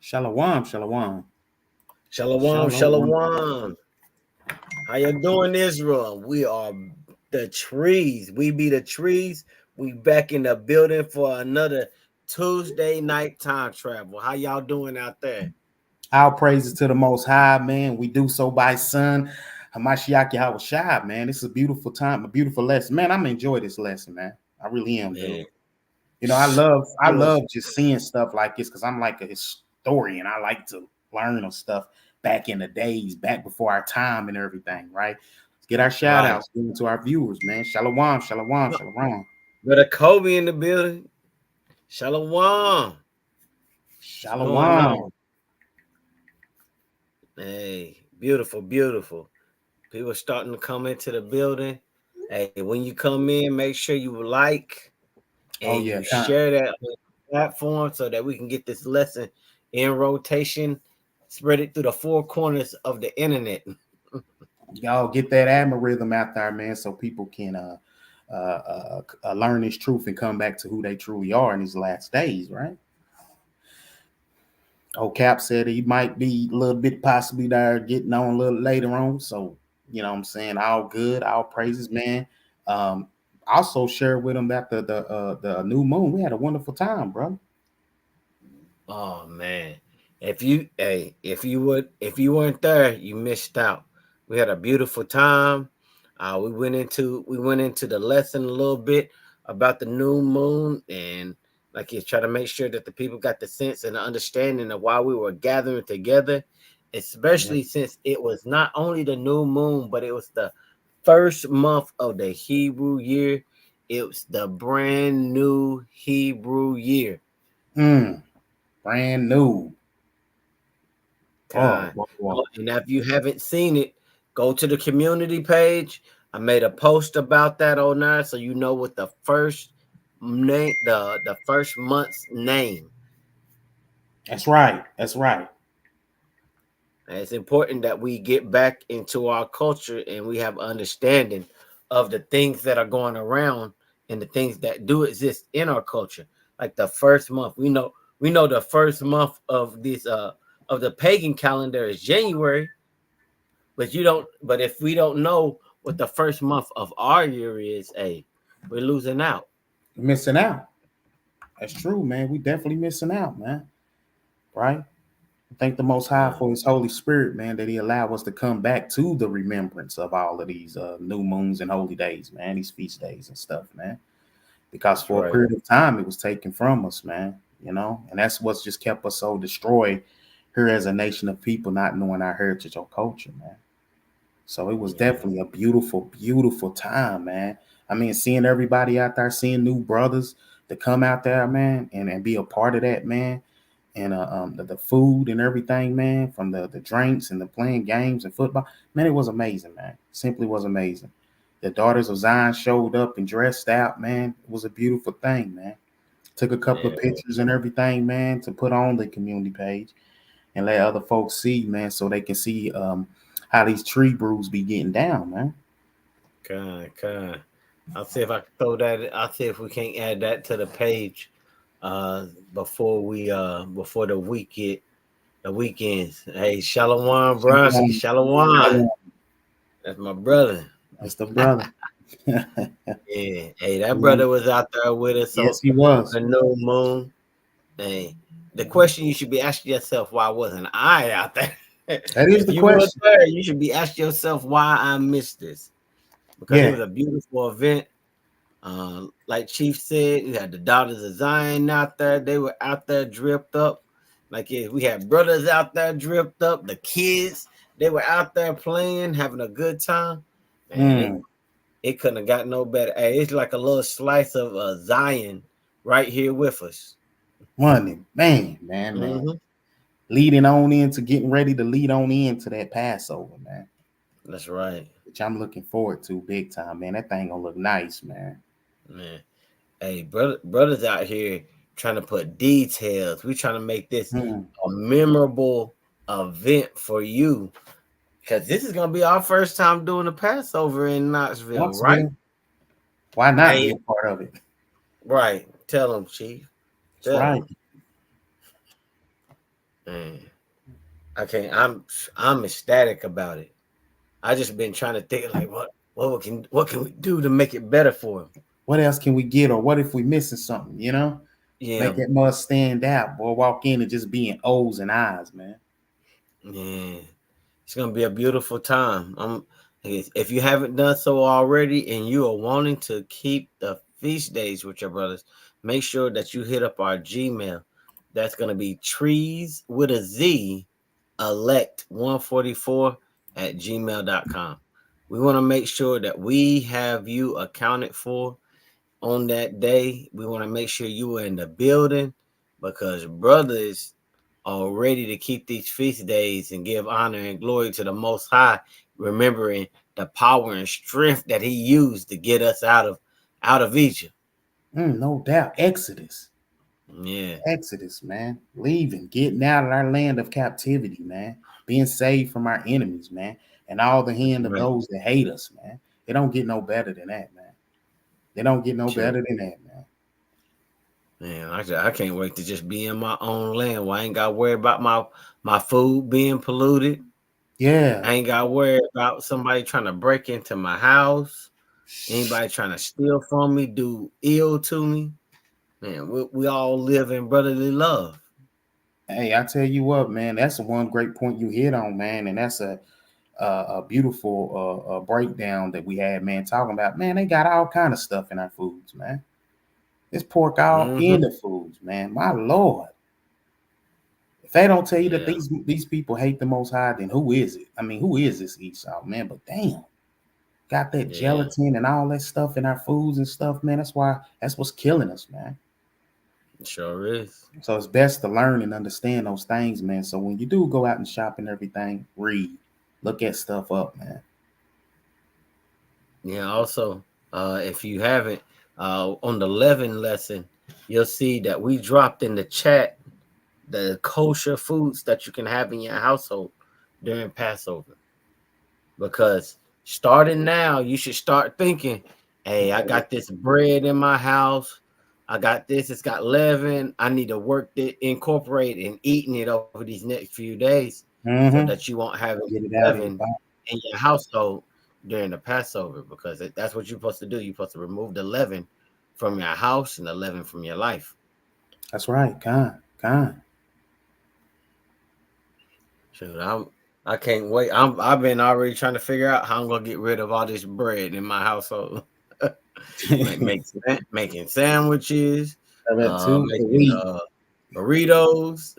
Shalom, shalom, Shalom, shalom. shalom. How you doing, Israel? We are the trees. We be the trees. We back in the building for another Tuesday night time travel. How y'all doing out there? All praises to the Most High, man. We do so by Son Hamashiach Yahweh Shai, man. This is a beautiful time, a beautiful lesson, man. I'm enjoy this lesson, man. I really am, dude. Man, You know, I love beautiful. just seeing stuff like this because I'm like a historian. I like to learn of stuff back in the days, back before our time and everything, right? Let's get our shout Right. outs to our viewers, man. Shalom, shalom, shalom. Brother Kobe in the building. Shalom. What's going Shalom. on? Hey, beautiful, beautiful. People starting to come into the building. Hey, when you come in, make sure you like Oh and yeah, you time. share that on the platform so that we can get this lesson in rotation, spread it through the four corners of the internet. Y'all get that algorithm out there, man, so people can learn this truth and come back to who they truly are in these last days, right? Oh, Cap said he might be a little bit possibly there getting on a little later on. So, you know what I'm saying? All good, all praises, man. Um, also share with him about the new moon. We had a wonderful time, bro. Oh man. If you weren't there, you missed out. We had a beautiful time. We went into the lesson a little bit about the new moon and like you try to make sure that the people got the sense and the understanding of why we were gathering together, Yeah. especially since it was not only the new moon, but it was the first month of the Hebrew year. It was the brand new Hebrew year. Brand new. Oh, God. boy, boy. And if you haven't seen it, go to the community page. I made a post about that on there so you know what the first name, the first month's name. That's right. That's right. And it's important that we get back into our culture and we have understanding of the things that are going around and the things that do exist in our culture. Like the first month, we know the first month of this of the pagan calendar is January. But if we don't know what the first month of our year is, hey, we're losing out. You're missing out. That's true, man. We definitely missing out, man. Right? Thank the Most High God, for His Holy Spirit, man, that He allowed us to come back to the remembrance of all of these new moons and holy days, man, these feast days and stuff, man. Because that's for a right. period of time, it was taken from us, man. You know, and that's what's just kept us so destroyed here as a nation of people, not knowing our heritage or culture, man. So it was Yeah, definitely a beautiful, beautiful time, man. I mean, seeing everybody out there, seeing new brothers to come out there, man, and be a part of that, man, and the food and everything, man, from the drinks and the playing games and football, man, it was amazing, man. Simply was amazing. The daughters of Zion showed up and dressed out, man. It was a beautiful thing, man. Took a couple of yeah, pictures and everything, man, to put on the community page and let other folks see, man, so they can see how these tree brews be getting down, man. God. I'll see if I can throw that. I'll see if we can't add that to the page uh before the weekends. Hey, Shalom Bronski, Shalom. Shalom. Shalom. That's my brother. That's the brother. Yeah. Hey, that Amen. brother was out there with us Yes, so he on was. the new moon. Hey, the question you should be asking yourself, why wasn't I out there? That is If the you were question. there, you should be asking yourself why I missed this. Because it Yeah. was a beautiful event. Like Chief said, we had the Daughters of Zion out there. They were out there dripped up. Like we had brothers out there dripped up. The kids, they were out there playing, having a good time. Man, Mm. it couldn't have got no better. Hey, it's like a little slice of Zion right here with us. Money, man. Hmm. Leading on into getting ready to lead on into that Passover, man. That's right, Which I'm looking forward to big time, man. That thing gonna look nice, man. man. Hey, brothers out here trying to put details. We trying to make this Mm. a memorable event for you because this is gonna be our first time doing the Passover in Knoxville, right? Knoxville, why not be Hey, a part of it? right. Tell them, Chief. That's Tell right. them. Man, I can't. I'm ecstatic about it. I just been trying to think like what can we do to make it better for him? What else can we get, or what if we missing something? Yeah, Make that must stand out, boy. Walk in and just being O's and I's, man. yeah. It's gonna be a beautiful time. If you haven't done so already, and you are wanting to keep the feast days with your brothers, make sure that you hit up our Gmail. That's gonna be trees with a Z elect 144 at gmail.com. We want to make sure that we have you accounted for on that day. We want to make sure you are in the building, because brothers are ready to keep these feast days and give honor and glory to the Most High, remembering the power and strength that He used to get us out of Egypt. No doubt. Exodus. Yeah, Exodus, man. Leaving, getting out of our land of captivity, man. Being saved from our enemies, man. And all the hand of right. those that hate us, man. It don't get no better than that, man. They don't get no Sure. better than that, man. Man, I can't wait to just be in my own land where I ain't got to worry about my food being polluted. Yeah. I ain't got to worry about somebody trying to break into my house, anybody trying to steal from me, do ill to me. Man, we all live in brotherly love. Hey, I tell you what, man. That's one great point you hit on, man. And that's a beautiful breakdown that we had, man. Talking about, man, they got all kind of stuff in our foods, man. It's pork all in Hmm. the foods, man. My lord. If they don't tell you that Yeah, these people hate the Most High, then who is it? I mean, who is this Esau, man? But damn, got that yeah, gelatin and all that stuff in our foods and stuff, man. That's what's killing us, man. it sure is. So it's best to learn and understand those things, man. So when you do go out and shop and everything, read, look at stuff up, man. Yeah, also, if you haven't, on the 11 lesson, you'll see that we dropped in the chat the kosher foods that you can have in your household during Passover. Because starting now, you should start thinking, hey, I got this bread in my house. I got this, it's got leaven. I need to work it, incorporate and eating it over these next few days so Mm-hmm. that you won't have any Get it out of your leaven body. in your household during the Passover, because that's what you're supposed to do. You're supposed to remove the leaven from your house and the leaven from your life. That's right, kind. Shoot, I can't wait. I've been already trying to figure out how I'm gonna get rid of all this bread in my household. Making sandwiches, Have that too for making week. burritos.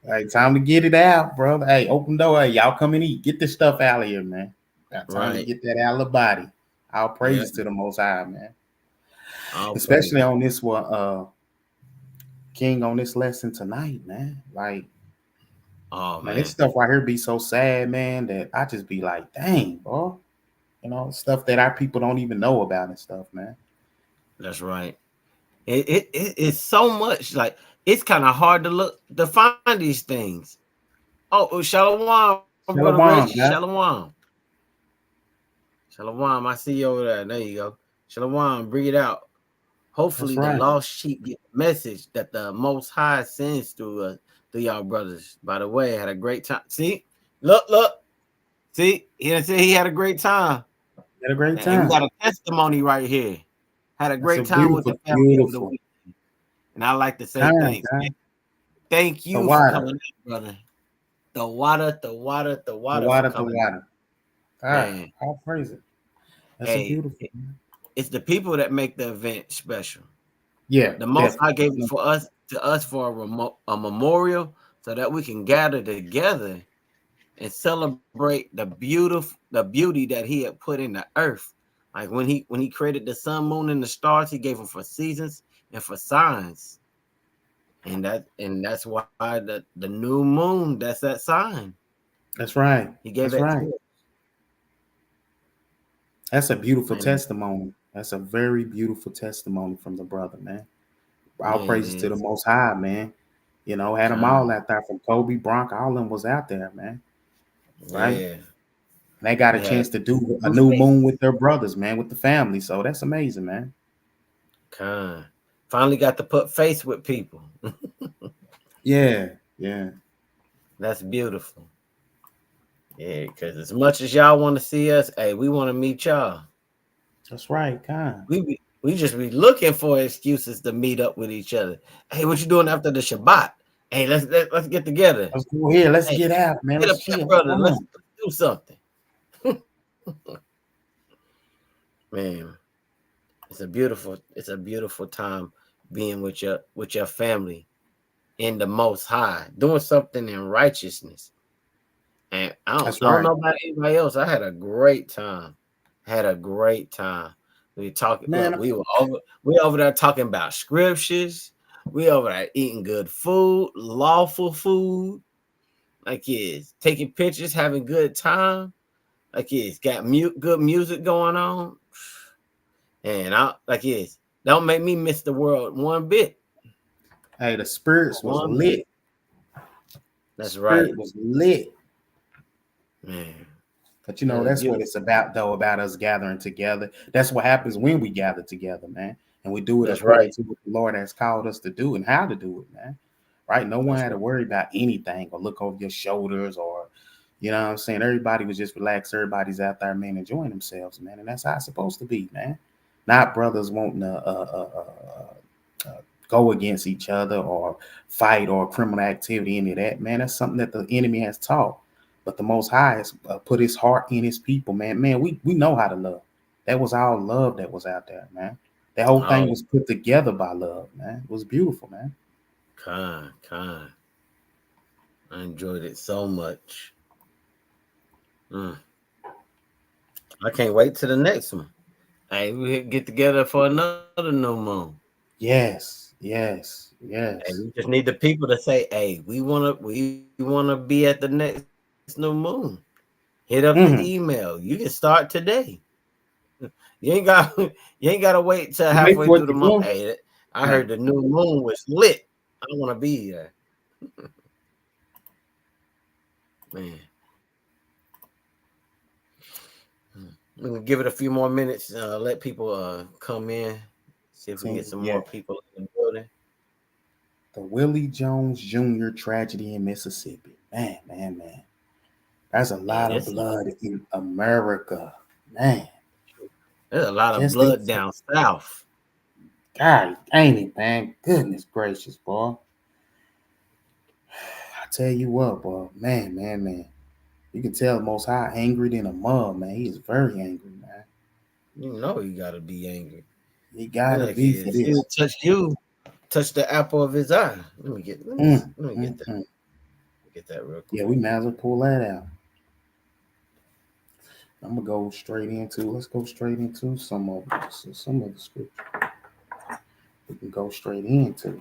Hey, time to get it out, brother. Hey, open door. Hey, y'all come and eat. Get this stuff out of here, man. Got time to Right. get that out of the body. All Yeah. praises to the Most High, man. All Especially praise. on this one, King, on this lesson tonight, man. Like, Oh man, this man, stuff right here be so sad, man, that I just be like, dang, bro. Stuff that our people don't even know about and stuff, man. that's right. It's so much, like it's kind of hard to find these things. Oh, Shalom, brother Reggie, Shalom, God. Shalom. Shalom, I see you over there. There you go. Shalom, bring it out. That's Hopefully the right. lost sheep get the message that the Most High sends through y'all brothers. By the way, had a great time. See, look. See, he didn't say he had a great time. Had a great And we time. got a testimony right here. Had a That's a great time with beautiful, the family over the beautiful weekend. And I like to say time, thanks. God. Thank The you for water, coming out, brother. The water for the coming out. water. Ah, Man, all praise it. That's a hey, beautiful, man. it's the people that make the event special. Yeah, The Most High definitely. gave it to us for a memorial, so that we can gather together and celebrate the beauty that He had put in the earth. Like when he created the sun, moon, and the stars, He gave them for seasons and for signs. And that's why the new moon, that's that sign. That's right. He gave That's it right. to That's a beautiful us. And testimony. That's a very beautiful testimony from the brother, man. All yeah, it praises to the is. Most High, man. Had them all Kind. out there from Kobe, Bronk, all of them was out there, man. Right? Yeah. And they got a We had chance to do a two new faces. moon with their brothers, man, with the family. So that's amazing, man. Kind. Finally got to put face with people. Yeah, Yeah. That's beautiful. Yeah, because as much as y'all want to see us, hey, we want to meet y'all. That's right, kind. We just be looking for excuses to meet up with each other. Hey, what you doing after the Shabbat? Hey, let's get together. Let's go here. Let's Hey, get out, man. hit Let's up that chill. brother. Come Let's on. do something. Man, it's a beautiful time being with your family in the Most High, doing something in righteousness. And I don't, That's I don't right, know about anybody else. I had a great time. Had a great time. We talking. Look, man. we over there talking about scriptures. We over there eating good food, lawful food. Like it's taking pictures, having good time. Like it's got good music going on. And I like it's don't make me miss the world one bit. Hey, the spirits was One bit. lit. That's right, Spirit was lit. man. But you know, It's that's what beautiful. it's about, though, about us gathering together. That's what happens when we gather together, man. And we do it That's according right. to what the Lord has called us to do and how to do it, man. Right? No one That's had to right. worry about anything or look over your shoulders or, you know what I'm saying? Everybody was just relaxed. Everybody's out there, man, enjoying themselves, man. And that's how it's supposed to be, man. Not brothers wanting to go against each other or fight or criminal activity, any of that, man. That's something that the enemy has taught. But the Most High has put His heart in His people, man. Man, we know how to love. That was all love that was out there, man. The whole thing Oh, was put together by love, man. It was beautiful, man. kind. I enjoyed it so much. Mm. I can't wait to the next one. Hey, we get together for another new moon. Yes, yes, Hey, we yes. just need the people to say, "Hey, we wanna be at the next new moon." Hit up the email. You can start today. You ain't got you ain't gotta wait till halfway through Wait the for month. it to Hey, come. I heard the Right. new moon was lit. I want to be there, man. We can give it a few more minutes. Let people come in. See if we can get some Yeah. more people in the building. The Willie Jones Jr. tragedy in Mississippi. Man, man, man. There's a Man, lot of blood in America. Man. there's a lot of Just blood this. down south. God, ain't it, man? Goodness gracious, boy. I tell you what, boy. Man, man, man. You can tell the Most High angry than a mug, man. He is very angry, man. You know you gotta be angry. He gotta Like be for is he this. touched you, touch the apple of his eye. Let me get that. Mm. Get that real Yeah, quick. we might as well pull that out. I'm gonna go straight into. Let's go straight into some of the scripture. We can go straight into.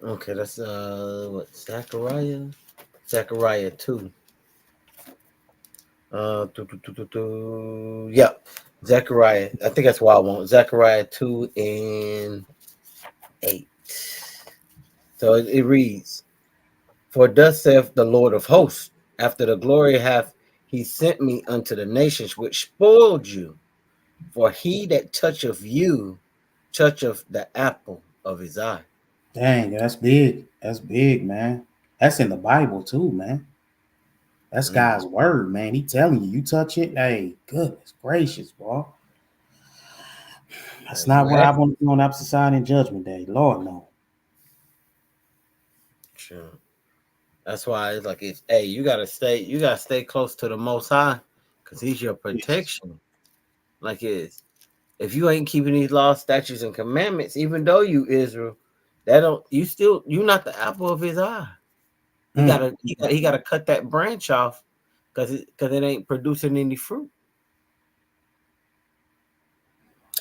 Okay, that's what Zechariah? Zechariah 2. Yep. Zechariah. I think that's why I want Zechariah 2 and 8. So it reads, "For thus saith the Lord of hosts, after the glory hath he sent me unto the nations which spoiled you. For he that toucheth you toucheth the apple of his eye." Dang, that's big. That's big, man. That's in the Bible too, man. That's Mm, God's word, man. He telling you, you touch it. Hey, goodness gracious, boy. That's you not what I have want to do on the opposite side in Judgment Day. Lord, no. sure. That's why it's like hey, you gotta stay close to the Most High, because He's your Yes. protection. Like it's if you ain't keeping these laws, statutes, and commandments, even though you Israel, that don't you not the apple of His eye. He Mm. gotta he gotta cut that branch off because it ain't producing any fruit.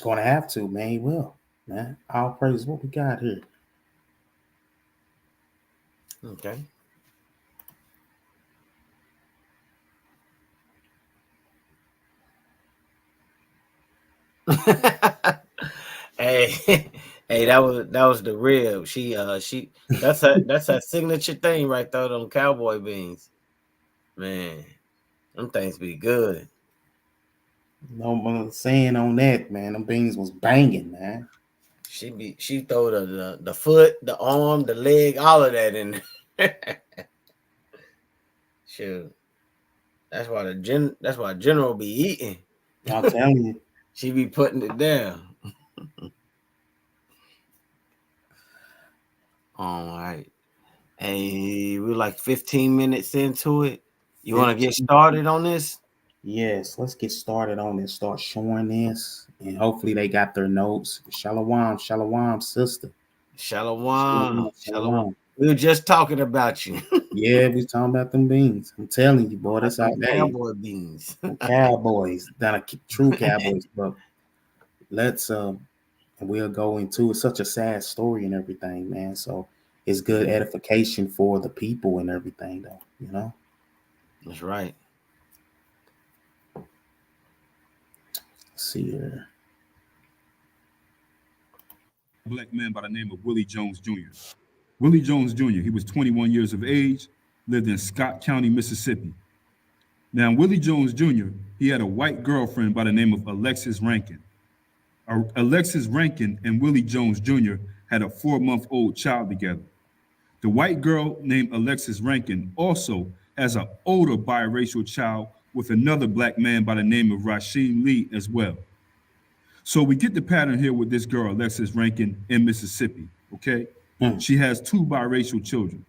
Gonna have to, man. He will, man. All praise what we got here. Okay. Hey, hey, that was the rib. She that's her signature thing right there. On cowboy beans, man. Them things be good. No more saying on that, man. Them beans was banging, man. She throw the foot, the arm, the leg, all of that in there. Shoot. That's why General be eating. I'm telling you. She be putting it down. All right. Hey, we're like 15 minutes into it. You want to get 15. started on this? Yes, let's get started on this. Start showing this, and hopefully they got their notes. Shalom, shalom, sister. Shalom. Shalom, Shalom. shalom. We were just talking about you. Yeah, we talking about them beans. I'm telling you, boy, About that's how them they cowboy beans. cowboys, not a true cowboys. But let's and we'll go into it's such a sad story and everything, man. So it's good edification for the people and everything, though. You know. That's right. Let's see here. Black man by the name of Willie Jones Jr. Willie Jones Jr., he was 21 years of age, lived in Scott County, Mississippi. Now, Willie Jones Jr., he had a white girlfriend by the name of Alexis Rankin. Alexis Rankin and Willie Jones Jr. had a 4-month-old child together. The white girl named Alexis Rankin also has an older biracial child with another black man by the name of Rasheem Lee as well. So we get the pattern here with this girl, Alexis Rankin, in Mississippi, okay? She has 2 biracial children.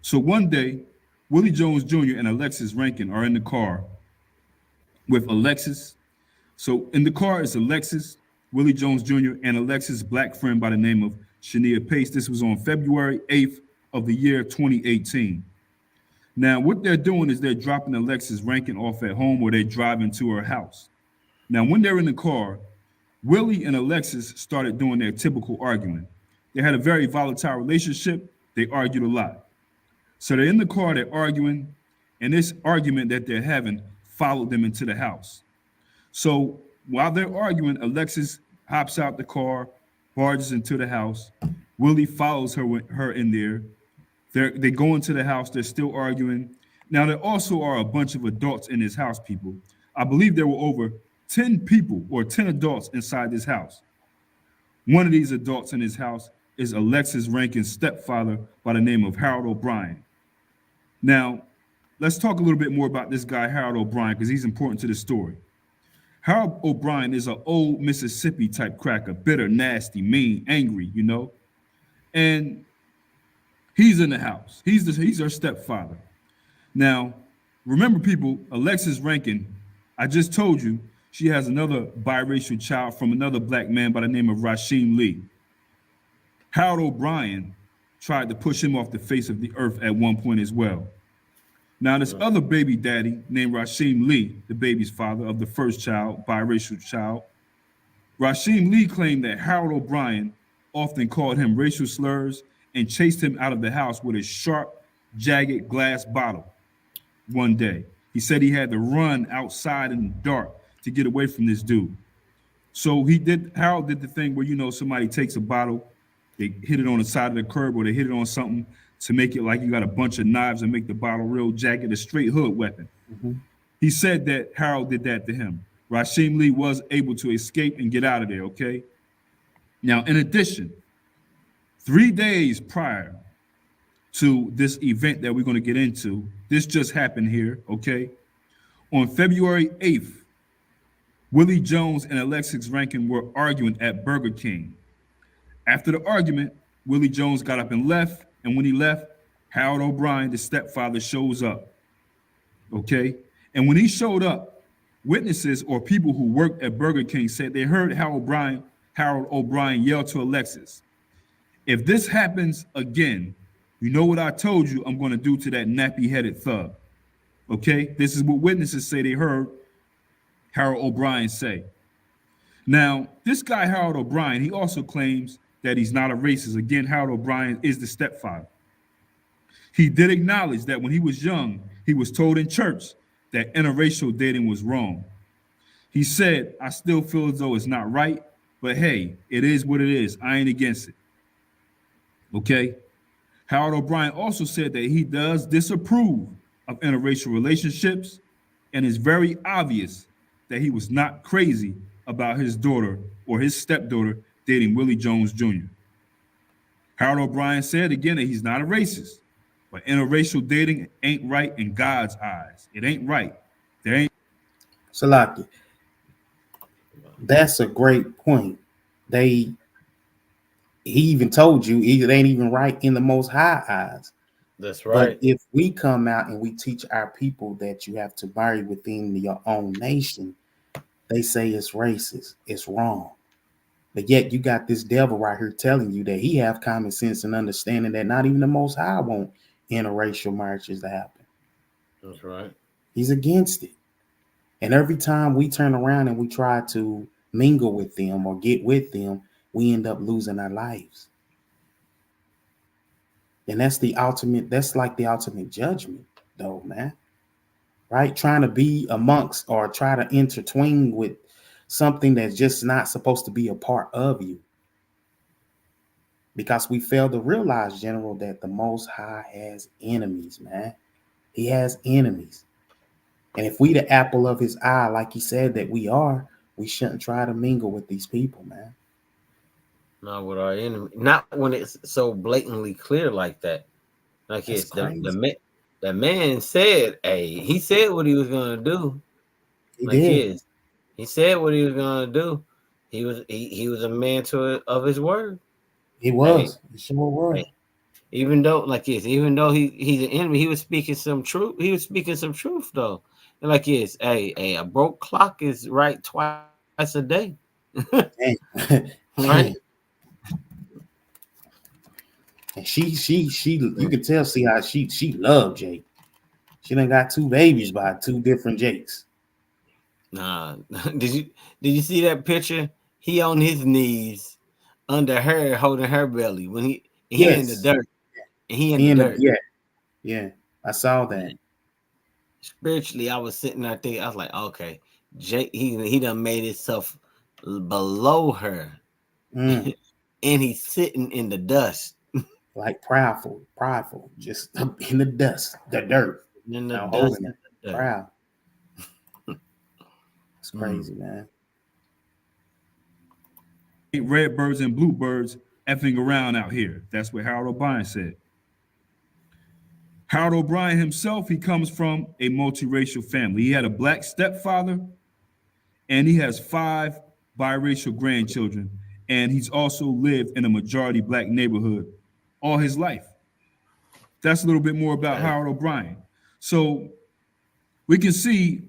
So one day, Willie Jones Jr. and Alexis Rankin are in the car with Alexis. So in the car is Alexis, Willie Jones Jr., and Alexis' black friend by the name of Shania Pace. This was on February 8th of the year 2018. Now, what they're doing is they're dropping Alexis Rankin off at home or they're driving to her house. Now, when they're in the car, Willie and Alexis started doing their typical arguing. They had a very volatile relationship. They argued a lot. So they're in the car, they're arguing, and this argument that they're having followed them into the house. So while they're arguing, Alexis hops out the car, barges into the house. Willie follows her in there. They go into the house, they're still arguing. Now, there also are a bunch of adults in this house, people. I believe there were over 10 people or 10 adults inside this house. One of these adults in this house is Alexis Rankin's stepfather by the name of Harold O'Brien. Now, let's talk a little bit more about this guy, Harold O'Brien, because he's important to the story. Harold O'Brien is an old Mississippi type cracker, bitter, nasty, mean, angry, you know? And he's in the house. He's her stepfather. Now, remember, people, Alexis Rankin, I just told you, she has another biracial child from another black man by the name of Rasheem Lee. Harold O'Brien tried to push him off the face of the earth at one point as well. Now, this other baby daddy named Rasheem Lee, the baby's father of the first child, biracial child, Rasheem Lee claimed that Harold O'Brien often called him racial slurs and chased him out of the house with a sharp, jagged glass bottle one day. He said he had to run outside in the dark to get away from this dude. So Harold did the thing where, you know, somebody takes a bottle, they hit it on the side of the curb or they hit it on something to make it like you got a bunch of knives and make the bottle real jagged, a straight hood weapon. Mm-hmm. He said that Harold did that to him. Rasheem Lee was able to escape and get out of there, okay? Now, in addition, 3 days prior to this event that we're going to get into, this just happened here, okay? On February 8th, Willie Jones and Alexis Rankin were arguing at Burger King. After the argument, Willie Jones got up and left, and when he left, Harold O'Brien, the stepfather, shows up, okay? And when he showed up, witnesses or people who worked at Burger King said they heard Harold O'Brien yell to Alexis, "If this happens again, you know what I told you I'm going to do to that nappy-headed thug." Okay? This is what witnesses say they heard Harold O'Brien say. Now, this guy, Harold O'Brien, he also claims that he's not a racist. Again, Harold O'Brien is the stepfather. He did acknowledge that when he was young, he was told in church that interracial dating was wrong. He said, "I still feel as though it's not right, but hey, it is what it is. I ain't against it." Okay? Harold O'Brien also said that he does disapprove of interracial relationships, and it's very obvious that he was not crazy about his daughter or his stepdaughter dating Willie Jones Jr. Harold O'Brien said again that he's not a racist, but interracial dating ain't right in God's eyes. It ain't right. There ain't. Salaki, that's a great point. They he even told you it ain't even right in the most high eyes. That's But right. if we come out and we teach our people that you have to marry within your own nation, they say it's racist, it's wrong. But yet you got this devil right here telling you that he have common sense and understanding that not even the most high want interracial marriages to happen. That's right. He's against it. And every time we turn around and we try to mingle with them or get with them, we end up losing our lives. And that's like the ultimate judgment, though, man. Right? Trying to be amongst or try to intertwine with something that's just not supposed to be a part of you. Because we fail to realize, General, that the Most High has enemies, man. He has enemies. And if we the apple of his eye, like he said that we are, we shouldn't try to mingle with these people, man. Not with our enemy. Not when it's so blatantly clear like that. Like That's it's the crazy. the man said, "Hey, he said what he was gonna do." He Like did. he said what he was gonna do. He was a man of his word. He Hey, was. He sure was. hey, even though even though he's an enemy, he was speaking some truth. He was speaking some truth though. And like hey, a broke clock is right twice a day. Dang. Right? Dang. And she you can tell see how she loved Jake. She done got two babies by two different Jakes. Nah, did you see that picture? He on his knees under her, holding her belly when he in the Yes. dirt, and he in the He in the dirt. yeah, yeah. I saw that. Man, spiritually, I was sitting out there. I was like, okay, Jake, he done made himself below her, Mm, and he's sitting in the dust, like prideful, just in the dust, the dirt. in the Now dust holding in her, the dirt. proud. It's Mm. crazy, man. Redbirds and bluebirds effing around out here. That's what Harold O'Brien said. Harold O'Brien himself, he comes from a multiracial family. He had a black stepfather, and he has 5 biracial grandchildren. And he's also lived in a majority black neighborhood all his life. That's a little bit more about Okay. Harold O'Brien. So we can see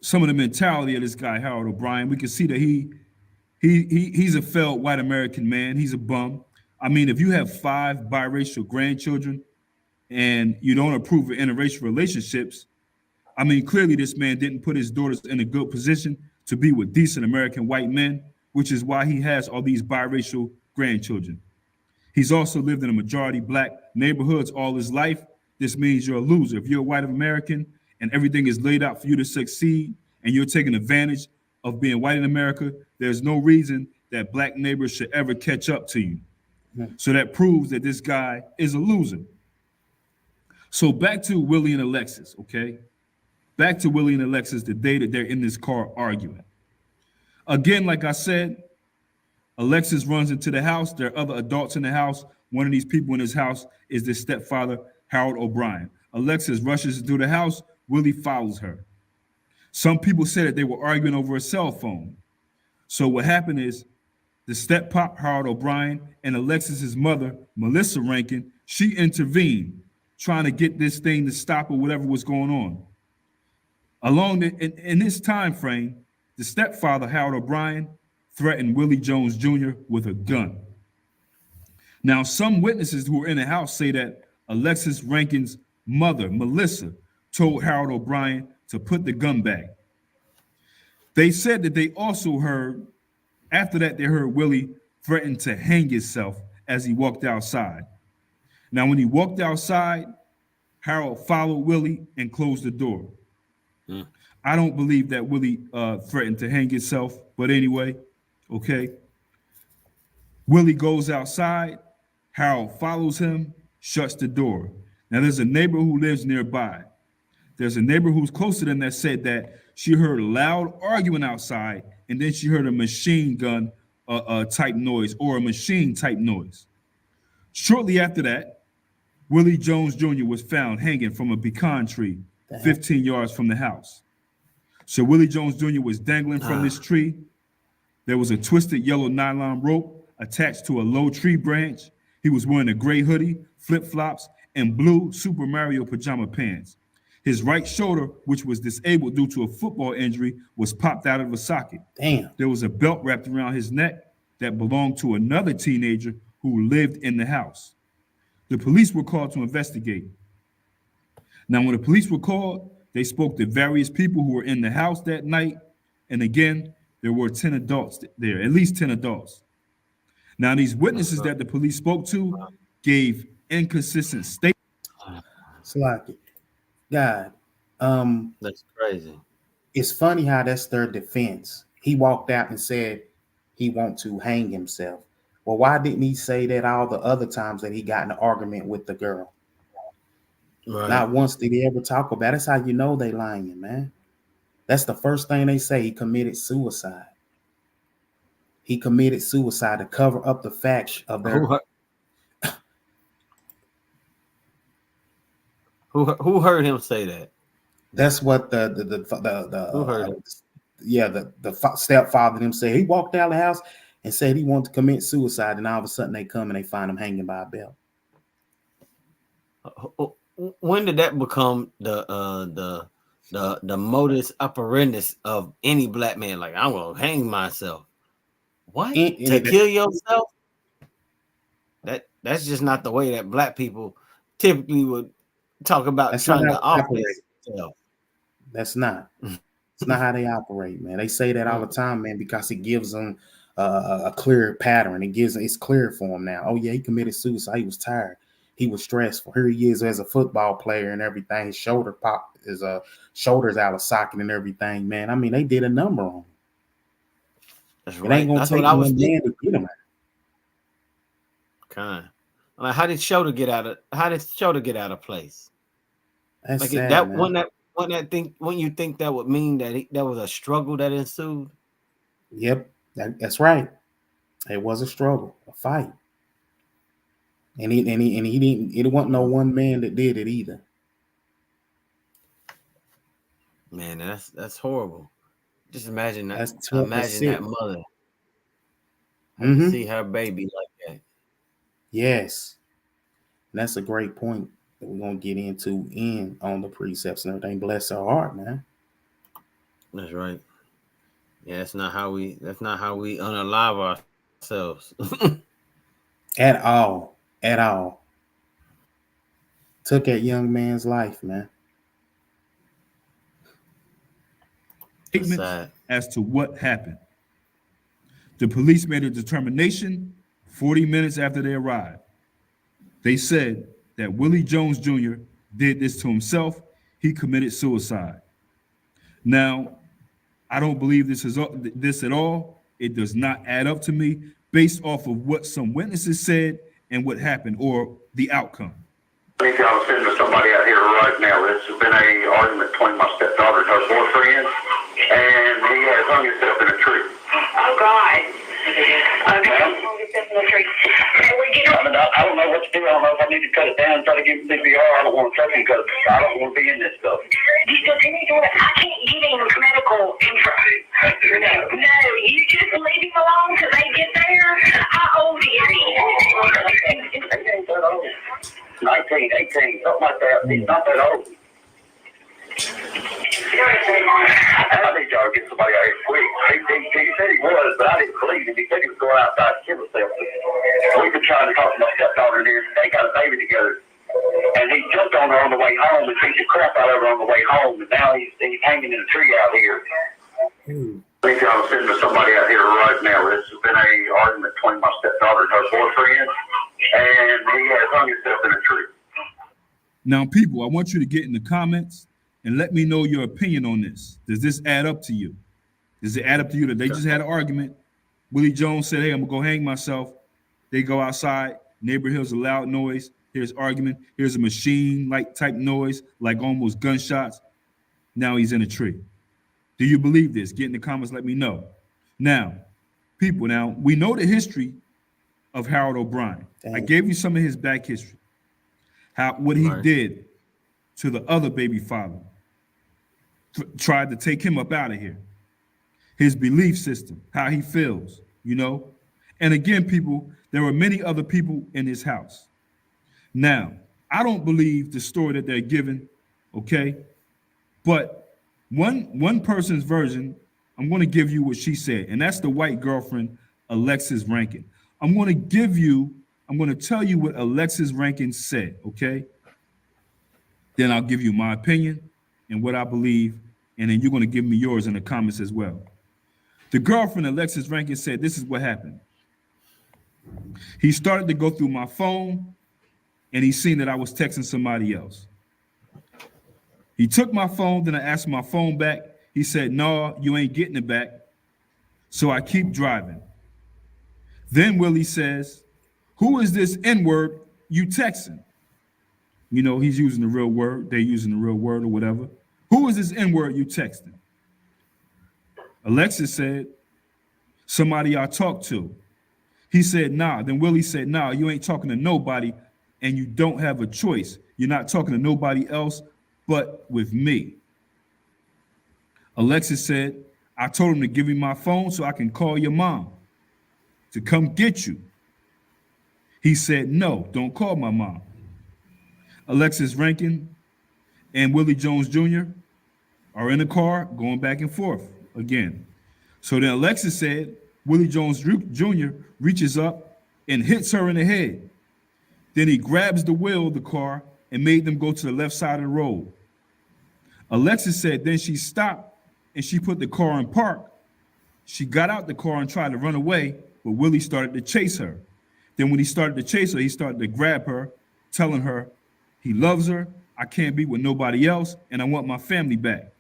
some of the mentality of this guy, Harold O'Brien. We can see that he's a failed white American man. He's a bum. I mean, if you have 5 biracial grandchildren and you don't approve of interracial relationships, I mean, clearly this man didn't put his daughters in a good position to be with decent American white men, which is why he has all these biracial grandchildren. He's also lived in a majority black neighborhoods all his life. This means you're a loser. If you're a white American and everything is laid out for you to succeed and you're taking advantage of being white in America, there's no reason that black neighbors should ever catch up to you. Mm, So that proves that this guy is a loser. So back to Willie and Alexis, okay? Back to Willie and Alexis the day that they're in this car arguing. Again, like I said, Alexis runs into the house. There are other adults in the house. One of these people in his house is the stepfather, Harold O'Brien. Alexis rushes into the house. Willie follows her. Some people say that they were arguing over a cell phone. So what happened is the step pop, Harold O'Brien, and Alexis's mother, Melissa Rankin, she intervened, trying to get this thing to stop or whatever was going on. In this time frame, the stepfather, Harold O'Brien, threatened Willie Jones Jr. with a gun. Now, some witnesses who were in the house say that Alexis Rankin's mother, Melissa, told Harold O'Brien to put the gun back. They said that they also heard, after that, they heard Willie threaten to hang himself as he walked outside. Now, when he walked outside, Harold followed Willie and closed the door. Mm. I don't believe that Willie threatened to hang himself, but anyway, okay. Willie goes outside. Harold follows him, shuts the door. Now, there's a neighbor who lives nearby. There's a neighbor who's close to them that said that she heard loud arguing outside, and then she heard a machine gun type noise or a machine type noise. Shortly after that, Willie Jones Jr. was found hanging from a pecan tree 15 yards from the house. So Willie Jones Jr. was dangling from this tree. There was a twisted yellow nylon rope attached to a low tree branch. He was wearing a gray hoodie, flip-flops, and blue Super Mario pajama pants. His right shoulder, which was disabled due to a football injury, was popped out of a socket. Damn. There was a belt wrapped around his neck that belonged to another teenager who lived in the house. The police were called to investigate. Now, when the police were called, they spoke to various people who were in the house that night. And again, there were 10 adults there, at least 10 adults. Now, these witnesses that the police spoke to gave inconsistent statements. Slocky. God. That's crazy. It's funny how that's their defense. He walked out and said he want to hang himself. Well, why didn't he say that all the other times that he got in an argument with the girl? Right. Not once did he ever talk about it. That's how you know they lying, man. That's the first thing they say. He committed suicide. He committed suicide to cover up the facts of their. Who heard him say that? That's what the Who heard him? The stepfather them say. He walked out of the house and said he wanted to commit suicide, and all of a sudden they come and they find him hanging by a belt. When did that become the modus operandi of any black man? Like, I'm gonna hang myself. What? To kill yourself? That's just not the way that black people typically would talk about trying to operate. That's not. It's not how they operate, man. They say that all the time, man, because it gives them a clear pattern. It's clear for him now. Oh yeah, he committed suicide. He was tired. He was stressful. Here he is as a football player and everything. His shoulder popped. His shoulders out of socket and everything, man. I mean, they did a number on him. That's right. It ain't gonna take one man to get him out. Kind. Like, how did shoulder get out of place? That's like sad, that man. when you think that would mean that that was a struggle that ensued. Yep, that's right. It was a struggle, a fight. And he didn't. It wasn't no one man that did it either. Man, that's horrible. Just imagine that. That's imagine that mother. See her baby like that. Yes, and that's a great point that we're gonna get into on the precepts and everything. Bless her heart, man. That's right. Yeah, that's not how we unalive ourselves. At all. Took that young man's life, man. Statements as to what happened. The police made a determination 40 minutes after they arrived. They said that Willie Jones Jr. did this to himself. He committed suicide. Now, I don't believe this at all. It does not add up to me based off of what some witnesses said and what happened or the outcome. I think I was sitting with somebody out here right now. This has been an argument between my stepdaughter and her boyfriend, and he has hung himself in a tree. Oh, God. Okay, hung himself in a tree. I don't know what to do. I don't know if I need to cut it down and try to give him CPR. I don't want to touch him because I don't want to be in this stuff. I can't give him medical info. No, you just leave him alone till they get there. How old is he? He ain't that old. 19, 18, something like that. He's not that old. I need y'all to get somebody out here quick. He said he was, but I didn't believe him. He said he was going outside to kill himself. We've been trying to talk to my stepdaughter there. They got a baby together. And he jumped on her on the way home and beat the crap out of her on the way home. And now he's hanging in a tree out here. I think I was sitting with somebody out here right now. This has been an argument between my stepdaughter and her boyfriend. And he has hung himself in a tree. Now, people, I want you to get in the comments and let me know your opinion on this. Does this add up to you? Does it add up to you that they just had an argument? Willie Jones said, hey, I'm going to go hang myself. They go outside. Neighbor hears a loud noise. Here's argument. Here's a machine-like type noise, like almost gunshots. Now he's in a tree. Do you believe this? Get in the comments. Let me know. Now, people. Now, we know the history of Harold O'Brien. Dang. I gave you some of his back history, what he did to the other baby father, tried to take him up out of here, his belief system, how he feels, you know? And again, people, there were many other people in his house. Now, I don't believe the story that they're giving, okay? But one person's version, I'm going to give you what she said, and that's the white girlfriend, Alexis Rankin. I'm going to tell you what Alexis Rankin said, okay? Then I'll give you my opinion and what I believe, and then you're going to give me yours in the comments as well. The girlfriend, Alexis Rankin, said, this is what happened. He started to go through my phone, and he seen that I was texting somebody else. He took my phone, then I asked my phone back. He said, no, you ain't getting it back. So I keep driving. Then Willie says, who is this N-word you texting? You know, he's using the real word. They're using the real word or whatever. Who is this N-word you texting? Alexis said, somebody I talked to. He said, nah. Then Willie said, nah, you ain't talking to nobody and you don't have a choice. You're not talking to nobody else but with me. Alexis said, I told him to give me my phone so I can call your mom to come get you. He said, no, don't call my mom. Alexis Rankin and Willie Jones Jr. are in the car going back and forth again. So then Alexis said, Willie Jones Jr. reaches up and hits her in the head. Then he grabs the wheel of the car and made them go to the left side of the road. Alexis said then she stopped and she put the car in park. She got out the car and tried to run away, but Willie started to chase her. Then when he started to chase her, he started to grab her, telling her he loves her, I can't be with nobody else, and I want my family back.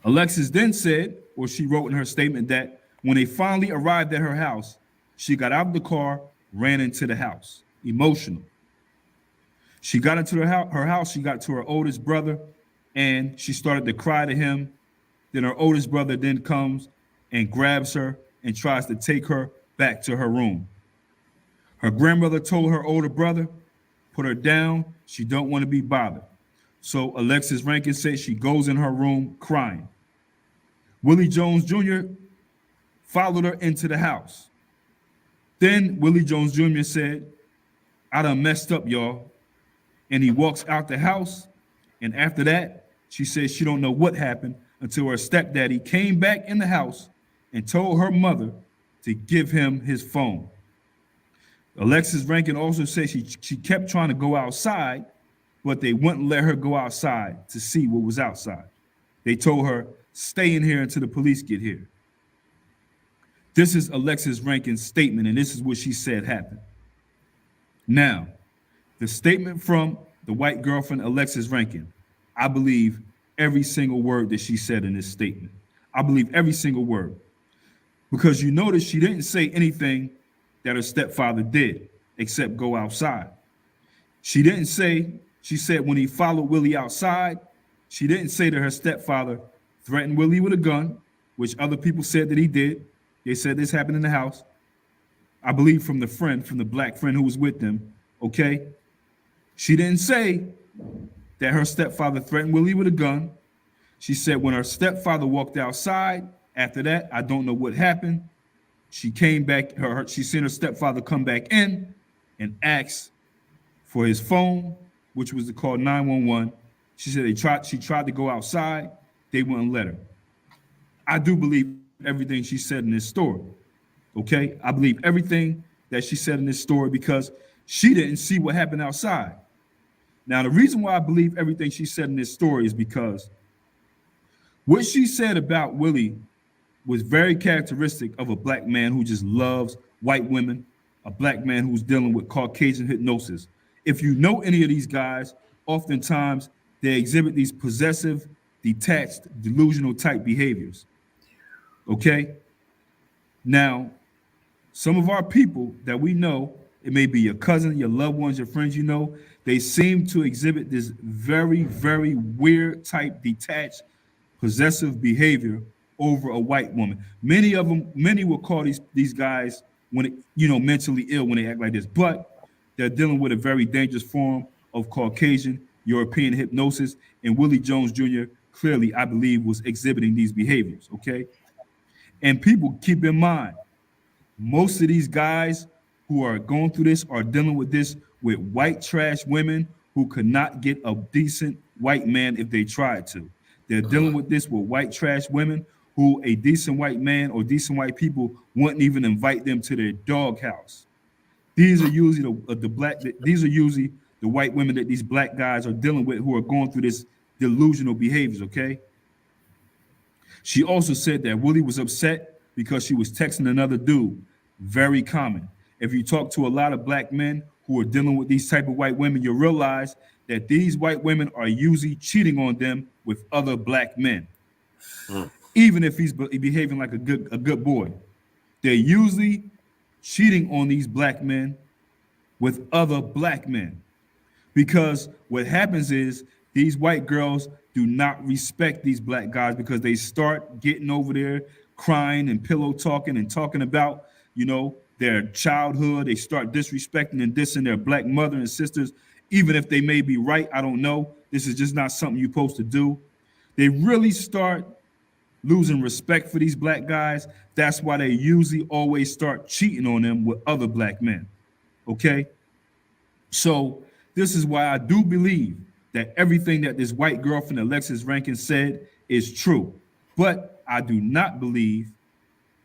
Alexis then said, or she wrote in her statement, that when they finally arrived at her house, she got out of the car, ran into the house, emotional. She got into her house, she got to her oldest brother, and she started to cry to him. Then her oldest brother then comes and grabs her and tries to take her back to her room. Her grandmother told her older brother, put her down, she don't want to be bothered. So Alexis Rankin said she goes in her room crying. Willie Jones Jr. followed her into the house. Then Willie Jones Jr. said, I done messed up, y'all. And he walks out the house. And after that, she said she don't know what happened until her stepdaddy came back in the house and told her mother to give him his phone. Alexis Rankin also said she kept trying to go outside, but they wouldn't let her go outside to see what was outside. They told her, stay in here until the police get here. This is Alexis Rankin's statement, and this is what she said happened. Now, the statement from the white girlfriend, Alexis Rankin, I believe every single word that she said in this statement. I believe every single word. Because you notice she didn't say anything that her stepfather did, except go outside. She didn't say, she said when he followed Willie outside, she didn't say that her stepfather threatened Willie with a gun, which other people said that he did. They said this happened in the house. I believe from the black friend who was with them, okay? She didn't say that her stepfather threatened Willie with a gun. She said when her stepfather walked outside, after that, I don't know what happened. She came back, she seen her stepfather come back in and asked for his phone, which was to call 911. She said she tried to go outside. They wouldn't let her. I do believe everything she said in this story, okay? I believe everything that she said in this story because she didn't see what happened outside. Now, the reason why I believe everything she said in this story is because what she said about Willie was very characteristic of a black man who just loves white women, a black man who's dealing with Caucasian hypnosis. If you know any of these guys, oftentimes they exhibit these possessive, detached, delusional type behaviors. Okay? Now, some of our people that we know, it may be your cousin, your loved ones, your friends you know, they seem to exhibit this very, very weird type detached, possessive behavior over a white woman. Many will call these guys when mentally ill when they act like this, but they're dealing with a very dangerous form of Caucasian European hypnosis, and Willie Jones Jr. clearly, I believe, was exhibiting these behaviors. Okay, and people keep in mind, most of these guys who are going through this are dealing with this with white trash women who could not get a decent white man if they tried to. They're dealing with this with white trash women who a decent white man or decent white people wouldn't even invite them to their doghouse. These are usually these are usually the white women that these black guys are dealing with who are going through this delusional behaviors, okay? She also said that Willie was upset because she was texting another dude. Very common. If you talk to a lot of black men who are dealing with these type of white women, you'll realize that these white women are usually cheating on them with other black men. Even if he's behaving like a good boy. They're usually cheating on these black men with other black men. Because what happens is these white girls do not respect these black guys because they start getting over there crying and pillow talking and talking about, their childhood. They start disrespecting and dissing their black mother and sisters, even if they may be right. I don't know. This is just not something you're supposed to do. They really start losing respect for these black guys. That's why they usually always start cheating on them with other black men. Okay? So this is why I do believe that everything that this white girlfriend Alexis Rankin said is true. But I do not believe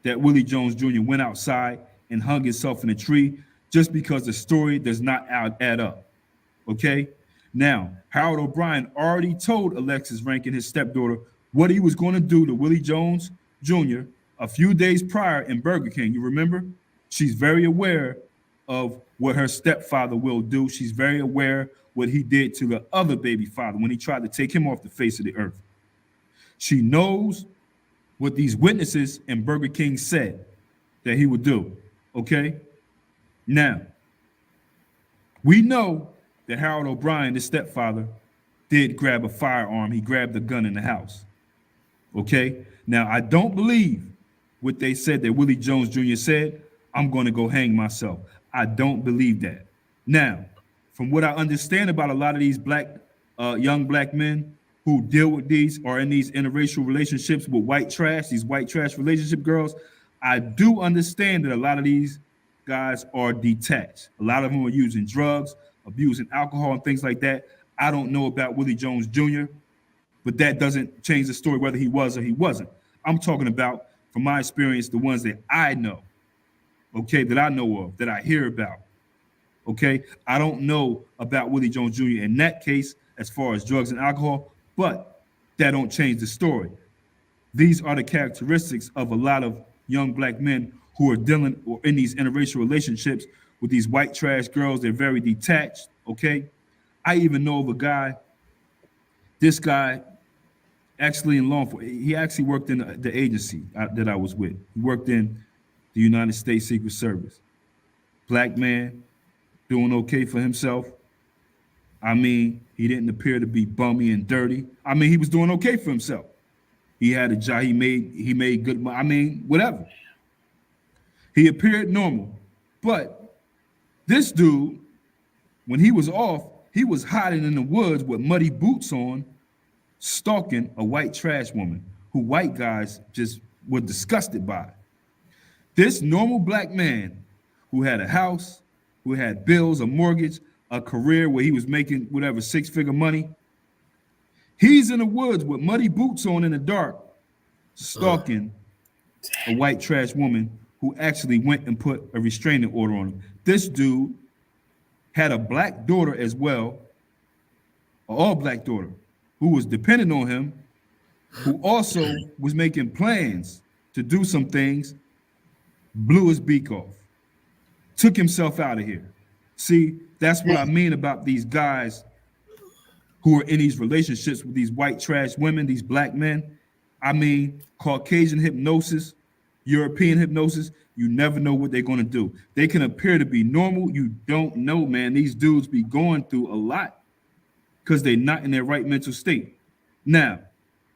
that Willie Jones Jr. went outside and hung himself in a tree just because the story does not add up. Okay? Now, Harold O'Brien already told Alexis Rankin, his stepdaughter, what he was going to do to Willie Jones Jr. a few days prior in Burger King. You remember? She's very aware of what her stepfather will do. She's very aware what he did to the other baby father when he tried to take him off the face of the earth. She knows what these witnesses in Burger King said that he would do, okay? Now, we know that Harold O'Brien, the stepfather, did grab a firearm. He grabbed a gun in the house, okay? Now, I don't believe what they said that Willie Jones Jr. said, I'm going to go hang myself. I don't believe that. Now, from what I understand about a lot of these young black men who deal with these or in these interracial relationships with these white trash relationship girls, I do understand that a lot of these guys are detached. A lot of them are using drugs, abusing alcohol and things like that. I don't know about Willie Jones Jr., but that doesn't change the story whether he was or he wasn't. I'm talking about, from my experience, the ones that I know, okay, that I know of, that I hear about, okay? I don't know about Willie Jones Jr. in that case as far as drugs and alcohol, but that don't change the story. These are the characteristics of a lot of young black men who are dealing or in these interracial relationships with these white trash girls. They're very detached, okay? I even know of a guy, this guy actually in law enforcement, he actually worked in the agency that I was with. He worked in the United States Secret Service. Black man, doing okay for himself. I mean, he didn't appear to be bummy and dirty. I mean, he was doing okay for himself. He had a job, he made good money. I mean, whatever. He appeared normal. But this dude, when he was off, he was hiding in the woods with muddy boots on, stalking a white trash woman who white guys just were disgusted by. This normal black man who had a house, who had bills, a mortgage, a career where he was making whatever six-figure money, he's in the woods with muddy boots on in the dark, stalking a white trash woman who actually went and put a restraining order on him. This dude had a black daughter as well, an all-black daughter, who was dependent on him, who also was making plans to do some things, blew his beak off, took himself out of here. See, that's what I mean about these guys who are in these relationships with these white trash women, these black men. I mean, Caucasian hypnosis, European hypnosis, you never know what they're going to do. They can appear to be normal. You don't know, man. These dudes be going through a lot because they're not in their right mental state. Now,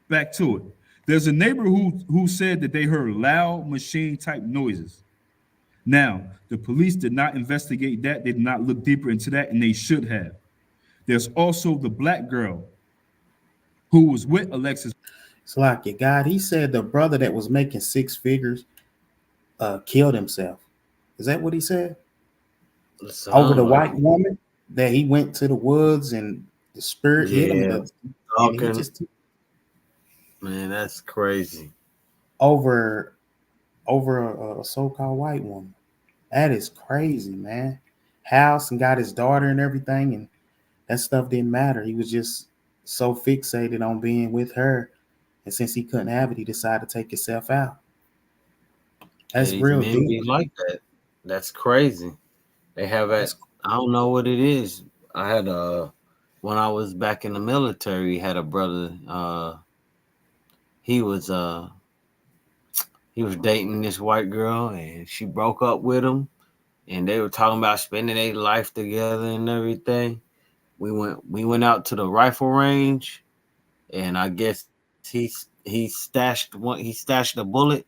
back to it. There's a neighbor who said that they heard loud machine type noises. Now, the police did not investigate that. They did not look deeper into that, and they should have. There's also the black girl who was with Alexis. It's like your God. He said the brother that was making six figures killed himself. Is that what he said? Listen, I Over the don't know. white woman that he went to the woods and the spirit hit him, Yeah, and he talking, just man, that's crazy. over a so-called white woman. That is crazy, man. House and got his daughter and everything, and that stuff didn't matter. He was just so fixated on being with her, and since he couldn't have it, he decided to take himself out. Yeah, That's these real men deep. be like that. That's crazy. They have that. That's I don't know what it is. I had when I was back in the military, had a brother. He was he was dating this white girl, and she broke up with him. And they were talking about spending their life together and everything. We went out to the rifle range, and I guess he stashed a bullet.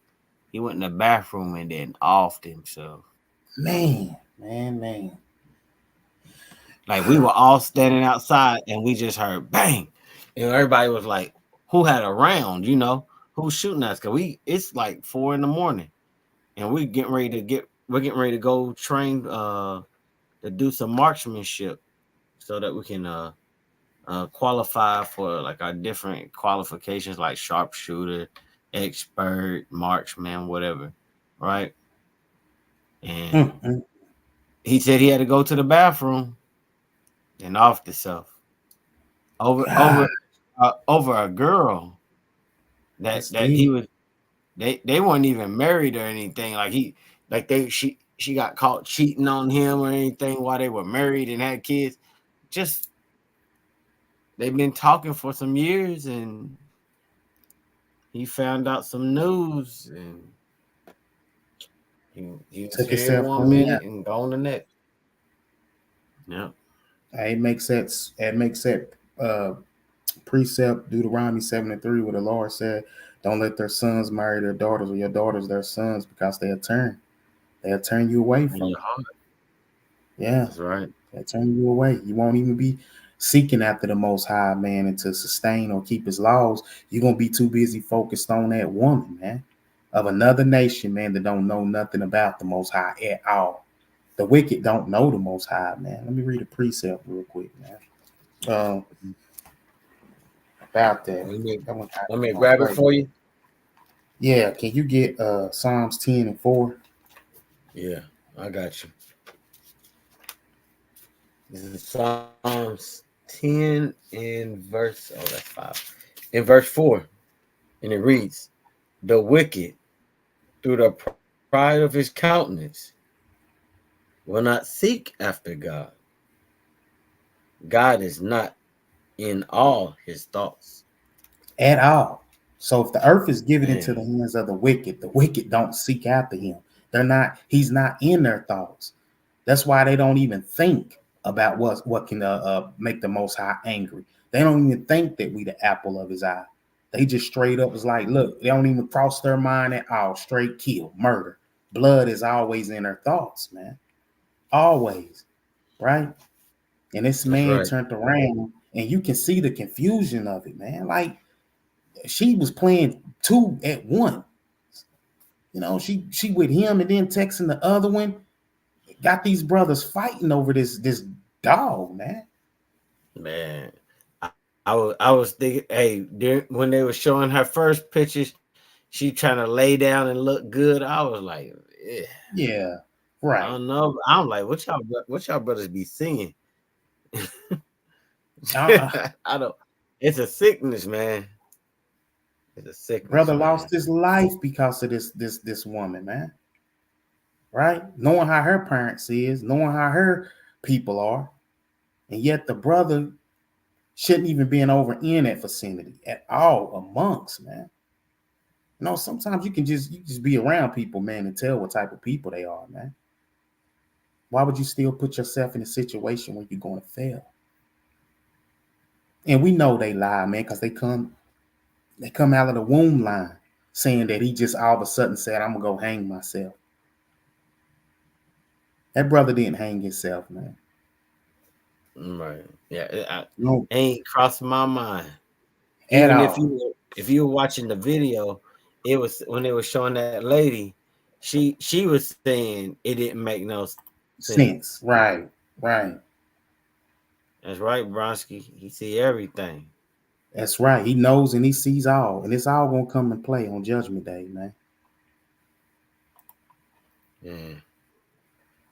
He went in the bathroom and then offed himself. man. Like we were all standing outside and we just heard bang. And everybody was like, who had a round, Who's shooting us? Cause it's like 4 a.m. and we're getting ready to go train to do some marksmanship so that we can qualify for like our different qualifications like sharpshooter, expert, marksman, whatever. Right. And Mm-mm. he said he had to go to the bathroom and off himself over God, over over a girl that that's that he deep. was they weren't even married or anything. She got caught cheating on him or anything while they were married and had kids. Just they've been talking for some years, and he found out some news, and he was Took here himself one clean out. minute and gone the next. Yeah, It makes that precept Deuteronomy 7:3, where the Lord said, "Don't let their sons marry their daughters, or your daughters their sons, because they'll turn you away in from your it." heart. Yeah, That's right. they'll turn you away. You won't even be seeking after the Most High, man, and to sustain or keep His laws. You're gonna be too busy focused on that woman, man, of another nation, man, that don't know nothing about the Most High at all. The wicked don't know the Most High, man. Let me read a precept real quick, man. Um, about that. Let me, That one let me going grab it crazy. for you. Yeah, can you get Psalms 10:4? Yeah, I got you. This is Psalms 10 in verse, oh, that's 5. In verse 4, and it reads, the wicked, through the pride of his countenance, will not seek after God. God is not in all his thoughts. At all. So if the earth is given into Man, the hands of the wicked don't seek after him. He's not in their thoughts. That's why they don't even think about what can make the Most High angry. They don't even think that we the apple of his eye. They just straight up is like, look, they don't even cross their mind at all. Straight kill, murder. Blood is always in their thoughts, man. Always, right? And this that's man right. turned around, and you can see the confusion of it, man. Like she was playing two at one. She with him and then texting the other one. Got these brothers fighting over this dog, man. Man, I was thinking, hey, when they were showing her first pictures, she trying to lay down and look good. I was like, eh, Yeah, I right. don't know. I'm like, what y'all brothers be singing? Uh, I don't. It's a sickness, man. It's a sickness, brother lost man. his life because of this woman, man. Right? Knowing how her parents is, knowing how her people are, and yet the brother shouldn't even be over in that vicinity at all amongst, man. Sometimes you just be around people, man, and tell what type of people they are, man. Why would you still put yourself in a situation where you're going to fail? And we know they lie, man, because they come They come out of the womb line saying that he just all of a sudden said, I'm gonna go hang myself. That brother didn't hang himself, man. Right. Yeah. No, Ain't crossed my mind. at Even all. if you were watching the video, it was when they were showing that lady, she was saying it didn't make no sense. Sense. Right. Right. That's right, Bronsky. He see everything. That's right. He knows and he sees all. And it's all gonna come and play on Judgment Day, man. Yeah.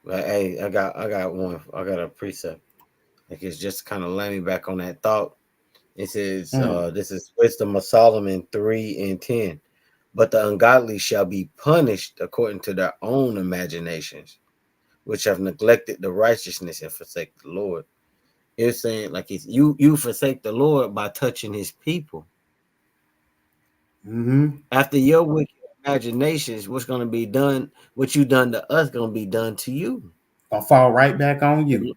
But hey, I got one. I got a precept. Like it's just kind of land me back on that thought. It says, Mm. this is Wisdom of Solomon 3:10. But the ungodly shall be punished according to their own imaginations, which have neglected the righteousness and forsake the Lord. It's saying like it's you forsake the Lord by touching his people. Mm-hmm. After your wicked imaginations, what's gonna be done, what you done to us gonna be done to you. Gonna fall right back on you.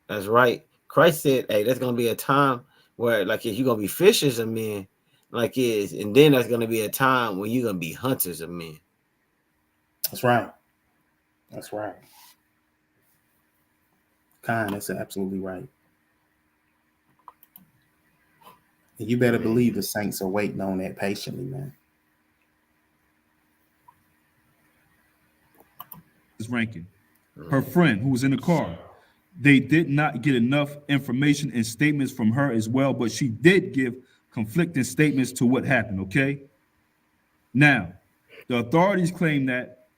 That's right. Christ said, hey, there's gonna be a time where like you're gonna be fishers of men, like is, and then there's gonna be a time when you're gonna be hunters of men. That's right. That's right. Kind, that's absolutely right. And you better Man. believe the saints are waiting on that patiently, man. Rankin, her friend who was in the car. They did not get enough information and statements from her as well, but she did give conflicting statements to what happened, okay? Now, the authorities claim that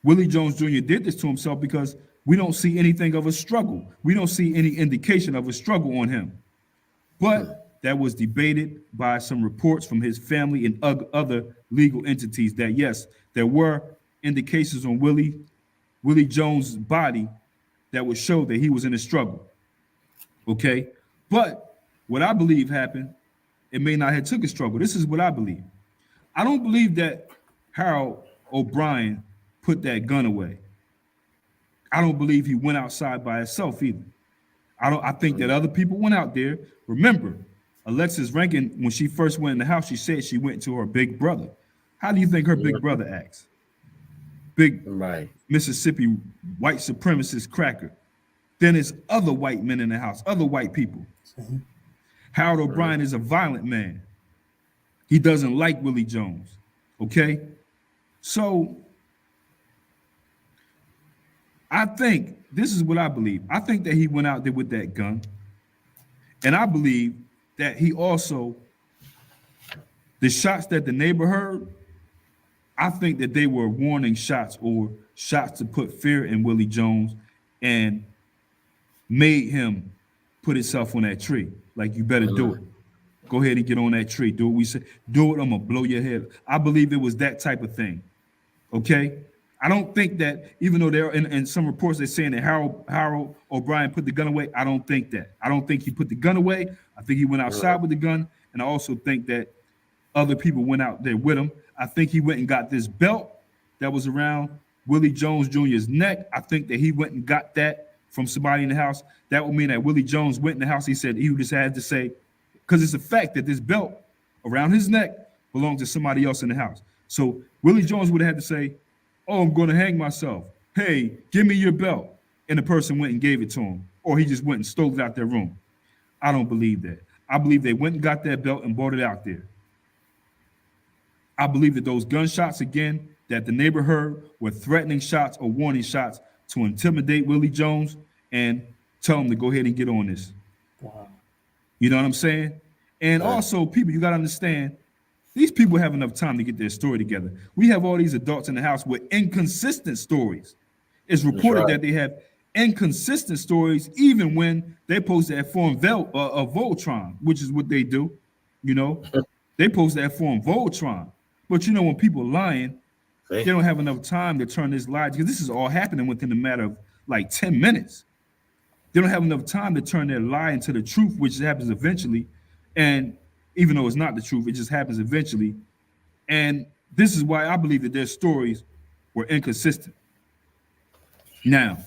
Willie Jones Jr. did this to himself because we don't see anything of a struggle. We don't see any indication of a struggle on him. But that was debated by some reports from his family and other legal entities that yes, there were indications on Willie Jones' body that would show that he was in a struggle. Okay? But what I believe happened, it may not have took a struggle. This is what I believe. I don't believe that Harold O'Brien put that gun away. I don't believe he went outside by himself either. I think that other people went out there. Remember, Alexis Rankin, when she first went in the house, she said she went to her big brother. How do you think her big brother acts? Big Right. Mississippi white supremacist cracker. Then there's other white men in the house, other white people. Mm-hmm. Harold O'Brien is a violent man. He doesn't like Willie Jones. Okay? So I think this is what I believe. I think that he went out there with that gun. And I believe that he also, the shots that the neighbor heard, I think that they were warning shots or shots to put fear in Willie Jones and made him put himself on that tree. Like, you better do it. Go ahead and get on that tree. Do what we say. Do it, I'm gonna blow your head. I believe it was that type of thing. Okay? I don't think that, even though there are in some reports they're saying that Harold O'Brien put the gun away, I don't think that. I don't think he put the gun away. I think he went outside with the gun. And I also think that other people went out there with him. I think he went and got this belt that was around Willie Jones Jr.'s neck. I think that he went and got that from somebody in the house. That would mean that Willie Jones went in the house. He said he just had to say, because it's a fact that this belt around his neck belonged to somebody else in the house. So Willie Jones would have had to say, oh, I'm going to hang myself. Hey, give me your belt. And the person went and gave it to him. Or he just went and stole it out their room. I don't believe that. I believe they went and got that belt and brought it out there. I believe that those gunshots, again, that the neighbor heard were threatening shots or warning shots to intimidate Willie Jones and tell him to go ahead and get on this. Wow. You know what I'm saying? And also, people, you got to understand, these people have enough time to get their story together. We have all these adults in the house with inconsistent stories. It's reported that they have inconsistent stories even when they post that form of Voltron, which is what they do. You know, they post that form Voltron. But you know, when people lying, they don't have enough time to turn this lie, because this is all happening within a matter of like 10 minutes. They don't have enough time to turn their lie into the truth, which happens eventually. And even though it's not the truth, it just happens eventually. And this is why I believe that their stories were inconsistent. Now,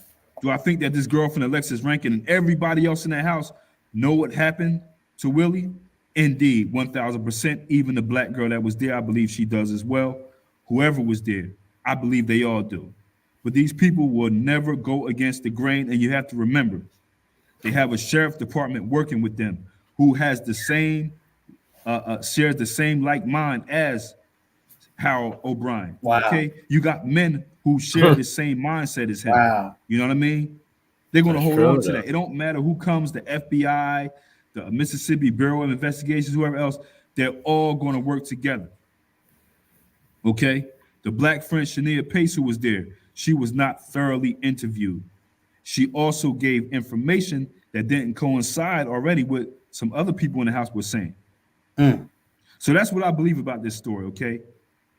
do I think that this girlfriend, Alexis Rankin, and everybody else in that house know what happened to Willie Indeed, 1000%. Even the black girl that was there, I believe she does as well. Whoever was there, I believe they all do. But these people will never go against the grain. And you have to remember, they have a sheriff department working with them who has the same, shares the same like mind as Harold O'Brien. Wow. Okay, you got men who share the same mindset as him. Wow. You know what I mean? They're going to That's hold true, on to though. that. It don't matter who comes, the FBI, the Mississippi Bureau of Investigations, whoever else, they're all going to work together. Okay? The black friend Shania Pace, who was there, she was not thoroughly interviewed. She also gave information that didn't coincide already with some other people in the house were saying. Mm. So that's what I believe about this story, okay?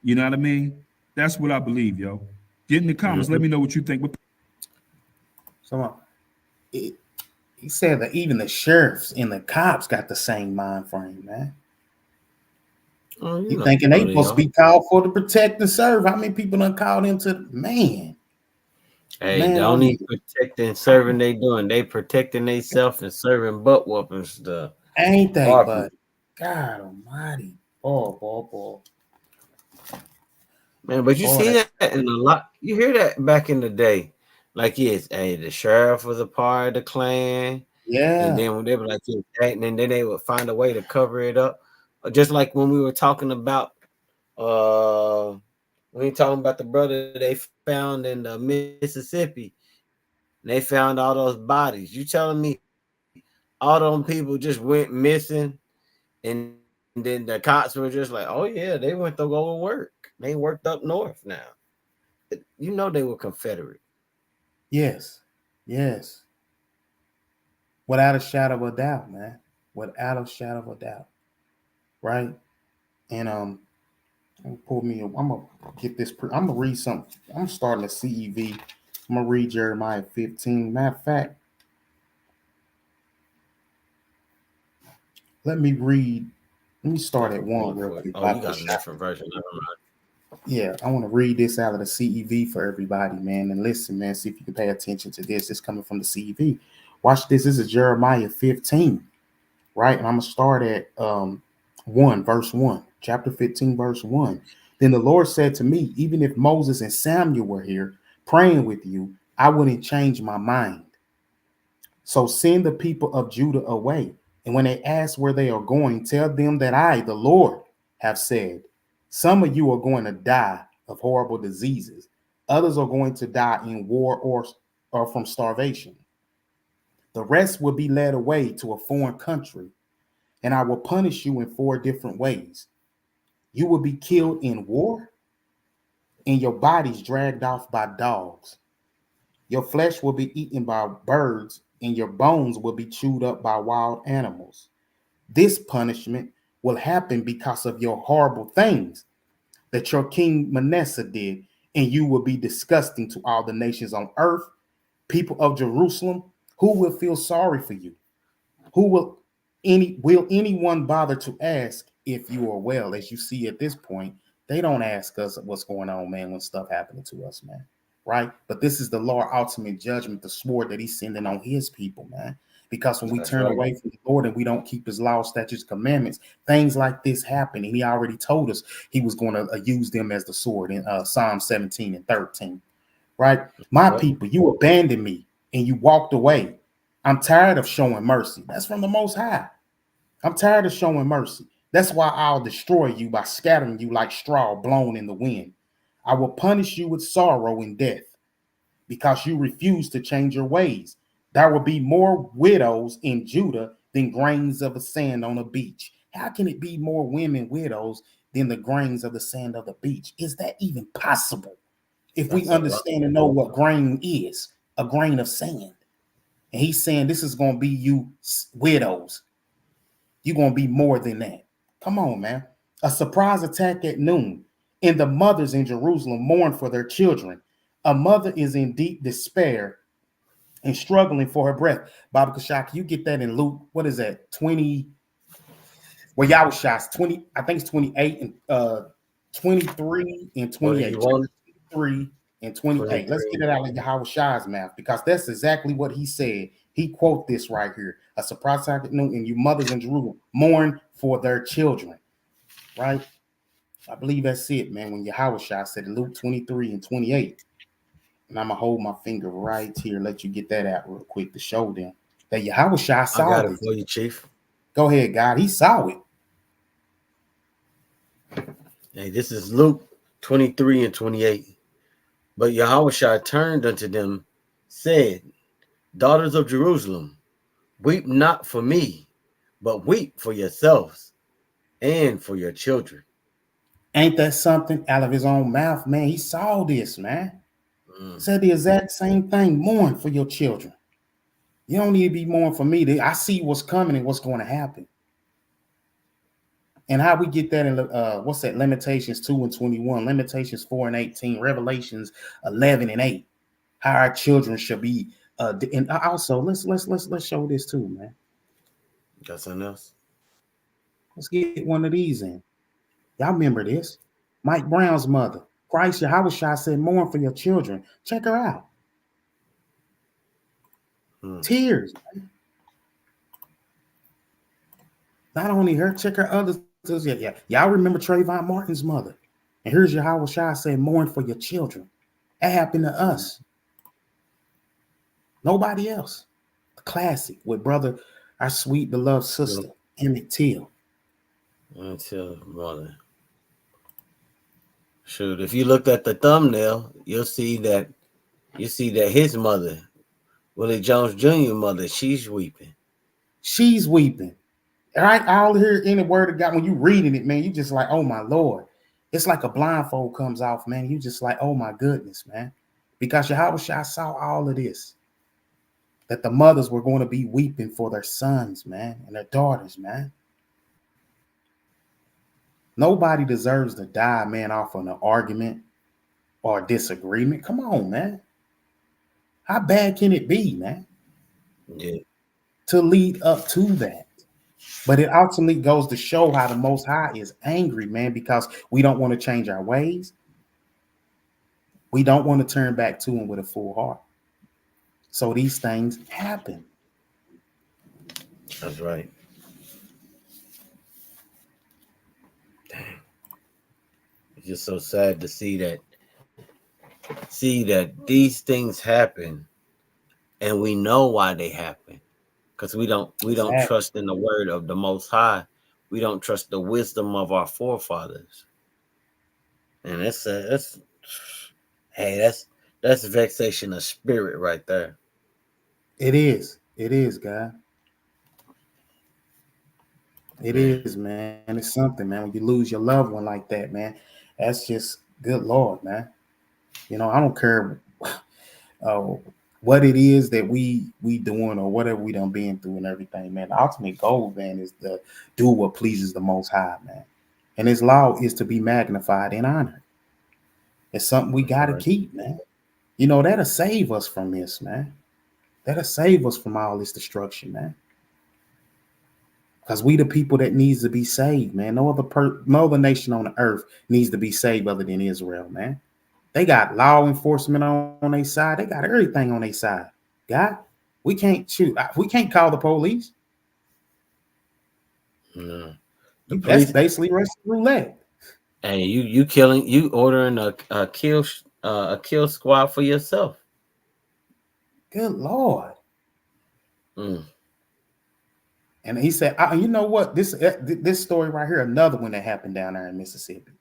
You know what I mean? That's what I believe, yo. Get in the comments. Let me know what you think. So he said that even the sheriffs and the cops got the same mind frame, man. Oh, You thinking they they supposed to be called for to protect and serve? How many people done called into man? Hey, Man, don't even protecting, serving. They doing. They protecting themselves and serving butt whooping stuff. ain't they? Our But God Almighty, boy. man, but you Boy, see that in a lot. You hear that back in the day, like yes, hey, the sheriff was a part of the Klan, yeah, and then when they were like, and then they would find a way to cover it up, just like when we were talking about, when we talking about the brother they found in the Mississippi, and they found all those bodies. You telling me all them people just went missing, and then the cops were just like, oh yeah, they went to go to work. They worked up north now. You know they were Confederate. yes, without a shadow of a doubt, man, without a shadow of a doubt, right? And pull me. I'm gonna get this. I'm gonna read something. I'm starting a CEV. I'm gonna read Jeremiah 15. Matter of fact, let me read. Let me start at one real quick. Oh, you got a different version. Yeah, I want to read this out of the CEV for everybody, man. And listen, man, see if you can pay attention to this. It's coming from the CEV. Watch this. This is Jeremiah 15, right? And I'm going to start at 1, verse 1, chapter 15, verse 1. Then the Lord said to me, even if Moses and Samuel were here praying with you, I wouldn't change my mind. So send the people of Judah away. And when they ask where they are going, tell them that I, the Lord, have said, some of you are going to die of horrible diseases. Others are going to die in war or from starvation. The rest will be led away to a foreign country, and I will punish you in 4 different ways. You will be killed in war, and your bodies dragged off by dogs. Your flesh will be eaten by birds, and your bones will be chewed up by wild animals. This punishment will happen because of your horrible things that your king Manasseh did, and you will be disgusting to all the nations on earth. People of Jerusalem, who will feel sorry for you? Who will anyone bother to ask if you are well? As you see at this point, they don't ask us what's going on, man, when stuff happening to us, man. Right? But this is the Lord ultimate judgment, the sword that he's sending on his people, man. Because when we turn away from the Lord and we don't keep his law, statutes, commandments, things like this happen. And he already told us he was going to use them as the sword in Psalm 17 and 13. Right? My people, you abandoned me and you walked away. I'm tired of showing mercy. That's from the Most High. I'm tired of showing mercy. That's why I'll destroy you by scattering you like straw blown in the wind. I will punish you with sorrow and death because you refuse to change your ways. There will be more widows in Judah than grains of the sand on a beach. How can it be more women widows than the grains of the sand of the beach? Is that even possible? If we understand and know what grain is, a grain of sand. And he's saying this is going to be you widows. You're going to be more than that. Come on, man. A surprise attack at noon. And the mothers in Jerusalem mourn for their children. A mother is in deep despair and struggling for her breath. Baba Kashak, you get that in Luke. What is that? 20. Well, y'all shots 20. I think it's 28 and 23 and 28. 23 and 28. Let's get it out of Yahweh Shai's mouth because that's exactly what he said He quote this right here: "A surprise afternoon, and you mothers in Jerusalem mourn for their children." Right? I believe that's it, man. When Yahushua said Luke 23:28, and I'm gonna hold my finger right here, let you get that out real quick to show them that Yahushua I saw got it this. for you, Chief. Go ahead, God. He saw it. Hey, this is Luke 23:28. But Yahushua turned unto them, said, Daughters of Jerusalem, weep not for me, but weep for yourselves and for your children. Ain't that something out of his own mouth, man? He saw this, man. Mm. Said the exact same thing. Mourn for your children. You don't need to be mourning for me. I see what's coming and what's going to happen. And how we get that in what's that? Lamentations 2:21, Lamentations 4:18, Revelations 11:8. How our children should be. And also let's show this too, man. Got something else? Let's get one of these in. Y'all remember this? Mike Brown's mother, Christ Yahushua, said, "Mourn for your children." Check her out. Tears. Man. Not only her, check her others. Yeah. Y'all remember Trayvon Martin's mother. And here's Yahushua saying, "Mourn for your children." That happened to us. Nobody else. The classic with brother, our sweet beloved sister, Emmett Till. Until brother. Shoot, if you looked at the thumbnail, you'll see that his mother, Willie Jones Jr. mother, she's weeping. She's weeping. Right? I'll hear any word of God when you reading it, man. You just like, oh my Lord. It's like a blindfold comes off, man. You just like, oh my goodness, man. Because Yahushua saw all of this. That the mothers were going to be weeping for their sons, man, and their daughters, man. Nobody deserves to die, man, off of an argument or a disagreement. Come on, man. How bad can it be, man? Yeah. To lead up to that. But it ultimately goes to show how the Most High is angry, man, because we don't want to change our ways. We don't want to turn back to him with a full heart. So these things happen. That's right. Dang. It's just so sad to see that these things happen and we know why they happen. Because we don't trust in the word of the Most High. We don't trust the wisdom of our forefathers. And that's vexation of spirit right there. It is. It is, God. It is, man. It's something, man. When you lose your loved one like that, man, that's just good Lord, man. You know, I don't care what it is that we doing or whatever we done been through and everything, man. The ultimate goal, man, is to do what pleases the Most High, man. And his law is to be magnified and honored. It's something we got to keep, man. You know, that'll save us from this, man. That'll save us from all this destruction, man. Because we the people that needs to be saved, man. No other nation on the earth needs to be saved other than Israel, man. They got law enforcement on their side. They got everything on their side. God, we can't shoot. We can't call the police. That's basically Russian roulette. And you ordering a kill squad for yourself. Good Lord. Mm. And he said, you know what? This story right here, another one that happened down there in Mississippi.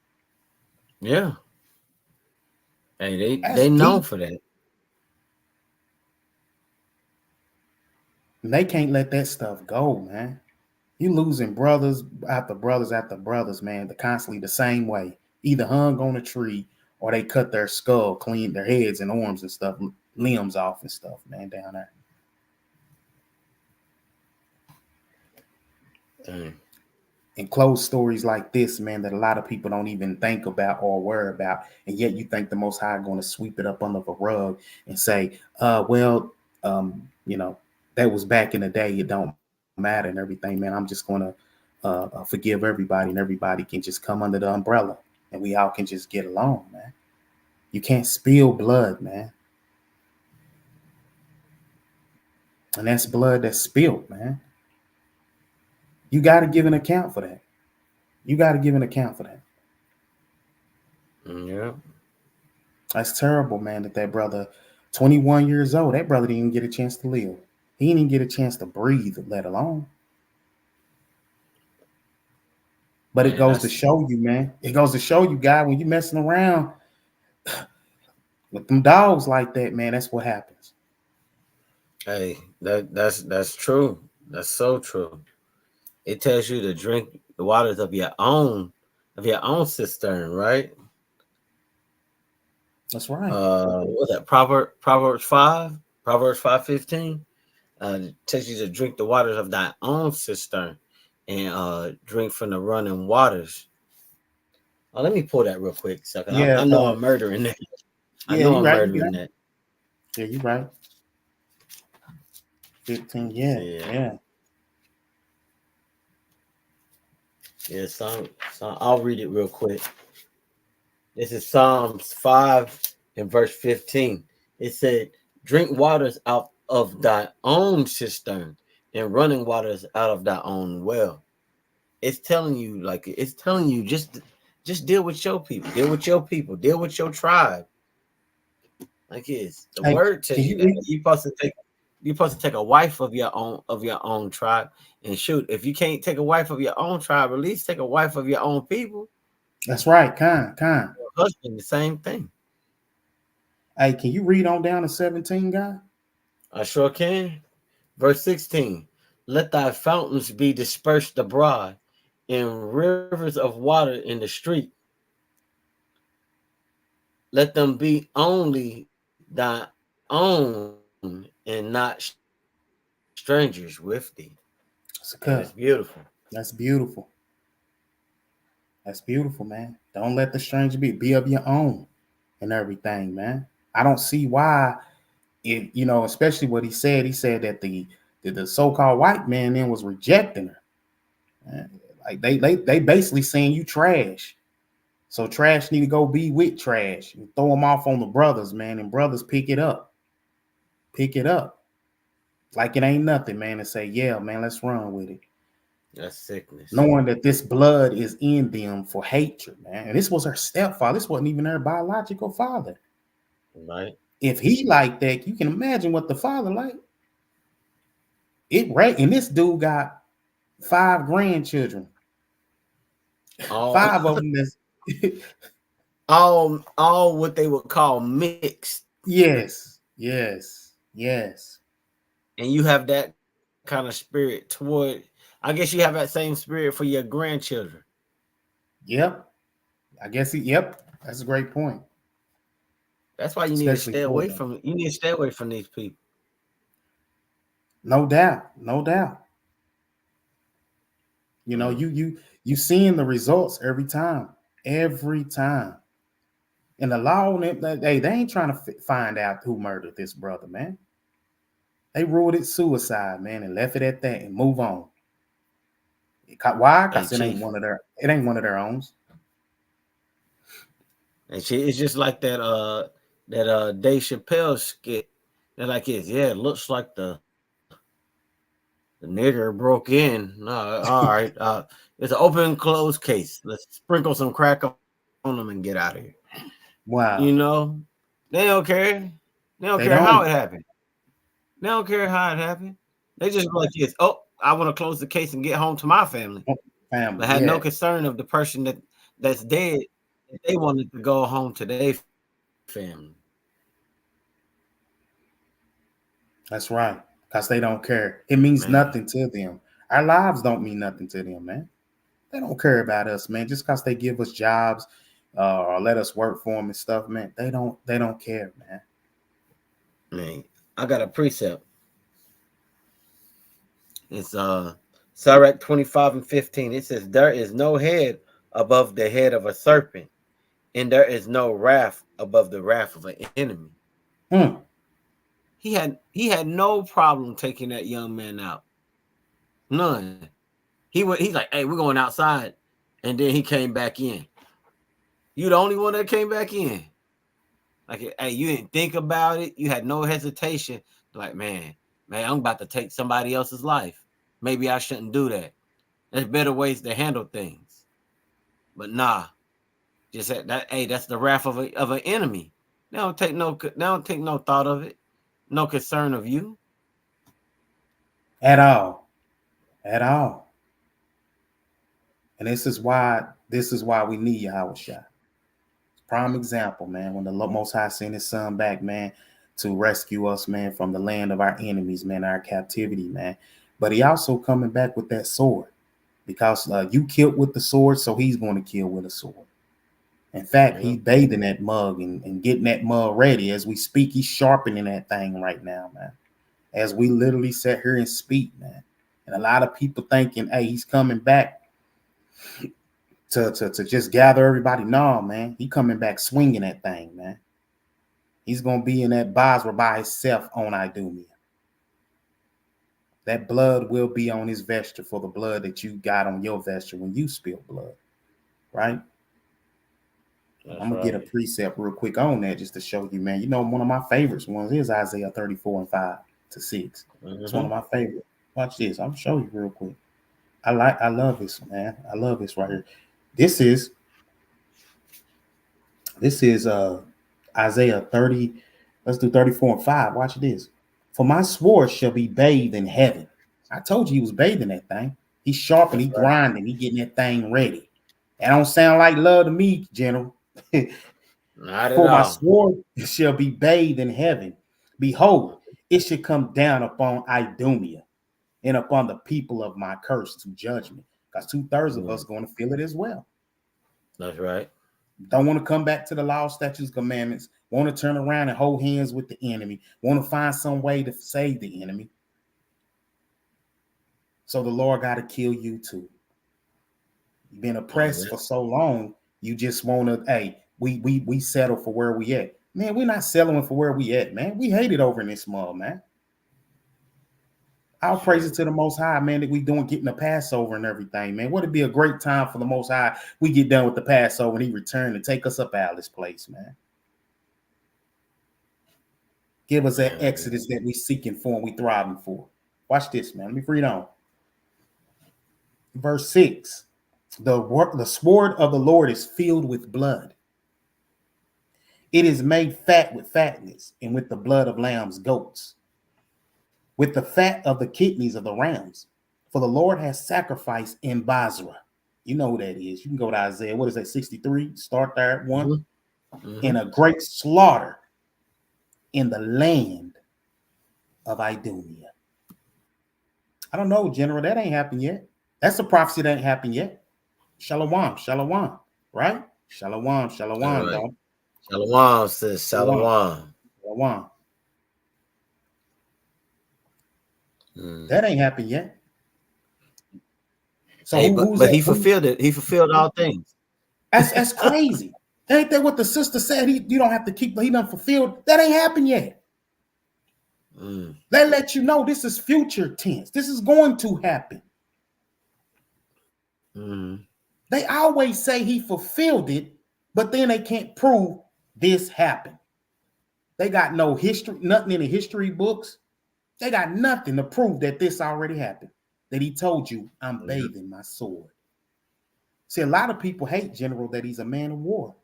Yeah. Hey, they known for that. And they can't let that stuff go, man. You losing brothers after brothers after brothers, man. They're constantly the same way. Either hung on a tree or they cut their skull, clean their heads and arms and stuff, limbs off and stuff, man, down there. Dang. And close stories like this, man, that a lot of people don't even think about or worry about. And yet you think the Most High going to sweep it up under the rug and say, you know, that was back in the day. It don't matter and everything, man. I'm just going to forgive everybody and everybody can just come under the umbrella and we all can just get along, man. You can't spill blood, man. And that's blood that's spilled, man. You got to give an account for that. You got to give an account for that. Yeah. That's terrible, man, that brother, 21 years old, that brother didn't even get a chance to live. He didn't even get a chance to breathe, let alone. But it Man, goes to that's show you, man. It goes to show you, guy, when you messing around with them dogs like that, man, that's what happens. hey, that's true. That's so true. It tells you to drink the waters of your own cistern, right? That's right. What's that? Proverbs 5:15. It tells you to drink the waters of thy own cistern and drink from the running waters. Oh, let me pull that real quick, so I Yeah, know I'm murdering that. I yeah, know you I'm right. murdering that. Yeah, you right. 15, yeah, Yeah, yeah. yeah. I'll read it real quick. This is Psalms 5 and verse 15. It said, "Drink waters out of thy own cistern, and running waters out of thy own well." It's telling you, just deal with your people, deal with your people, deal with your tribe. Like it's the Hey, word can tells you you that read? you're supposed to take a wife of your own tribe. And shoot, if you can't take a wife of your own tribe, at least take a wife of your own people. That's right, kind. Your husband, the same thing. Hey, can you read on down to 17, guy? I sure can. Verse 16. Let thy fountains be dispersed abroad, and rivers of water in the street. Let them be only thy own and not strangers with thee. It's a And it's cut. beautiful. That's beautiful. That's beautiful, man. Don't let the stranger be of your own and everything, man. I don't see why it, especially what he said. He said that the so-called white man then was rejecting her. Man. Like they basically saying you trash. So trash need to go be with trash and throw them off on the brothers, man. And brothers pick it up. Pick it up. Like it ain't nothing, man, and say, yeah, man, let's run with it. That's sickness. Knowing that this blood is in them for hatred, man. And this was her stepfather. This wasn't even her biological father. Right? If he like that, you can imagine what the father like. It right, and this dude got 5 grandchildren. All 5 of them that's all what they would call mixed. yes. And you have that kind of spirit toward, I guess you have that same spirit for your grandchildren. Yep. I guess yep. That's a great point. That's why you need to Especially stay for away them. from these people. No doubt. No doubt. Mm. You seeing the results every time. Every time. And the law, hey, they ain't trying to find out who murdered this brother, man. They ruled it suicide, man, and left it at that and move on. Why? Hey, Because Chief. it ain't one of their own. And it's just like that Dave Chappelle skit. They're like, it looks like the nigger broke in. No, all right. It's an open and closed case. Let's sprinkle some crack on them and get out of here. Wow. You know, they don't care. They don't They care how don't. it happened. They don't care how it happened. They just like this. Oh, I want to close the case and get home to my family. Family, But had no yeah. concern of the person that's dead. They wanted to go home to their family. That's right. Because they don't care. It means Man, nothing to them. Our lives don't mean nothing to them, man. They don't care about us, man. Just because they give us jobs or let us work for them and stuff, man. They don't care, man. man, I got a precept. It's Sirach 25 and 15. It says, "There is no head above the head of a serpent, and there is no wrath above the wrath of an enemy." Hmm. He had no problem taking that young man out. None. He's like, "Hey, we're going outside," and then he came back in. You the only one that came back in. Like, hey, you didn't think about it. You had no hesitation. Like, man, man, I'm about to take somebody else's life. Maybe I shouldn't do that. There's better ways to handle things. But nah, just that. Hey, that's the wrath of an enemy. They don't take no thought of it, no concern of you at all, at all. And this is why we need Yahweh Shai. Prime example, man. When the Most High sent His Son back, man, to rescue us, man, from the land of our enemies, man, our captivity, man. But He also coming back with that sword, because you killed with the sword, so He's going to kill with a sword. In fact, He's bathing that mug and getting that mug ready as we speak. He's sharpening that thing right now, man. As we literally sit here and speak, man. And a lot of people thinking, hey, He's coming back to just gather everybody. No, man. He coming back swinging that thing, man. He's going to be in that Basra by himself on Idumea. That blood will be on his vesture for the blood that you got on your vesture when you spill blood, right? I'm going to get a precept real quick on that just to show you, man. You know, one of my favorites ones is Isaiah 34:5-6. It's one of my favorites. Watch this. I'll show you real quick. I love this, man. I love this right here. This is Isaiah 30. Let's do 34:5. Watch this. For my sword shall be bathed in heaven. I told you he was bathing that thing. He's sharpening, he grinding, he getting that thing ready. That don't sound like love to me, General. Not For at my all. sword shall be bathed in heaven. Behold, it should come down upon Idumea and upon the people of my curse to judgment. Because 2/3 of us going to feel it as well. That's right. Don't want to come back to the law, statutes, commandments. Want to turn around and hold hands with the enemy. Want to find some way to save the enemy. So the Lord got to kill you too. You've been oppressed for so long. You just want to, hey, we settle for where we at. Man, we're not settling for where we at, man. We hate it over in this mall, man. All praises to the Most High, man, that we doing getting the Passover and everything, man. Would it be a great time for the Most High? We get done with the Passover and He return and take us up out of this place, man. Give us that exodus that we seeking for and we thriving for. Watch this, man. Let me read on. Verse 6. The sword of the Lord is filled with blood. It is made fat with fatness and with the blood of lambs, goats, with the fat of the kidneys of the rams. For the Lord has sacrificed in Basra. You know who that is. You can go to Isaiah. What is that, 63? Start there at 1. In a great slaughter in the land of Idumea. I don't know, General. That ain't happened yet. That's a prophecy that ain't happened yet. Shalom, shalom, right? Shalom, shalom, right. dog. Shalom, sis. Shalom. Shalom. That ain't happened yet. So hey, but he fulfilled it. He fulfilled all things. That's crazy. Ain't that what the sister said? You don't have to keep, he done fulfilled. That ain't happened yet. They let you know this is future tense. This is going to happen. They always say he fulfilled it, but then they can't prove this happened. They got no history, nothing in the history books. They got nothing to prove that this already happened. That he told you, I'm bathing my sword. See, a lot of people hate General that he's a man of war.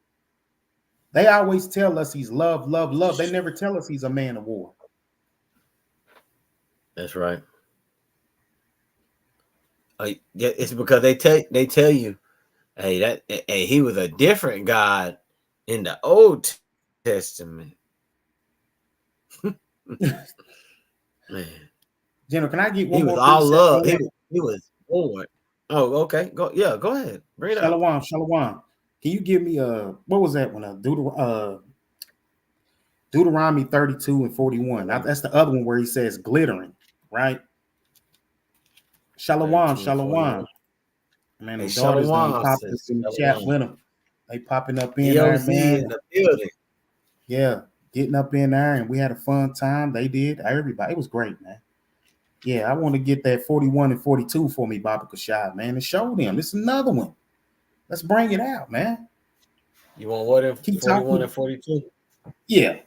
They always tell us he's love, love, love. They never tell us he's a man of war. That's right. It's because they tell you, hey, he was a different God in the Old Testament. Man, General, can I get one he more? Was all love. He was born. Oh, okay. Go ahead. Bring it Shalom, up. Shalom. Can you give me what was that one? Deuteronomy 32:41. That's the other one where he says glittering, right? Shalom, Shalom. Man, the daughters done popped up in the chat with them. They popping up in there, man. In the building. Yeah, getting up in there, and we had a fun time. They did. Everybody, it was great, man. Yeah, I want to get that 41 and 42 for me, Baba Kashad, man, and show them. It's another one. Let's bring it out, man. You want what in 41 and 42? Yeah.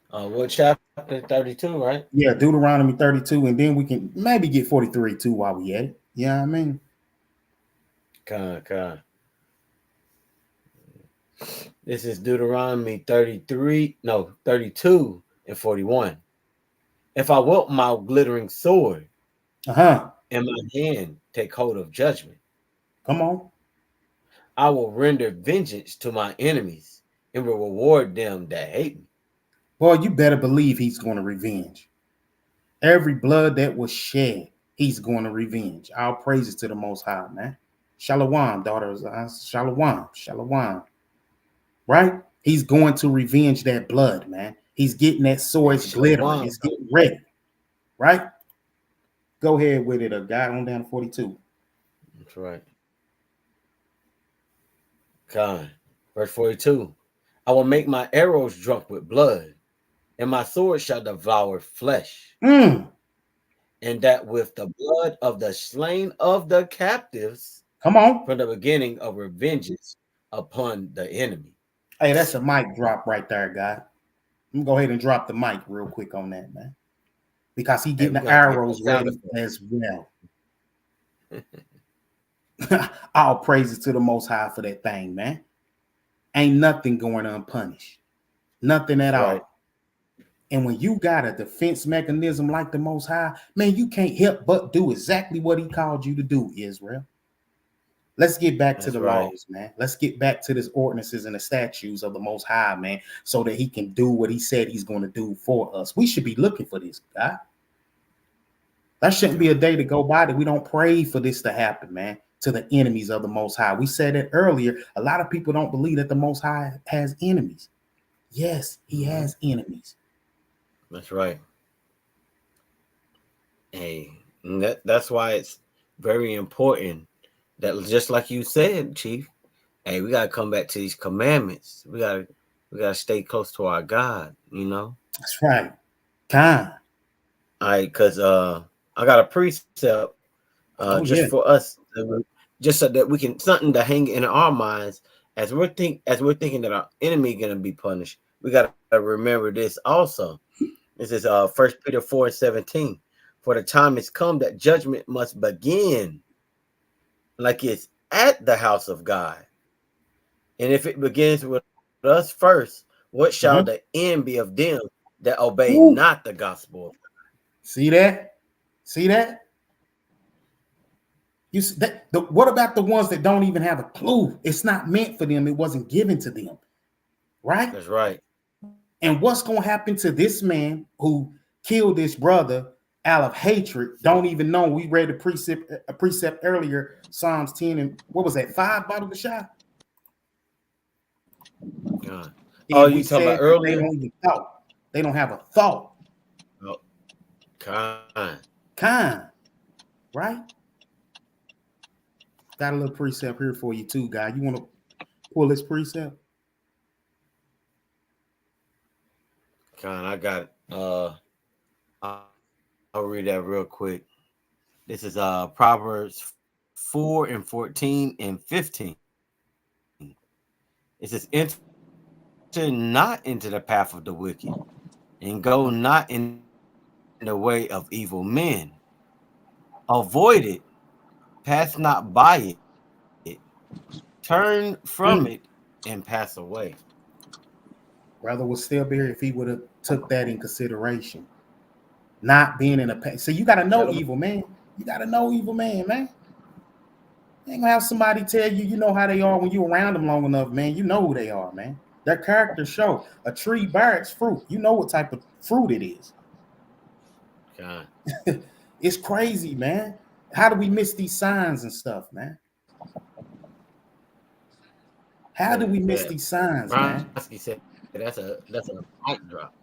What chapter? 32, right? Yeah, Deuteronomy 32, and then we can maybe get 43 too while we at it. Yeah, you know what I mean, Con. This is Deuteronomy 33, no, 32 and 41. If I wilt my glittering sword and my hand take hold of judgment, Come on, I will render vengeance to my enemies and will reward them that hate me. boy, you better believe he's going to revenge every blood that was shed. He's going to revenge. All praises to the Most High, man. Shalom, daughters. Shalom. Right? He's going to revenge that blood, man. He's getting that sword. Hey, It's glittering. Shalom. It's getting ready. Right? Go ahead with it. Guy on down to 42. That's right. Con. Verse 42. I will make my arrows drunk with blood, and my sword shall devour flesh, Mm, and that with the blood of the slain of the captives come on. from the beginning of revenges upon the enemy. Hey, that's a mic drop right there, guy. I'm gonna go ahead and drop the mic real quick on that, man. Because he Hey, getting we're the gonna have to get arrows that sound ready effect. as well. All praises to the Most High for that thing, man. Ain't nothing going unpunished. Nothing at That's right. all. And when you got a defense mechanism like the Most High, man, you can't help but do exactly what he called you to do, Israel. Let's get back to That's the right. laws, man. Let's get back to the ordinances and the statutes of the Most High, man, so that he can do what he said he's going to do for us. We should be looking for this, God. That shouldn't be a day to go by that we don't pray for this to happen, man, to the enemies of the Most High. We said it earlier. A lot of people don't believe that the Most High has enemies. Yes, he has enemies. That's right. Hey, that's why it's very important that, just like you said, Chief. Hey, we gotta come back to these commandments. We gotta stay close to our God. You know. That's right. Kind. All right, because I got a precept Oh, just yeah. for us, just so that we can something to hang in our minds as we're thinking that our enemy gonna be punished. We gotta remember this also. This is 1 Peter 4:17. For the time has come that judgment must begin, like it's at the house of God. And if it begins with us first, what shall the end be of them that obey Ooh. not the gospel? See that? See that? You see that? What about the ones that don't even have a clue? It's not meant for them. It wasn't given to them, right? That's right. And what's going to happen to this man who killed this brother out of hatred? Don't even know. We read a precept earlier, Psalms 10 and what was that? 5 bottle the shot. God. Oh, And we you talking about said that they earlier? don't even thought. They don't have a thought. Oh, kind. Right? Got a little precept here for you too, guy. You want to pull this precept? Kind. I got it. I'll read that real quick. This is Proverbs 4 and 14 and 15. It says, enter not into the path of the wicked, and go not in the way of evil men. Avoid it, pass not by it, turn from it, and pass away. Brother would still be here if he would have took that in consideration. Not being in a so you got to know evil man. You got to know evil man, man. You ain't gonna have somebody tell you, you know how they are when you around them long enough, man. You know who they are, man. Their character show. A tree bears fruit. You know what type of fruit it is. God. It's crazy, man. How do we miss these signs and stuff, man? How do we miss these signs, man? Said that's a mic drop.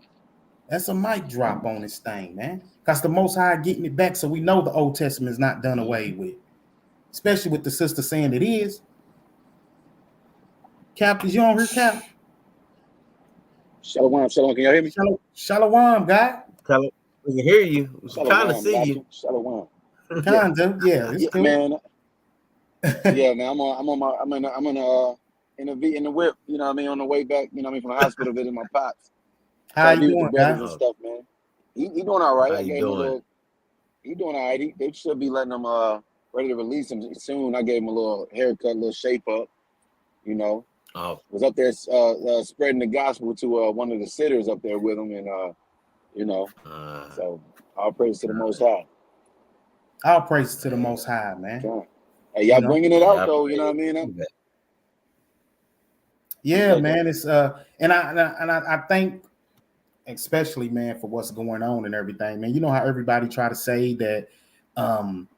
That's a mic drop on this thing, man. Because the Most High getting it back, so we know the Old Testament is not done away with. Especially with the sister saying it is. Cap, is you on here, Cap? Shalom. Can y'all hear me? Shalom, guy. We can hear you. We can kind of see you. Shalom. Kinda, yeah. It's cool. Man. Yeah, man. I'm in the whip. You know what I mean? On the way back. You know what I mean? From the hospital visiting my pops. How trying to you be with the doing, brothers guy? and stuff, man. He doing all right. How I you gave him a doing? little. He doing all right. They should be letting him ready to release him soon. I gave him a little haircut, a little shape up. You know, Oh, was up there spreading the gospel to one of the sitters up there with him, and you know, so all praise to the Most High. All praise to the hey, Most High, man. Okay. Hey, You y'all know, bringing it hey, out I though. You know pray. what I mean? yeah, Yeah, man. It's I think, especially, man, for what's going on and everything, man. You know how everybody try to say that um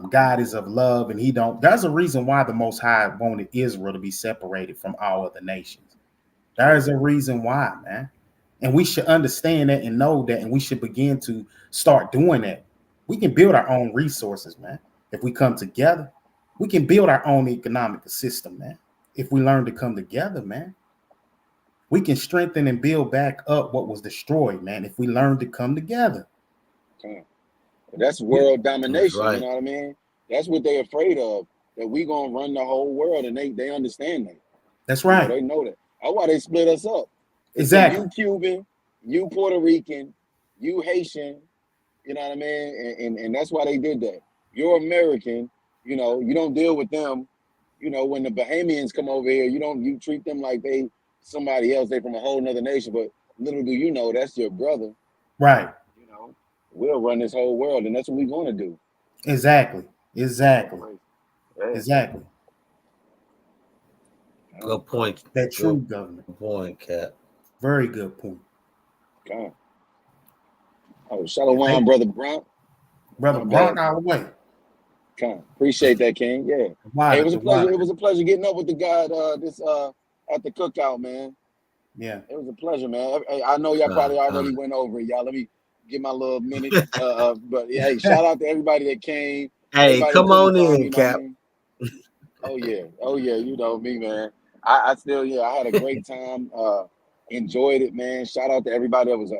God is of love, and he don't. There's a reason why the Most High wanted Israel to be separated from all other nations. There's a reason why, man. And we should understand that and know that, and we should begin to start doing that. We can build our own resources, man. If we come together, we can build our own economic system, man. If we learn to come together, man, we can strengthen and build back up what was destroyed, man. If we learn to come together. okay. That's Yeah, world That's domination. You right. know what I mean? That's what they're afraid of. That we gonna run the whole world, and they understand that. that's You know, right. they know that. That's why they split us up. They said Exactly. you Cuban, you Puerto Rican, you Haitian. You know what I mean? And that's why they did that. You're American. You know, you don't deal with them. You know, when the Bahamians come over here, you treat them like they somebody else. They from a whole nother nation. But little do you know, that's your brother. Right. You know, we'll run this whole world, and that's what we're going to do. Exactly. All Exactly. praise. Yeah. Exactly. Good point. That Good true government. point, Cap. Very good point. Okay. Oh, Yeah, Shalom, brother Bronk. brother My bad. Bronk all the way. Okay. Appreciate that, King. Yeah. Hey, it Water was to a pleasure. water. It was a pleasure getting up with the guy this at the cookout, man. Yeah. It was a pleasure, man. I know y'all probably already went over it, y'all. Let me get my little minute. But yeah, hey, shout out to everybody that came, Hey, everybody that come took the on time. in, You know what I Cap. mean? Oh yeah. You know me, man. I still, I had a great time. Enjoyed it, man. Shout out to everybody that was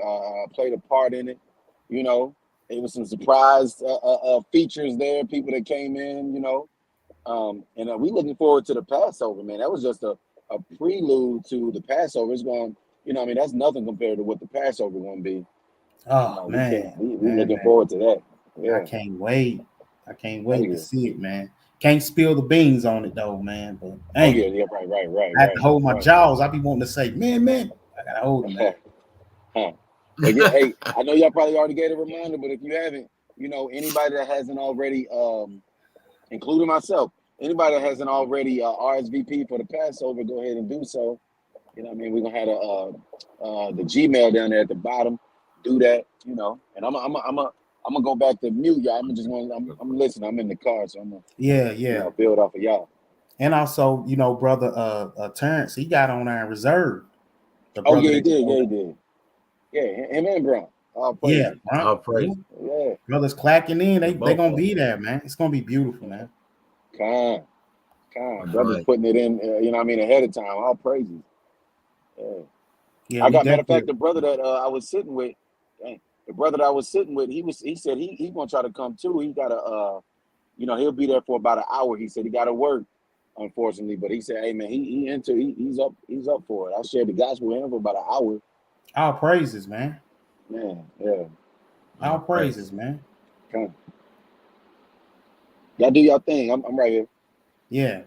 played a part in it. You know, it was some surprise features there, people that came in. You know, and we looking forward to the Passover, man. That was just a prelude to the Passover. It's going, I mean, that's nothing compared to what the Passover going to be. You Oh know, we can't. man, We man, looking man. forward to that. I Yeah. can't wait. I can't Oh wait to yeah. see it, man. Can't spill the beans on it though, man. But Oh yeah. dang, Yeah. Right. I have to hold my jaws. I be wanting to say, man. I gotta hold them, man. Huh. But yeah, hey, I know y'all probably already gave a reminder, but if you haven't, anybody that hasn't already, including myself, anybody that hasn't already RSVP for the Passover, go ahead and do so. You know what I mean? We're gonna have the Gmail down there at the bottom. Do that, And I'm gonna go back to mute, y'all. I'm listening. I'm in the car, so I'm gonna, Yeah. build off of y'all. And also, brother Terrence, he got on our reserve. The Oh brother yeah, he that did. Yeah, he did. Yeah, him and Brown. All yeah, praises. bro. All Yeah. praise. Yeah. Brothers clacking in. They They both gonna of be them. there, man. It's gonna be beautiful, man. Kind. That's Brothers right. putting it in, what I mean, ahead of time. All praises. Yeah. Yeah, I we got, matter of fact, definitely. the brother that I was sitting with, dang, the brother that I was sitting with, he said he gonna try to come too. He got to, he'll be there for about an hour. He said he got to work, unfortunately, but he said, hey man, he's up for it. I shared the gospel with him for about an hour. All praises, man. Man, yeah. All All praise. praises, man. Come. Y'all do your thing. I'm right here. Yeah.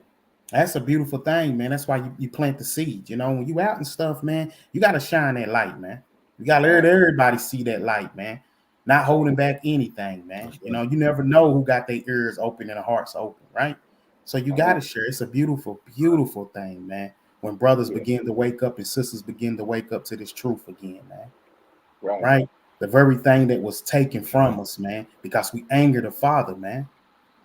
That's a beautiful thing, man. That's why you plant the seed. When you out and stuff, man, you got to shine that light, man. You got to let everybody see that light, man. Not holding back anything, man. That's right. You never know who got their ears open and their hearts open, right? So you got to share. It's a beautiful, beautiful thing, man. When brothers Yeah. begin to wake up and sisters begin to wake up to this truth again, man. Right. Right? The very thing that was taken from us, man, because we angered the Father, man.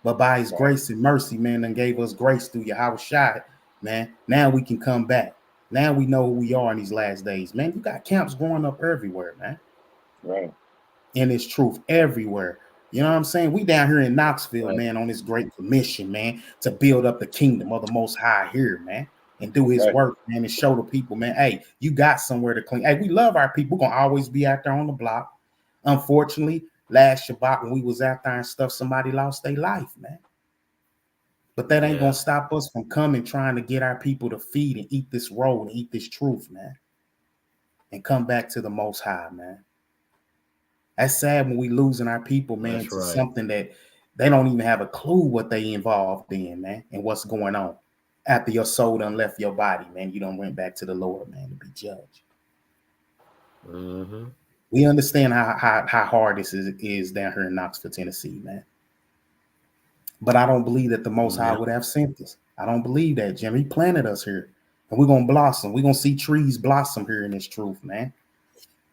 But by his Right. grace and mercy, man, and gave us grace through Yahweh Shai, man. Now we can come back. Now we know who we are in these last days, man. You got camps growing up everywhere, man. Right. And it's truth everywhere. You know what I'm saying? We down here in Knoxville, Right. man, on this great commission, man, to build up the kingdom of the Most High here, man, and do His Right. work, man, and show the people, man. Hey, you got somewhere to clean. Hey, we love our people. We're gonna always be out there on the block. Unfortunately, last Shabbat when we was out there and stuff, somebody lost their life, man. But that ain't gonna Yeah. stop us from coming, trying to get our people to feed and eat this road and eat this truth, man. and come back to the Most High, man. That's sad when we losing our people, man, That's to right. something that they don't even have a clue what they involved in, man, and what's going on. After your soul done left your body, man, you done went back to the Lord, man, to be judged. Mm-hmm. We understand how hard this is down here in Knoxville, Tennessee, man. But I don't believe that the Most High Yeah. would have sent us. I don't believe that, Jim. He planted us here, and we're gonna blossom. We're gonna see trees blossom here in this truth, man.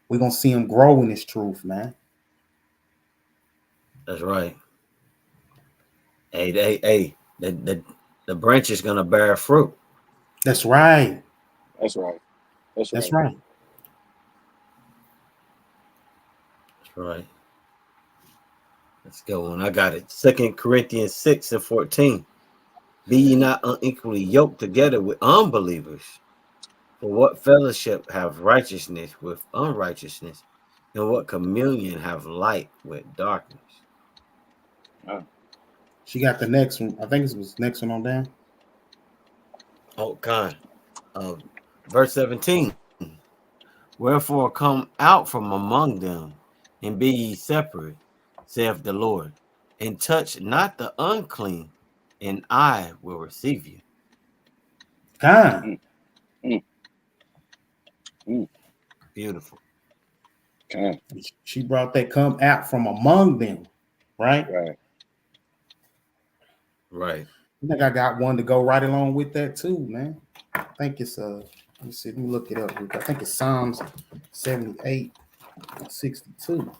We're gonna see them grow in this truth, man. That's right. Hey, the branch is gonna bear fruit. That's right. That's right. That's That's right. right. That's right. Let's go on. I got it. 2 Corinthians 6:14. Be ye not unequally yoked together with unbelievers. For what fellowship have righteousness with unrighteousness? And what communion have light with darkness? She got the next one. I think it was next one on down. Oh God. Verse 17. Wherefore come out from among them, and be ye separate, saith the Lord, and touch not the unclean, and I will receive you. God. Mm, mm, mm. Beautiful. Come. She brought that come out from among them, right? Right. Right. I think I got one to go right along with that too, man. I think it's let me see, let me look it up. I think it's Psalms 78, 62.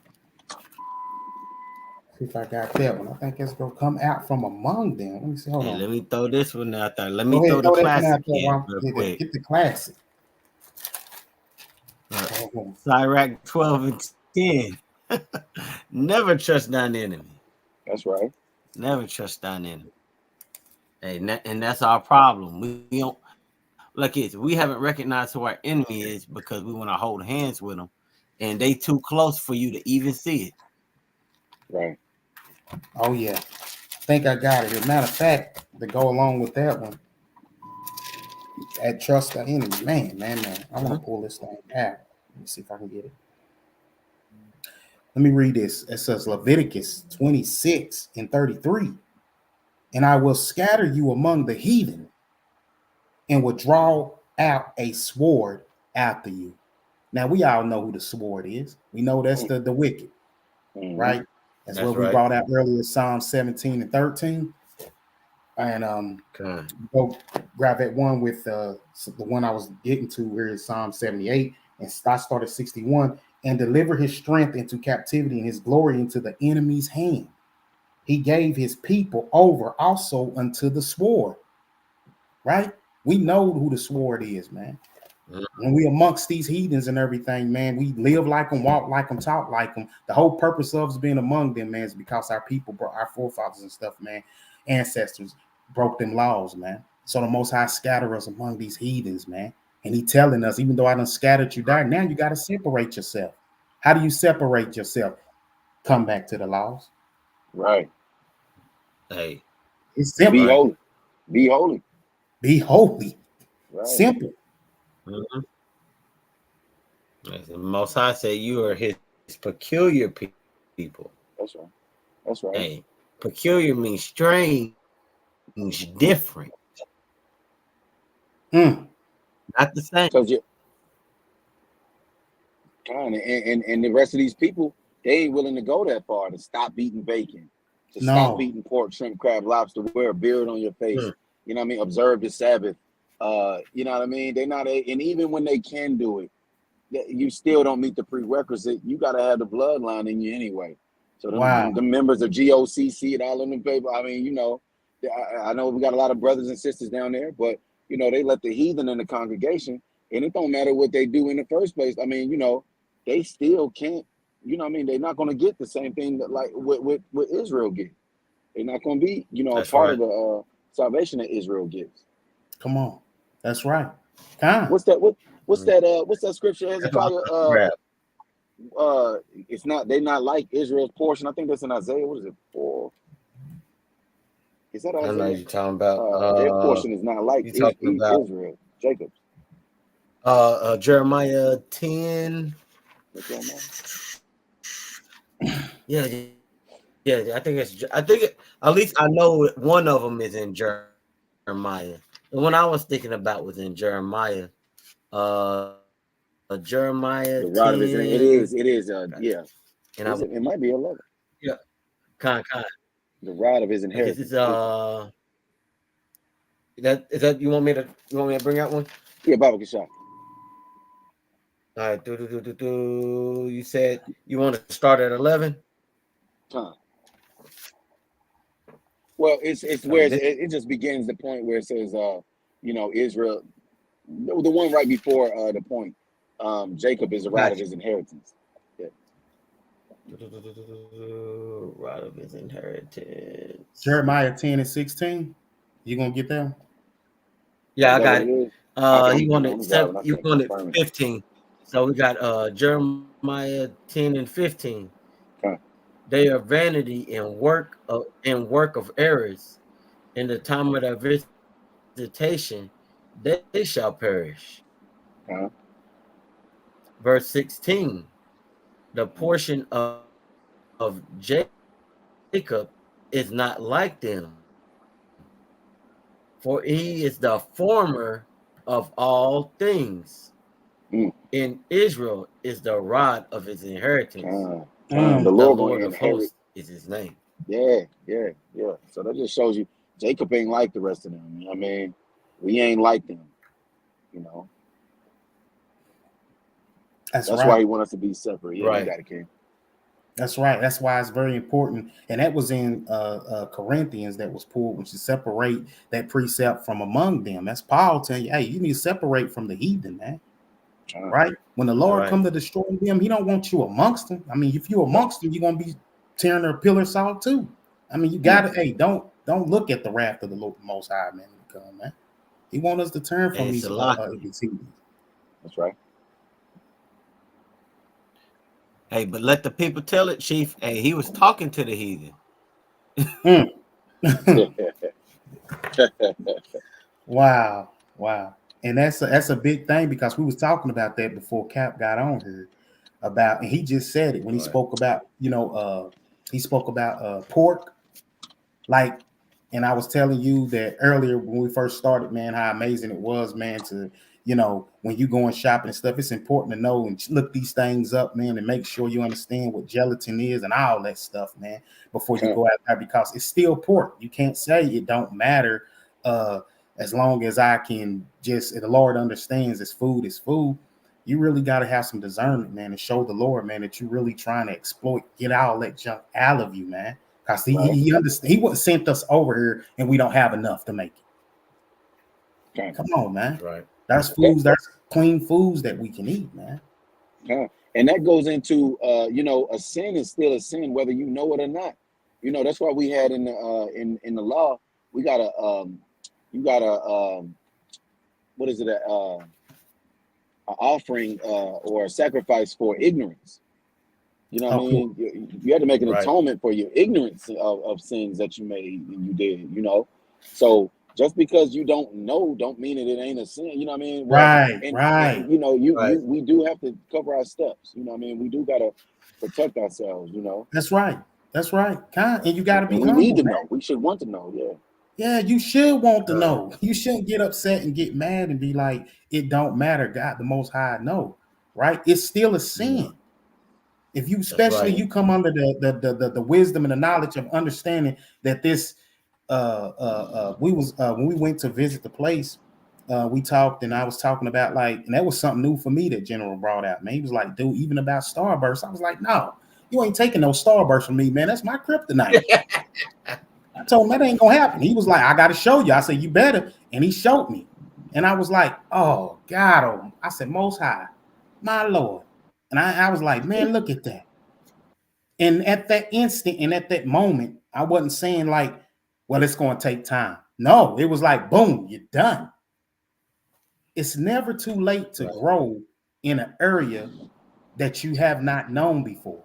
See if I got that one. I think it's gonna come out from among them. Let me see. Hold Hey, on. let me throw this one out there. Let me Go ahead, throw the throw that one classic out there in while real get quick. the classic. Sirach 12 and 10. Never trust thine enemy. That's right. Never trust thine enemy. Hey, and that's our problem. We don't like it. We haven't recognized who our enemy is because we want to hold hands with them, and they too close for you to even see it. Right. Oh yeah. I think I got it. As a matter of fact, to go along with that one, at trust the enemy. Man. I want to pull this thing out. Let me see if I can get it. Let me read this. It says Leviticus 26 and 33. And I will scatter you among the heathen and will draw out a sword after you. Now we all know who the sword is. We know that's the wicked, Mm-hmm. right? That's That's what we right. brought out earlier, Psalm 17 and 13. And go grab that one with the one I was getting to here is Psalm 78. And I started 61. And deliver his strength into captivity and his glory into the enemy's hand. He gave his people over also unto the sword. Right? We know who the sword is, man. When we amongst these heathens and everything, man, we live like them, walk like them, talk like them. The whole purpose of us being among them, man, is because our people, our forefathers and stuff, man, ancestors broke them laws, man. So the Most High scatter us among these heathens, man. And he telling us, even though I done scattered you down, now you got to separate yourself. How do you separate yourself? Come back to the laws. Right. Hey, It's simple. Be right. holy. Be holy. Be holy. Right. Simple. Mm-hmm. Most High said you are his peculiar people. That's right. That's right. Hey, peculiar means strange, different, Mm. not the same. Because you kind of and the rest of these people, they ain't willing to go that far to stop eating bacon, to stop No. eating pork, shrimp, crab, lobster, wear a beard on your face. You know what I mean? Observe the Sabbath. You know what I mean? They're not, and even when they can do it, you still don't meet the prerequisite. You got to have the bloodline in you anyway. So Wow. the members of GOCC and all of them people. I mean, you know, I know we got a lot of brothers and sisters down there, but you know, they let the heathen in the congregation, and it don't matter what they do in the first place. I mean, you know, they still can't. You know what I mean? They're not going to get the same thing that like what Israel get. They're not going to be, you know, a That's part right. of the salvation that Israel gives. Come on. That's right. Kind. What's that? What's that? What's that scripture, That's what Hezekiah? It's not, they not like Israel's portion. I think that's in Isaiah. What is it for? Is that I know Isaiah? you're talking about. Their portion is not like You talking about Israel, Jacob's. Jeremiah 10. Look at mine. Yeah, I think at least I know one of them is in Jeremiah. The one I was thinking about was in Jeremiah. Jeremiah The rod of his 10. it is And I yeah. Is it? It might be 11. yeah, kind. The rod of his I guess it's inheritance. that you want me to bring out one? Yeah, Baba Kishah. All right, You said you want to start at 11. Huh. Well, it's All where right, this, it just begins the point where it says, Israel, the one right before the point, Jacob is the rod of got you. his inheritance. Yeah. Right of his inheritance. Jeremiah 10 and 16. You gonna get them? Yeah, Is I that what got it it. is? Okay, He I'm wanted seven. driving. I You can't wanted confirm it. 15. So we got Jeremiah 10 and 15. Huh. They are vanity and work of errors. In the time of their visitation, they shall perish. Huh. Verse 16. The portion of Jacob is not like them, for he is the former of all things. In Mm. Israel is the rod of his inheritance. The The Lord Lord gonna of inherit. hosts is his name. Yeah. So that just shows you Jacob ain't like the rest of them. You know what I mean? We ain't like them. You know, That's that's why right. he want us to be separate. Yeah, you Right. got it, King. That's right. That's why it's very important. And that was in Corinthians that was pulled, which is separate that precept from among them. That's Paul telling you, hey, you need to separate from the heathen, man. Uh, Right? When the Lord Right. come to destroy them, he don't want you amongst them. I mean, if you amongst them, you're gonna be tearing their pillar salt too. I mean, you mm, gotta, hey, don't look at the wrath of the Lord Most High, man, to come, man. He want us to turn And from it's these a lot. heathens. that's right. Hey, but let the people tell it, Chief. Hey, he was talking to the heathen. Mm. Wow, wow, and that's a big thing because we was talking about that before Cap got on here about, and he just said it when he Right. spoke about, he spoke about pork, like, and I was telling you that earlier when we first started, man, how amazing it was, man, to when you go and shopping and stuff, it's important to know and look these things up, man, and make sure you understand what gelatin is and all that stuff, man, before you Huh. go out there because it's still pork. You can't say it don't matter. Uh, as long as I can just, the Lord understands it's food is food. You really got to have some discernment, man, and show the Lord, man, that you really trying to exploit, get all that junk out of you, man. Because Right. he understand, he wouldn't sent us over here and we don't have enough to make it. Huh. Come on, man. Right. That's That, foods, that's clean foods that we can eat, man. huh. And that goes into a sin is still a sin whether you know it or not. That's why we had in the in the law we got a you got a what is it a offering or a sacrifice for ignorance. You know what I Oh, cool. mean? You had to make an Right. atonement for your ignorance of sins that you made and you did. So just because you don't know, don't mean that it ain't a sin. You know what I mean? Well, Right, and right. Right. we do have to cover our steps. You know what I mean? We do gotta protect ourselves. That's right. That's right. And you got to And be we need humble, to man. know. We should want to know. Yeah. Yeah, you should want to Right. know. You shouldn't get upset and get mad and be like, it don't matter. God, the Most High, know. Right? It's still a Yeah. sin. If you, That's especially right. you come under the wisdom and the knowledge of understanding that this we was when we went to visit the place, we talked and I was talking about, like, and that was something new for me that General brought out, man. He was like, dude, even about Starburst. I was like, no, you ain't taking no Starburst from me, man. That's my kryptonite. I told him that ain't gonna happen. He was like, I gotta show you. I said, you better. And he showed me. And I was like, oh God, oh, I said, Most High, my Lord. And I was like, man, look at that. And at that instant and at that moment, I wasn't saying like, well, it's going to take time. No, it was like, boom, you're done. It's never too late to Right. grow in an area that you have not known before.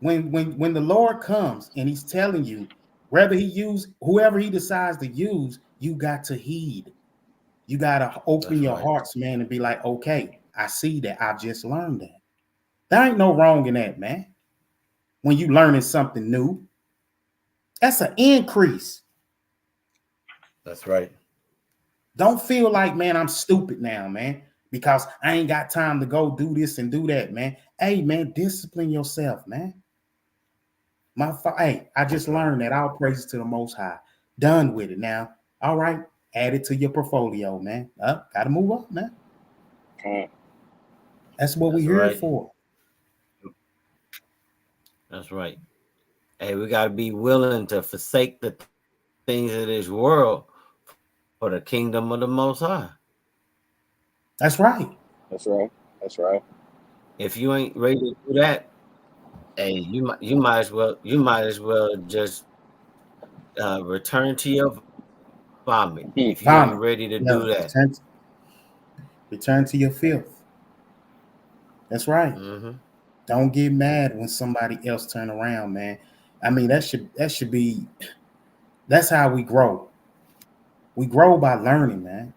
When the Lord comes and he's telling you, whether he use whoever he decides to use, you got to heed. You gotta open That's your right. hearts, man, and be like, okay, I see that. I've just learned that. There ain't no wrong in that, man. When you learning something new, that's an increase. That's right. Don't feel like, man, I'm stupid now, man, because I ain't got time to go do this and do that, man. Hey, man, discipline yourself, man. Hey, I just learned that. All praises to the Most High. Done with it now. All right, add it to your portfolio, man. Gotta move on, man. That's what That's we're here right. for. That's right. Hey, we gotta be willing to forsake the things of this world for the kingdom of the Most High. That's right. That's right. That's right. If you ain't ready to do that, hey, you might as well just return to your vomit if you ain't Vomit. ready to Yeah, do that. return to your filth. That's right. Mm-hmm. Don't get mad when somebody else turn around, man. I mean, that should be. That's how we grow. We grow by learning, man.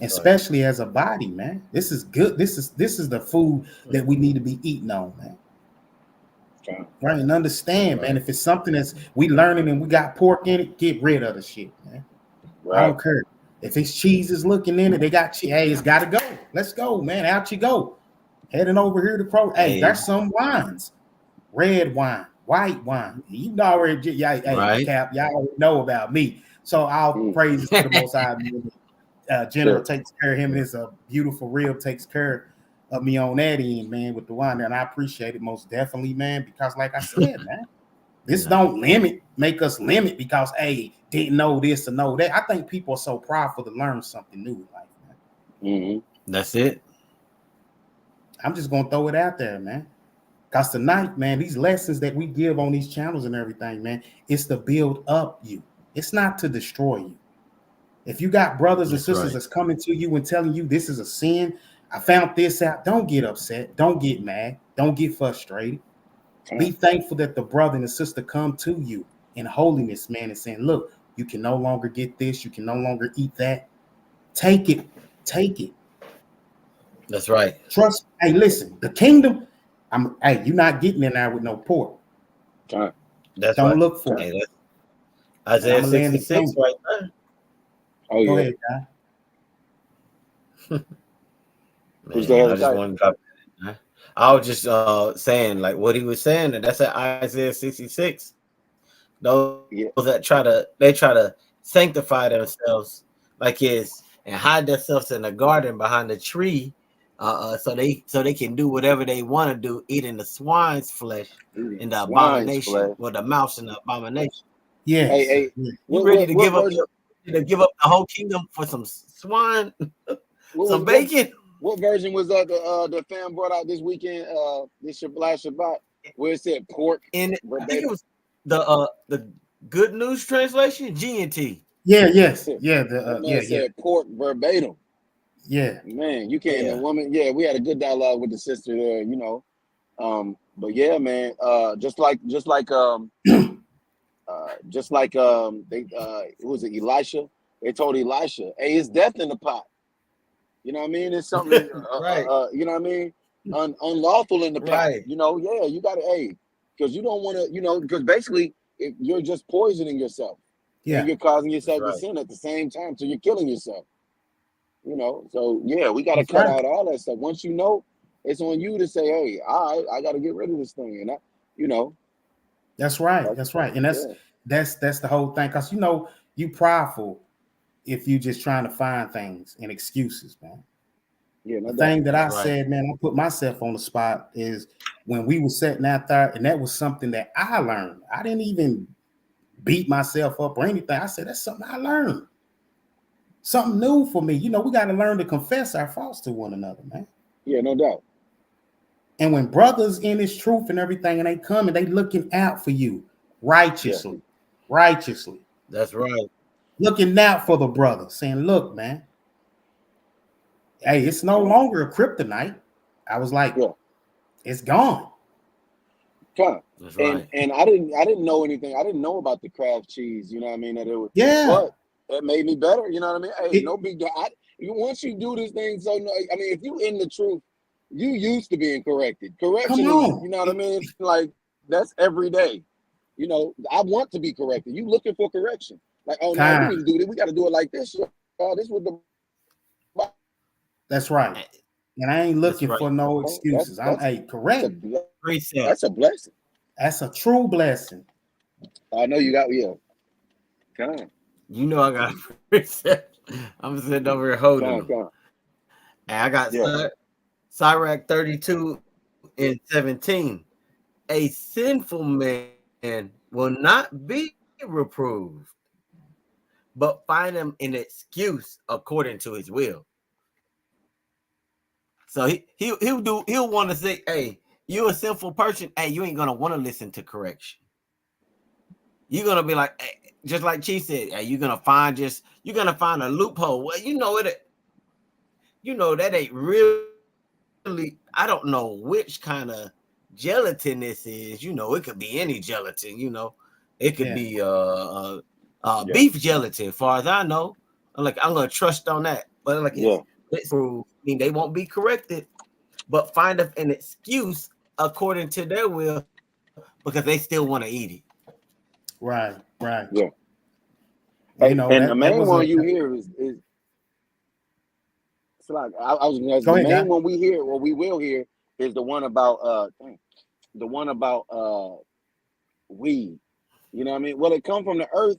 Especially as a body, man. This is good. This is the food that we need to be eating on, man. Right, and understand, man. If it's something that's we learning and we got pork in it, get rid of the shit, man. Right. I don't care if it's cheese is looking in it. They got cheese. Hey, it's got to go. Let's go, man. Out you go. Heading over here to Pro. Hey, there's some wines. Red wine, white wine. You know already, y'all, hey, Cap, y'all already know about me. So all praises to the Most High. General takes care of him, and it's a beautiful rib takes care of me on that end, man, with the wine. And I appreciate it most definitely, man, because like I said, man, this don't make us limit because, hey, didn't know this or know that. I think people are so prideful to learn something new in life, man. That's it. I'm just going to throw it out there, man. Because tonight, man, these lessons that we give on these channels and everything, man, it's to build up you. It's not to destroy you. If you got brothers and sisters that's coming to you and telling you this is a sin, I found this out, don't get upset. Don't get mad. Don't get frustrated. Be thankful that the brother and the sister come to you in holiness, man, and saying, look, you can no longer get this. You can no longer eat that. Take it. Take it. That's right. Trust. Hey, listen, the kingdom, you're not getting in there with no pork. That's Don't right. look for it. That's Isaiah 66 right there. Oh, Go yeah. ahead, guy. Man, I just want to drop it. I was just saying, like what he was saying, and that's at Isaiah 66. Those that try to sanctify themselves like is and hide themselves in the garden behind the tree, so they can do whatever they want to do, eating the swine's flesh and the abomination, or the mouse and the abomination. Yeah. Hey, you ready to give up the whole kingdom for some swine, some bacon? What version was that the fam brought out this weekend? This last Shabbat, where it said pork. And I think it was the Good News Translation, GNT. Yeah, yes, yeah. Said pork verbatim. Yeah, man, you can't. The woman, we had a good dialogue with the sister there, you know. But yeah, man, just like they who was it, Elisha? They told Elisha, hey, it's death in the pot. You know what I mean? It's something, you know what I mean? Unlawful in the pot. Right. You know, you got to, because you don't want to, because basically you're just poisoning yourself. Yeah. And you're causing yourself to sin at the same time. So you're killing yourself. You know, so we got to cut out all that stuff. Once you know, it's on you to say, hey, I got to get rid of this thing. And you know. That's right. That's right. And that's the whole thing. Because, you prideful if you just trying to find things and excuses, man. Yeah, the thing that I said, man, I put myself on the spot is when we were sitting out there, and that was something that I learned. I didn't even beat myself up or anything. I said, that's something I learned. Something new for me. We got to learn to confess our faults to one another, man. Yeah, no doubt. And when brothers in this truth and everything, and they come and they looking out for you righteously. That's right. Looking out for the brother, saying, look, man, hey, it's no longer a kryptonite. I was like, it's gone. That's right. And I didn't know anything. I didn't know about the Kraft cheese. You know what I mean? That it was. Yeah. But it made me better. You know what I mean? Hey, It, no big deal. Once you do this thing, so no, I mean, if you in the truth, you used to being corrected. come Correction is, on. you know what I mean? Like that's every day. You know, I want to be corrected. You looking for correction? Like, oh no, we need Time. to do this. We got to do it like this. This was the That's right. Eh, And I ain't That's looking right. for no that's excuses. I'm that's hey, that's a correct. Precept. that's a blessing. That's a true blessing. I know you got Come You know I got a precept. I'm sitting over here holding them. come. And I got Yeah, Sirach 32 and 17. A sinful man will not be reproved, but find him an excuse according to his will. So he'll want to say, hey, you a sinful person. Hey, you ain't gonna want to listen to correction. You're gonna be like, hey, just like Chief said, hey, you're gonna find a loophole. Well, that ain't really. I don't know which kind of gelatin this is. It could be any gelatin. It could Yeah. be yeah, beef gelatin. As far as I know, I'm gonna trust on that. But yeah. it's I mean, they won't be corrected, but find an excuse according to their will because they still want to eat it. Right. Right. Yeah. You Hey, know and the that main was a one you hear is it's like I was gonna ask, go the ahead, main guy. one we hear or we will hear is the one about weed. You know what I mean? Well, it come from the earth.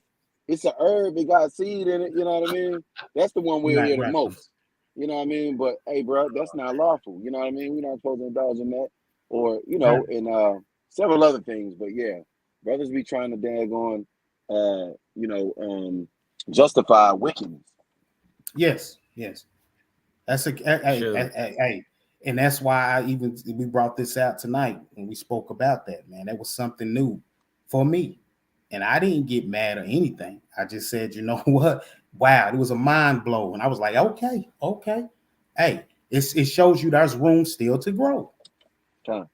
It's a herb. It got seed in it. You know what I mean? That's the one we'll Right, hear the right. most. You know what I mean? But hey, bro, that's not lawful. You know what I mean? We're not supposed to indulge in that, or Right. and several other things. But yeah, brothers be trying to justify wickedness. Yes, yes. That's a Sure. hey, and that's why we brought this out tonight when we spoke about that, man. That was something new for me. And I didn't get mad or anything. I just said, you know what? Wow, it was a mind blow. And I was like, okay, okay. Hey, it shows you there's room still to grow. Kind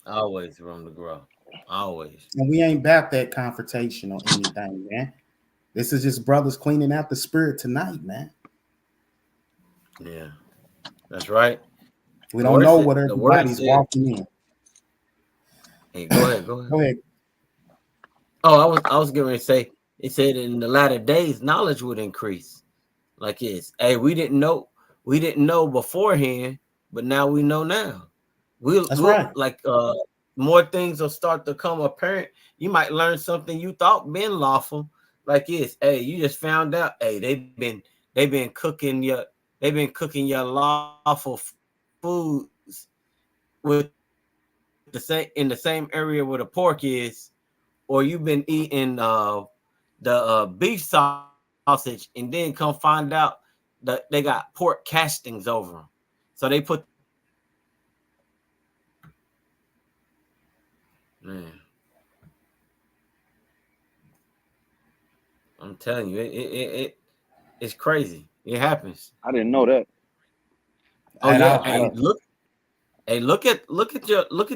Always room to grow. Always. And we ain't about that confrontation or anything, man. This is just brothers cleaning out the spirit tonight, man. Yeah. That's right. We The don't word know said, what the word everybody's said, walking in. hey, go ahead, go ahead. Go ahead. Oh, I was going to say, it said in the latter days, knowledge would increase. Like it's, hey, we didn't know beforehand, but now we know now. That's We'll right. like more things will start to come apparent. You might learn something you thought been lawful. Like it's, hey, you just found out, hey, they've been cooking your lawful foods with the same in the same area where the pork is, or you've been eating the beef sausage, and then come find out that they got pork castings over them. So they put man, I'm telling you, it's crazy. It happens. I didn't know that. Oh And yeah, I hey, don't. look at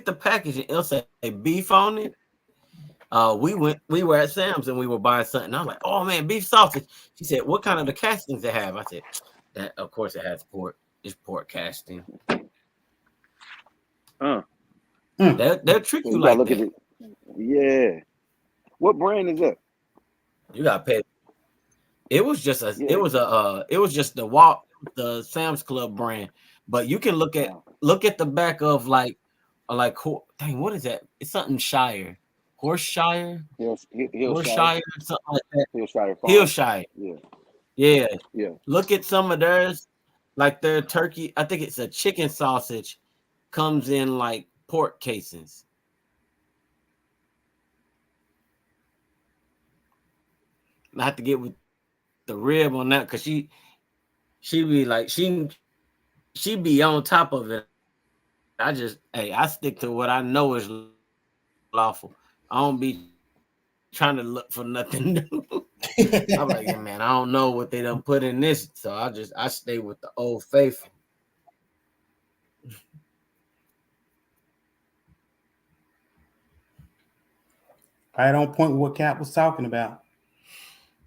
the package. It'll say beef on it. We were at Sam's and we were buying something. I was like, oh man, beef sausage. She said, what kind of the castings they have? I said, that of course it has pork. It's pork casting. Uh, mm, They'll trick so you you gotta like look at that. it. Yeah. What brand is that? You gotta pay. Yeah. It was just the Sam's Club brand. But you can Uh, look at the back of dang, what is that? It's something Shire. Horse Hillshire. Shire, something like that. Hillshire Farm. Hillshire. Yeah. Yeah. Yeah. Look at some of theirs, like their turkey. I think it's a chicken sausage, comes in like pork casings. I have to get with the rib on that because she be like she be on top of it. I stick to what I know is lawful. I don't be trying to look for nothing new. I'm like, yeah, man, I don't know what they done put in this, so I stay with the old faithful. right on point with what Cap was talking about.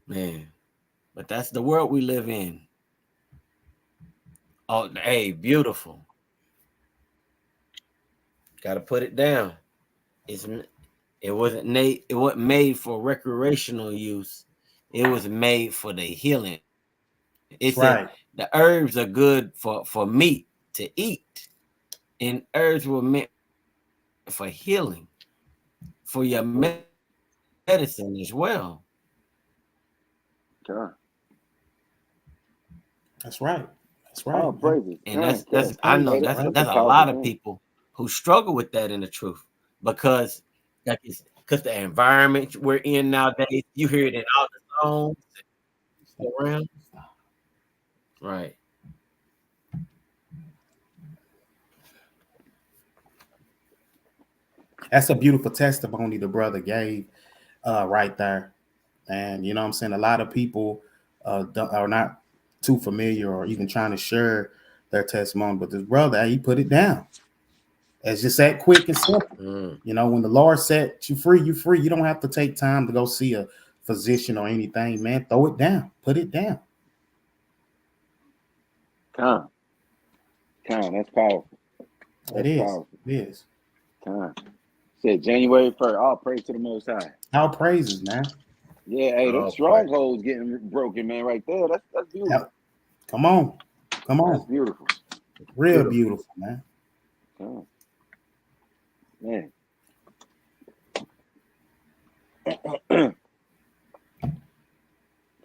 Man. But that's the world we live in. Oh, hey, beautiful. Got to put it down. It wasn't made for recreational use. It was made for the healing. It That's said right. the herbs are good for meat to eat, and herbs were meant for healing, for your medicine as well. God. That's right. That's Oh, right, man. praises. And God, that's God. I know Hey, that's that's that's a a powerful lot of thing. people who struggle with that in the truth because because the environment we're in nowadays, you hear it in all the songs around. Right. That's a beautiful testimony the brother gave right there. And you know what I'm saying? A lot of people are not too familiar or even trying to share their testimony. But this brother, he put it down. It's just that quick and simple. Mm. You know, when the Lord set you free, you free. You don't have to take time to go see a physician or anything, man. Throw it down. Put it down. God. God, that's powerful. It That's is. powerful. It is. God. Said January 1st. All praise to the Most High. All praises, man. Yeah, hey, them Oh, praise. strongholds getting broken, man, right there. That's beautiful. Yep. Come on. Come That's on. beautiful. Real Beautiful. beautiful, man. God. Man.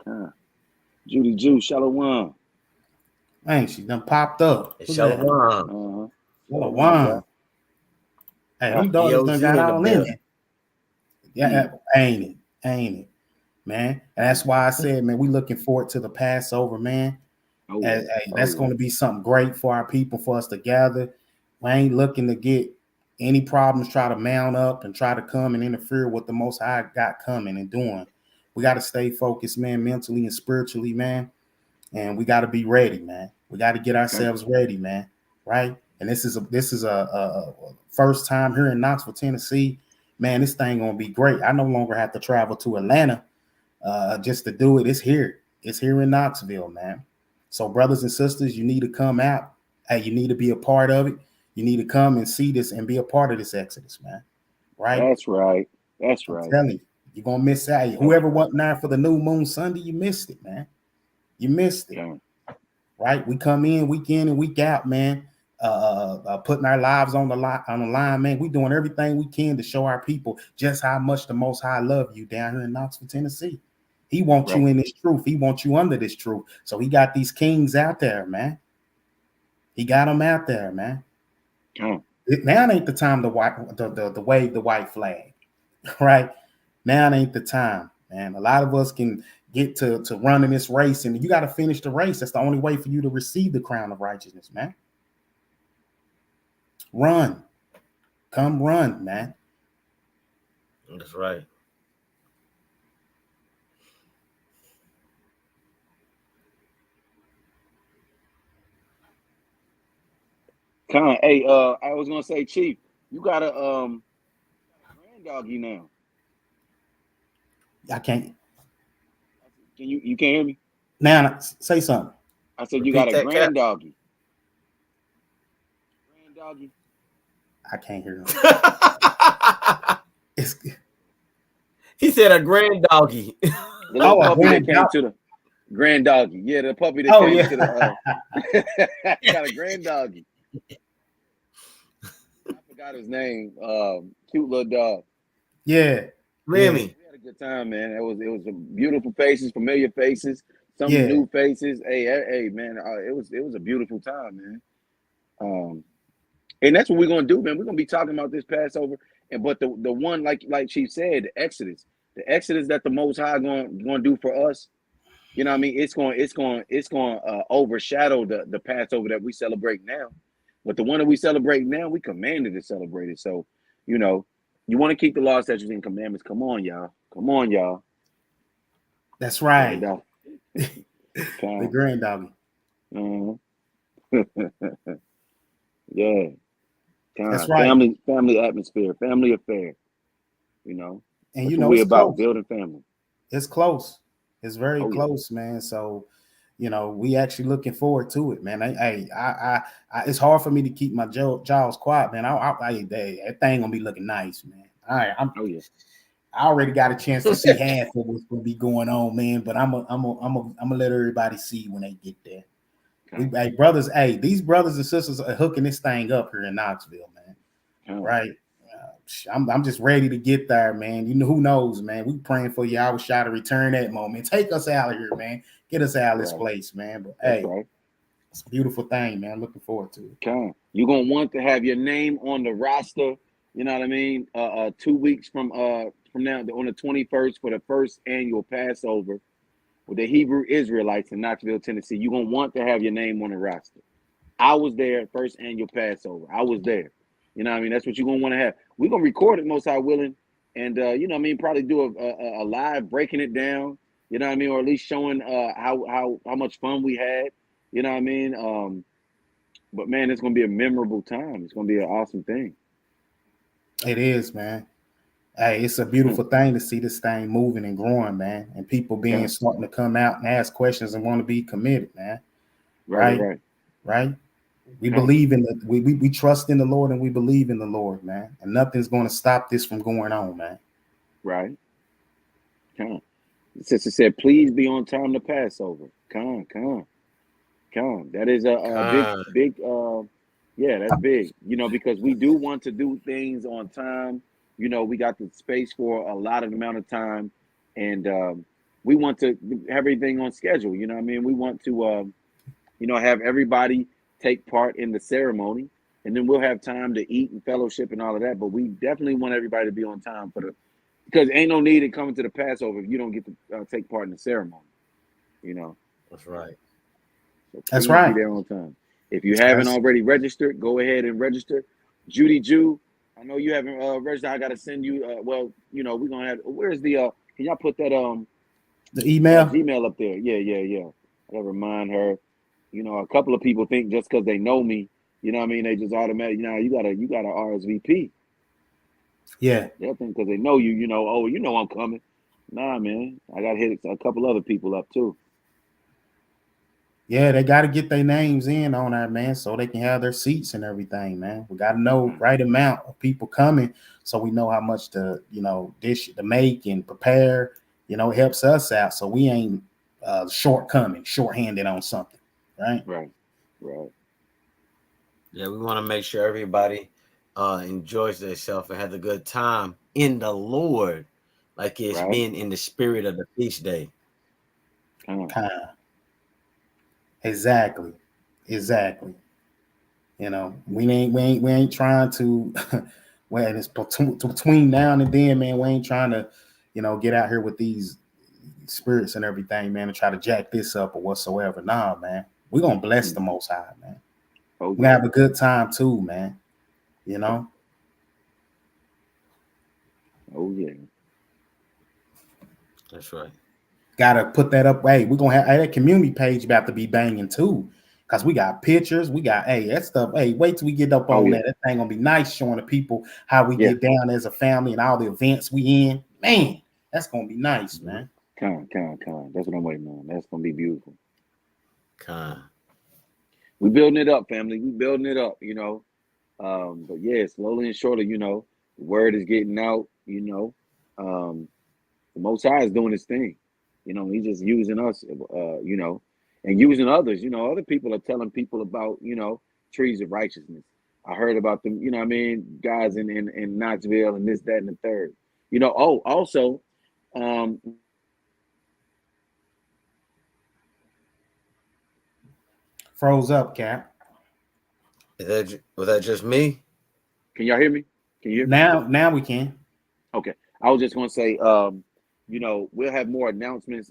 God. Judy Jew, Shalom. Man, she done popped up. It's Who's that? Shalom. Uh-huh. Shalom, Shalom. God. Hey, God. them daughters done EOG got in the all in building. it. Yeah, ain't it? Ain't it? Man. And that's why I said, man, we looking forward to the Passover, man. Oh, yeah. Hey, Oh, that's yeah. going to be something great for our people, for us to gather. We ain't looking to get any problems, try to mount up and try to come and interfere with the Most High got coming and doing. We got to stay focused, man, mentally and spiritually, man. And we got to be ready, man. We got to get ourselves ready, man. Right? And this is a first time here in Knoxville, Tennessee. Man, this thing gonna be great. I no longer have to travel to Atlanta just to do it. It's here. It's here in Knoxville, man. So, brothers and sisters, you need to come out. Hey, you need to be a part of it. You need to come and see this and be a part of this Exodus, man. Right? That's right. That's I'm right. telling you, you're gonna miss out. That's Whoever right. wasn't there for the new moon Sunday, you missed it, man. You missed it. God. Right? We come in week and week out, man. Putting our lives on the line, man. We doing everything we can to show our people just how much the Most High love you down here in Knoxville, Tennessee. He wants you Right. in this truth. He wants you under this truth. So he got these kings out there, man. He got them out there, man. God. Now ain't the time to wave the white flag, right? Now ain't the time, man. A lot of us can get to running this race, and you got to finish the race. That's the only way for you to receive the crown of righteousness, man. Run. Come run, man. That's right. Con, hey, I was gonna say, Chief, you got a grand doggy now. I can't. Can you can't hear me? Now say something. I said you got Repeat a that, Cap. grand doggy. Grand doggy. I can't hear him. It's He said a grand doggy. The little a puppy that grand came dog. to the grand doggy. Yeah, the puppy that Oh came yeah. to the got a grand doggy. I forgot his name. Cute little dog. Yeah. Remy. We had a good time, man. It was a beautiful faces, familiar faces, some Yeah. new faces. Hey, man, it was a beautiful time, man. And that's what we're gonna do, man. We're gonna be talking about this Passover, but the one like she said, the Exodus that the Most High going do for us. You know what I mean? It's going overshadow the Passover that we celebrate now. But the one that we celebrate now, we commanded to celebrate it. So, you know, you want to keep the law, statutes, and commandments. Come on, y'all. Come on, y'all. That's right. The God. grand doggy. Yeah. That's God. right. Family atmosphere, family affair. You know, And that's you what know we're it's about, close. building family. It's close. It's very close, man. So, we actually looking forward to it, man. It's hard for me to keep my jaws quiet, man. That thing gonna be looking nice, man. All right, I already got a chance to see half of what's gonna be going on, man. But I'm gonna let everybody see when they get there. Hey, brothers, these brothers and sisters are hooking this thing up here in Knoxville, man. Right? I'm just ready to get there, man. Who knows, man. We praying for you. I was trying to return that moment. Take us out of here, man. Get us out of this place, man. But it's a beautiful thing, man. Looking forward to it. You're gonna want to have your name on the roster. You know what I mean? 2 weeks from now, on the 21st, for the first annual Passover with the Hebrew Israelites in Knoxville, Tennessee. You're gonna want to have your name on the roster. I was there, first annual Passover. I was there. You know what I mean? That's what you're gonna want to have. We're gonna record it, most high willing, and you know what I mean, probably do a live breaking it down, you know what I mean, or at least showing how much fun we had, you know what I mean. But man, it's gonna be a memorable time. It's gonna be an awesome thing. It is, man. Hey, it's a beautiful thing to see this thing moving and growing, man, and people starting to come out and ask questions and want to be committed, man. Right. We believe in we trust in the Lord, and we believe in the Lord, man. And nothing's going to stop this from going on, man. Right. The sister said, "Please be on time to Passover." Come on. That is a big. Yeah, that's big. You know, because we do want to do things on time. You know, we got the space for a lot of amount of time, and we want to have everything on schedule. You know what I mean? We want to, have everybody take part in the ceremony, and then we'll have time to eat and fellowship and all of that. But we definitely want everybody to be on time because ain't no need in coming to the Passover if you don't get to take part in the ceremony. You know. That's right. So that's right. Be there on time. If you haven't already registered, go ahead and register. Judy Jew, I know you haven't registered. I got to send you. We're gonna have. Where's the? Can y'all put that the email Gmail up there? Yeah. I gotta remind her. You know, a couple of people think just because they know me, you know what I mean, they just automatically, you got to RSVP. Yeah. They'll think because they know you, I'm coming. Nah, man. I got to hit a couple other people up too. Yeah, they got to get their names in on that, man, so they can have their seats and everything, man. We got to know right amount of people coming so we know how much to, dish to make and prepare. It helps us out so we ain't shorthanded on something. Right. Yeah, we want to make sure everybody enjoys themselves and has a good time in the Lord, like it's being in the spirit of the feast day. Exactly. We ain't trying to. Well, it's between now and then, man. We ain't trying to, get out here with these spirits and everything, man, and try to jack this up or whatsoever. Nah, man. We're gonna bless the Most High, man. We're gonna have a good time too, man. Oh yeah. That's right. Gotta put that up. Hey, we're gonna have that community page about to be banging too. Cause we got pictures, we got that stuff. Hey, wait till we get up on that. That thing gonna be nice, showing the people how we get down as a family and all the events we in. Man, that's gonna be nice, man. Come. That's what I'm waiting on. That's gonna be beautiful. We building it up, family. We building it up, But yeah, slowly and surely, the word is getting out, The Most High is doing his thing. He's just using us, and using others. Other people are telling people about, trees of righteousness. I heard about them, guys in Knoxville and this, that, and the third. Also, froze up, Cap. Was that just me? Can y'all hear me? Can you hear me? Now we can. Okay. I was just going to say, we'll have more announcements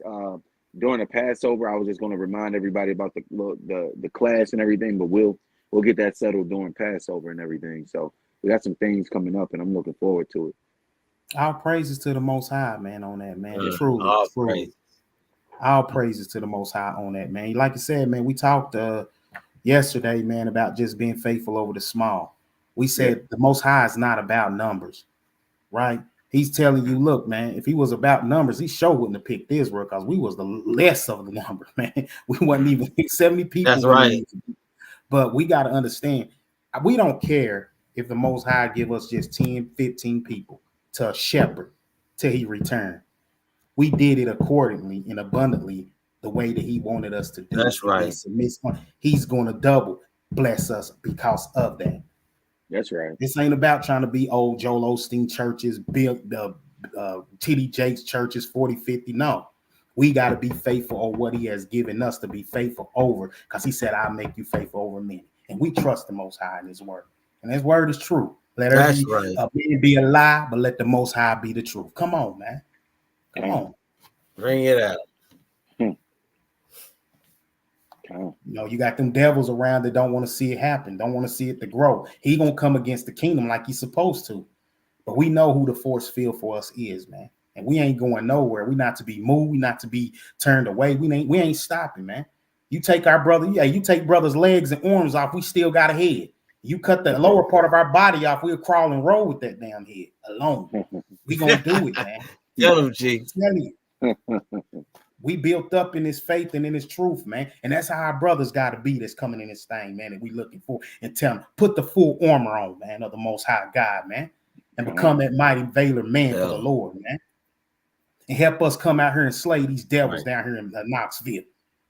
during the Passover. I was just going to remind everybody about the class and everything, but we'll get that settled during Passover and everything. So we got some things coming up, and I'm looking forward to it. All praises to the Most High, man, on that, man. Truly. All praises to the Most High on that, man. Like I said, man, we talked yesterday, man, about just being faithful over the small. We said the Most High is not about numbers, right? He's telling you, look, man, if he was about numbers, he sure wouldn't have picked Israel because we was the less of the number, man. We wasn't even 70 people. That's right. But we got to understand, we don't care if the Most High give us just 10, 15 people to shepherd till he return. We did it accordingly and abundantly the way that he wanted us to do. That's right. He's going to double bless us because of that. That's right. This ain't about trying to be old Joel Osteen churches, build the T.D. Jakes churches, 40, 50. No, we got to be faithful on what he has given us to be faithful over, because he said, I'll make you faithful over many. And we trust the Most High in his word. And his word is true. Let every man be a lie, but let the Most High be the truth. Come on, man. Come on. Bring it out. You know, you got them devils around that don't want to see it happen, don't want to see it to grow. He gonna come against the kingdom like he's supposed to. But we know who the force field for us is, man. And we ain't going nowhere. We not to be moved, we not to be turned away. We ain't stopping, man. You take our brother, you take brother's legs and arms off, we still got a head. You cut the lower part of our body off, we'll crawl and roll with that damn head alone. We gonna do it, man. Tell him, G. We built up in his faith and in his truth, man. And that's how our brothers got to be that's coming in this thing, man, that we looking for. And tell them, put the full armor on, man, of the Most High God, man. And become that mighty valor man for the Lord, man. And help us come out here and slay these devils down here in Knoxville.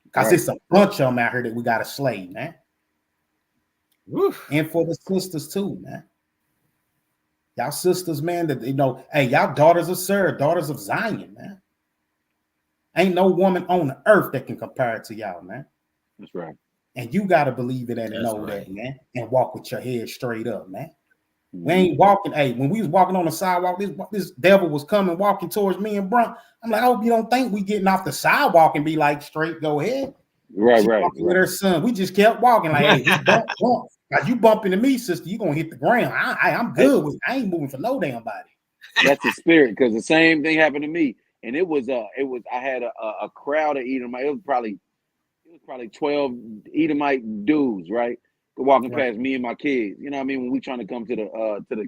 Because it's a bunch of them out here that we got to slay, man. And for the sisters too, man. Y'all sisters, man, that, you know, hey, y'all daughters of Sir, daughters of Zion, man. Ain't no woman on the earth that can compare it to y'all, man. That's right. And you got to believe it and know that, man. And walk with your head straight up, man. We ain't walking. Hey, when we was walking on the sidewalk, this devil was coming, walking towards me and Brunt. I'm like, I hope you don't think we getting off the sidewalk and be like, straight, go ahead. Right. With her son. We just kept walking like, hey, we bump. Like, you bump into me, sister, you going to hit the ground. I'm good with it. I ain't moving for no damn body. That's the spirit, because the same thing happened to me. And it was I had a crowd of Edomite. It was probably 12 Edomite dudes, right? Walking past me and my kids. You know what I mean? When we trying to come to the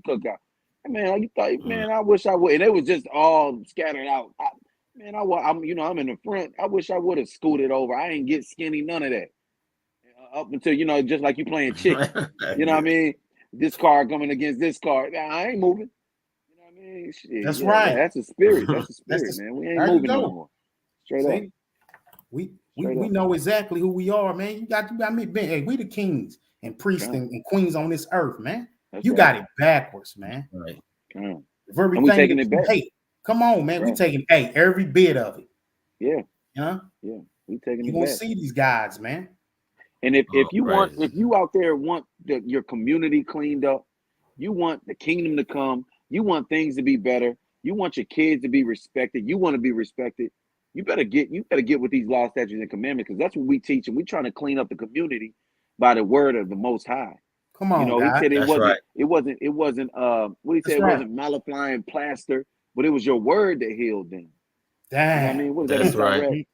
cookout. And man, you thought, man, I wish I would. And it was just all scattered out. I'm in the front. I wish I would have scooted over. I ain't get skinny, none of that. Up until, you know, just like you playing chicken. You know what I mean? This car coming against this car. I ain't moving. Shit, that's right. That's a spirit. That's a spirit, man. We ain't moving no more. Straight up. We know exactly who we are, man. You got me. Hey, we the kings and priests and queens on this earth, man. You got it backwards, man. Right. Everything we taking it back. Hey, come on, man. We taking every bit of it. Yeah. Yeah. We taking it back. You gonna see these guys, man. And if you out there want your community cleaned up, you want the kingdom to come. You want things to be better. You want your kids to be respected. You want to be respected. You better get with these law, statutes, and commandments, because that's what we teach, and we trying to clean up the community by the word of the Most High. Come on, you know, God. He said it wasn't. What he said, it wasn't malaflying plaster, but it was your word that healed them. Damn. You know what I mean? What is that's that? Right.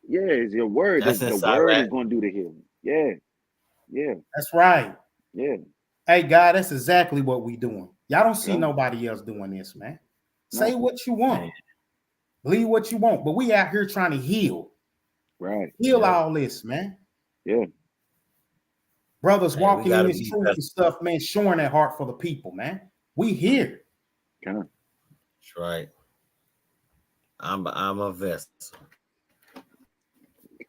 Yeah, it's your word. The word is going to do the healing. Yeah. That's right. Yeah. Hey, God, that's exactly what we doing. Y'all don't see nobody else doing this, man. Say what you want. Believe what you want. But we out here trying to heal. Right. Heal all this, man. Yeah. Brothers walking in this truth and stuff, man, showing that heart for the people, man. We here. That's right. I'm a vessel.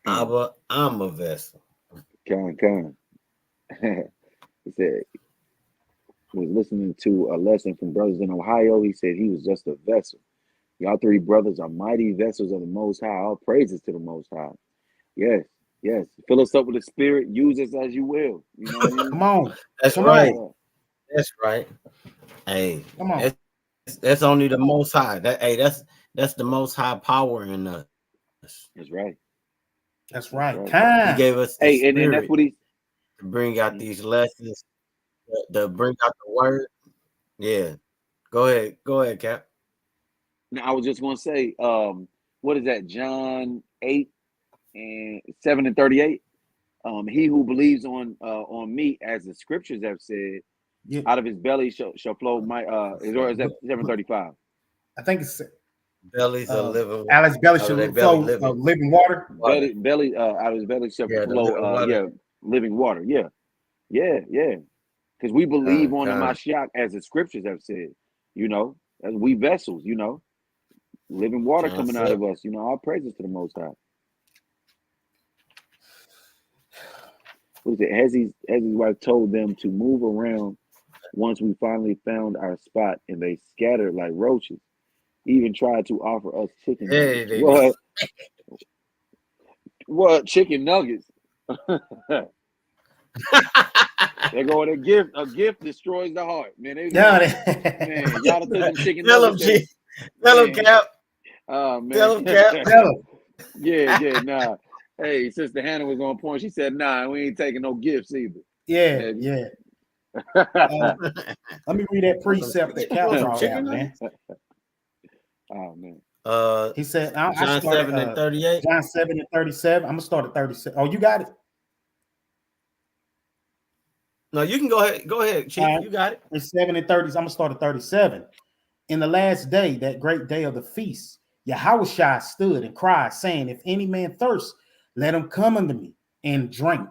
I'm a vessel. Come. He said he was listening to a lesson from brothers in Ohio. He said he was just a vessel. Y'all three brothers are mighty vessels of the Most High. All praises to the Most High. Yes. Fill us up with the Spirit. Use us as you will. You know what I mean? Come on. That's right. That's right. Hey, come on. That's only the Most High. That's the Most High power in us. That's right. That's right. He gave us the spirit and that's what he to bring out these lessons, to bring out the word. Yeah. Go ahead, Cap. Now, I was just going to say, what is that? John 8:7-38. He who believes on me, as the scriptures have said, out of his belly shall flow my. Or is that 7:35? I think it's Bellies are living. Alex Belly Oh, they should belly flow living. living water. Water. Belly, out of his belly shall Yeah, the flow, living water. yeah, living water. Yeah, yeah, yeah. Because we believe on the Mashiach as the scriptures have said. You know, as we vessels. You know, living water John coming out 7. of us. You know, all praises to the Most High. What is it? Has his wife told them to move around once we finally found our spot, and they scattered like roaches. Even tried to offer us chicken Yeah, nuggets. they did. What chicken nuggets? They go with a gift. A gift destroys the heart, man. Man, y'all done took them chicken Tell him, nuggets. G. Tell him, Cap. Oh man. Tell him, Cap. Tell him. Yeah, nah. Hey, Sister Hannah was on point. She said, "Nah, we ain't taking no gifts either." Yeah. Let me read that precept that Cap brought out, man. Oh man. He said, I John started 7 and 38. John 7 and 37. I'm gonna start at 37. Oh, you got it. No, you can go ahead. Go ahead, Chief. Right. You got it. It's 7 and 30. I'm gonna start at 37. In the last day, that great day of the feast, Yahushua stood and cried, saying, if any man thirst, let him come unto me and drink.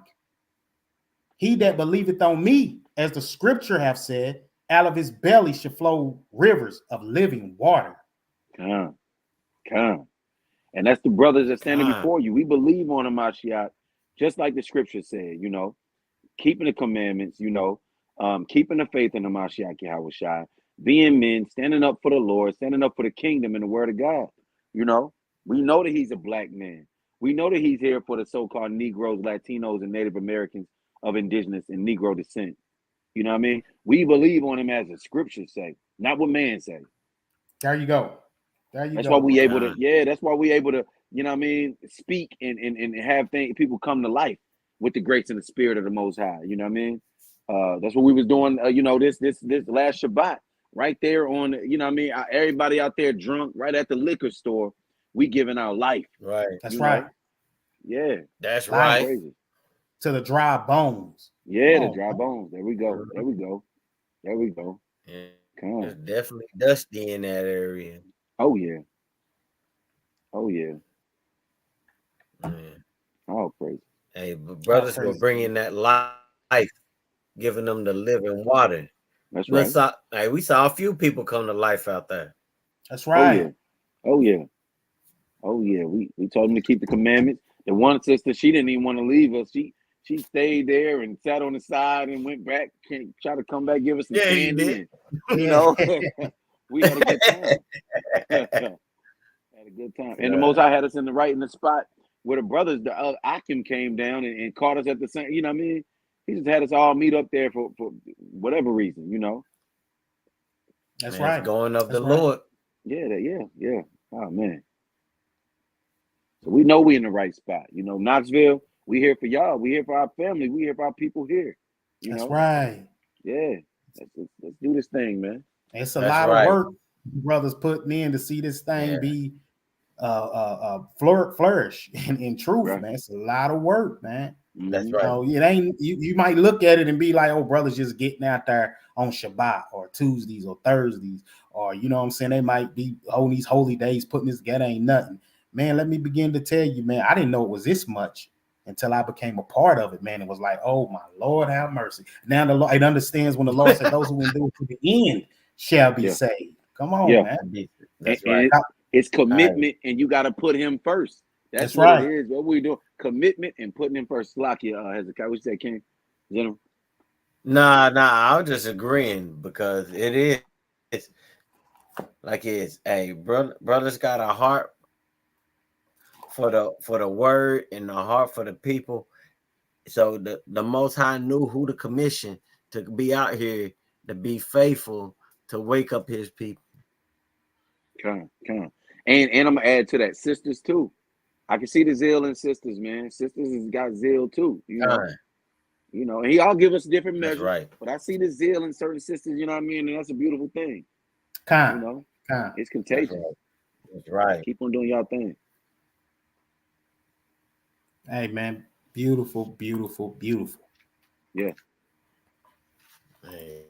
He that believeth on me, as the scripture have said, out of his belly shall flow rivers of living water. Come. And that's the brothers that standing before you. We believe on the Mashiach, just like the scripture said, you know, keeping the commandments, you know, keeping the faith in the Mashiach Yahushua, being men, standing up for the Lord, standing up for the kingdom and the word of God. You know, we know that he's a black man. We know that he's here for the so-called Negroes, Latinos, and Native Americans of indigenous and Negro descent. You know what I mean? We believe on him as the scriptures say, not what man say. There you go. That's why we able to, that's why we able to, you know what I mean, speak and have people come to life with the grace and the spirit of the Most High. You know what I mean? That's what we was doing, you know, this last Shabbat right there on, you know what I mean? Everybody out there drunk right at the liquor store, we giving our life. Right. That's right. Know? Yeah. That's right. Crazy. To the dry bones. Yeah, the dry bones. There we go. There we go. Yeah. Come on. It's definitely dusty in that area. Oh yeah. Man. Oh, praise. Hey, but brothers were bringing that life, giving them the living water. That's right. We saw a few people come to life out there. That's right. Oh yeah. We told them to keep the commandments. The one sister, she didn't even want to leave us. She stayed there and sat on the side and went back, try to come back, give us some candy. And, you know, we had a good time. And the Most High had us in the spot where the brothers, the Akim came down and caught us at the same, you know what I mean? He just had us all meet up there for whatever reason, you know. That's right. Going of the Lord. Yeah. Oh man. So we know we in the right spot. You know, Knoxville, we here for y'all. We here for our family. We here for our people here. You know? That's right. Yeah. Let's do this thing, man. It's a lot of work brothers putting in to see this thing be flourish in truth, man. It's a lot of work, man. That's right. You know, it ain't you might look at it and be like, oh, brothers just getting out there on Shabbat or Tuesdays or Thursdays, or you know what I'm saying, they might be holding these holy days, putting this together, ain't nothing. Man, let me begin to tell you, man, I didn't know it was this much until I became a part of it, man. It was like, oh my Lord, have mercy. Now the Lord, it understands when the Lord said those who endure to the end shall be saved. Come on, man. That's right. It's commitment, and you got to put him first. That's what right. It is. What we do, commitment and putting him first. Slakia, Hezekiah, what you say, King? General? Nah, I was just agreeing because it is. It's like it's brothers got a heart for the word and a heart for the people. So the Most High knew who to commission to be out here to be faithful to wake up his people. Come. And I'm gonna add to that, sisters too. I can see the zeal in sisters, man. Sisters has got zeal too, you know. You know, and he all give us different measures. Right. But I see the zeal in certain sisters, you know what I mean? And that's a beautiful thing. You know, it's contagious. That's right. Keep on doing y'all thing. Hey man, beautiful. Yeah. Hey.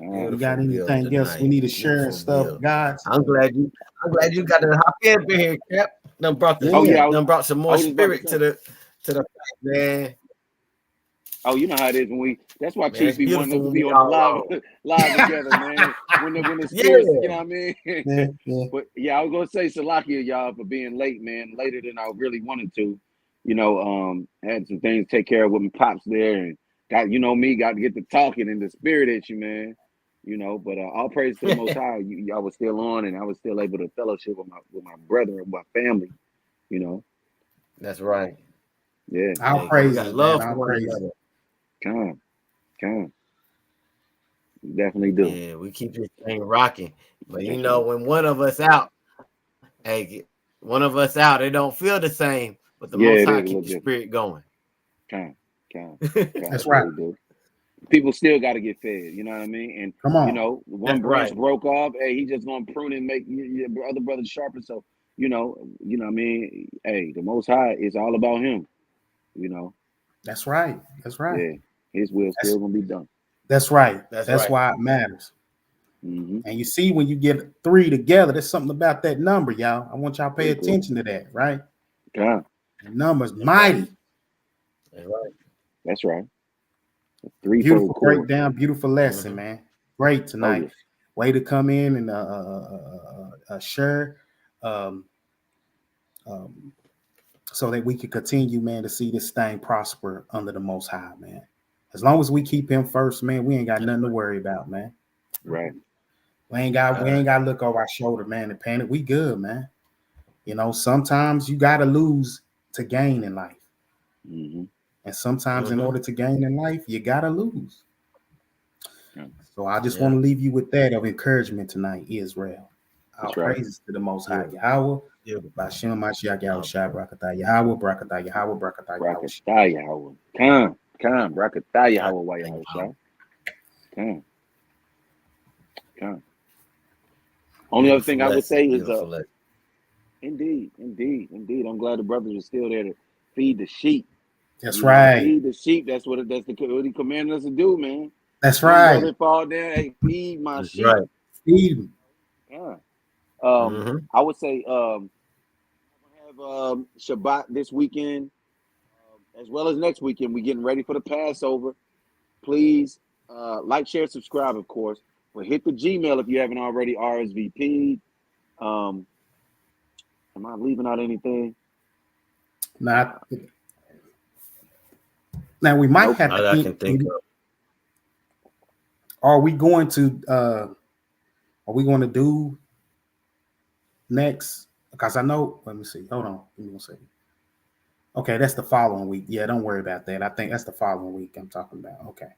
You got anything else we need to share and stuff, guys? I'm glad you got to hop in here, Cap. Done brought some more spirit to the fight, man. Oh, you know how it is when that's why Man, Chief be wanting us to be on the live together, man. When the spirits, you know what I mean? Yeah. But yeah, I was gonna say Salakia, y'all, for being late, man. Later than I really wanted to. You know, had some things to take care of with my pops there, and got to get to talking and the spirit at you, man. You know, but all praise to the Most High. Y'all was still on, and I was still able to fellowship with my brother and my family. You know. That's right. Yeah. I'll praise it, man. I'll praise it. Come. We definitely do. Yeah, we keep this thing rocking. But you know, when one of us out, it don't feel the same. But the Most High keep the spirit going. Come. That's right. People still got to get fed. You know what I mean? And come on, one branch broke off. Hey, he just gonna prune and make your other brother sharper. So you know what I mean? Hey, the Most High is all about him. You know. That's right. Yeah, his will still gonna be done. That's right. That's why it matters. Mm-hmm. And you see, when you get 3 together, there's something about that number, y'all. I want y'all to pay attention to that, right? Yeah. The number's mighty. That's right. Beautiful breakdown, beautiful lesson, man. Great tonight. Way to come in and share, so that we can continue, man, to see this thing prosper under the Most High, man. As long as we keep him first, man, we ain't got nothing to worry about, man. Right. We ain't got to look over our shoulder, man, and panic. We good, man. You know, sometimes you got to lose to gain in life. Mm-hmm. And sometimes in order to gain in life, you got to lose. So I just want to leave you with that of encouragement tonight, Israel. Our praises to the Most High Yahweh. Bashem Mashiach Yahweh Shai Brakatah Yahweh Brakatah Yahweh Brakatah Yahweh. Brakatah Yahweh. Come. Brakatah Yahweh Yahweh Shai. Come. Only other thing I would say is indeed. I'm glad the brothers are still there to feed the sheep. That's right. Feed the sheep. That's what he commanded us to do, man. That's right. Brother fall down. Hey, feed my sheep. Right. Feed them. Yeah. I would say have Shabbat this weekend, as well as next weekend. We're getting ready for the Passover. Please like, share, subscribe, of course. But hit the Gmail if you haven't already RSVP'd. Am I leaving out anything? Now we might have to. I can think of. Are we going to do next? Because I know. Let me see. Hold on. Give me 1 second. Okay, that's the following week. Yeah, don't worry about that. I think that's the following week I'm talking about. Okay.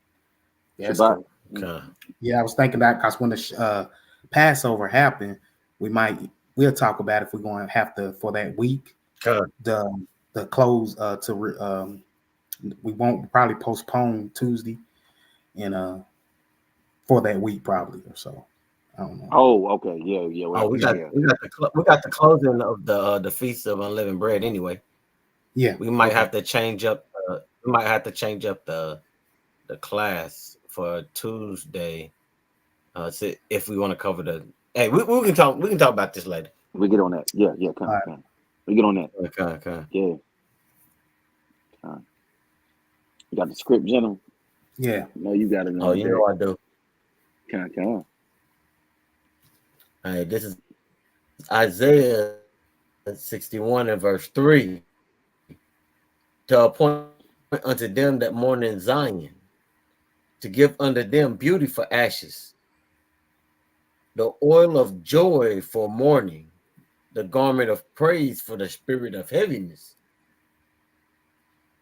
Yeah, that's cool. Okay. Yeah, I was thinking that because when the Passover happened, we'll talk about if we're going to have to for that week. The close we won't probably postpone Tuesday and for that week probably or so. I don't know. Oh, okay, yeah. We got the closing of the Feast of Unleavened Bread anyway. Yeah, we might have to change up. The class for Tuesday. So if we want to cover the, hey, we can talk. We can talk about this later. We get on that. Yeah. Come. We get on that. Okay. Yeah. You got the script, gentlemen. Yeah. No, you got it. Oh, you know I do. Come. All right, this is Isaiah 61 and verse 3. To appoint unto them that mourn in Zion, to give unto them beauty for ashes, the oil of joy for mourning, the garment of praise for the spirit of heaviness,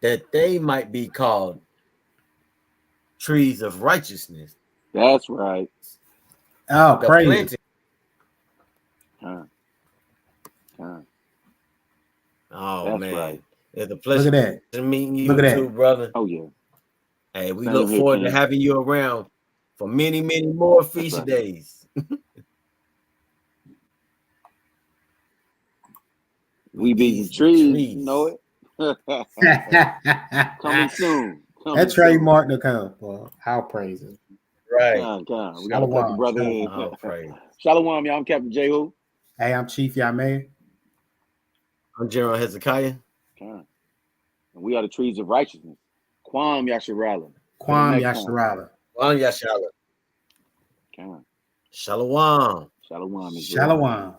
that they might be called trees of righteousness. That's right. Oh, praise. Oh, that's man. Right. It's a pleasure to meeting you too, brother. Oh, yeah. Hey, we look forward to having you around for many, many more feast days. We beating trees, you know it. Coming soon. That trademark to come, boy. How praise it. right. Con. We gotta cut the Shalom. brother Shalom. in. Oh, praise. Shalom, y'all. I'm Captain Jehu. Hey, I'm Chief Yameh. I'm General Hezekiah. Con. And we are the trees of righteousness. Kwam Yasharala. Till the Kwam next time. Yasharala. Wan Yashala. Con. Shalom. Shalom, Israel. Shalom.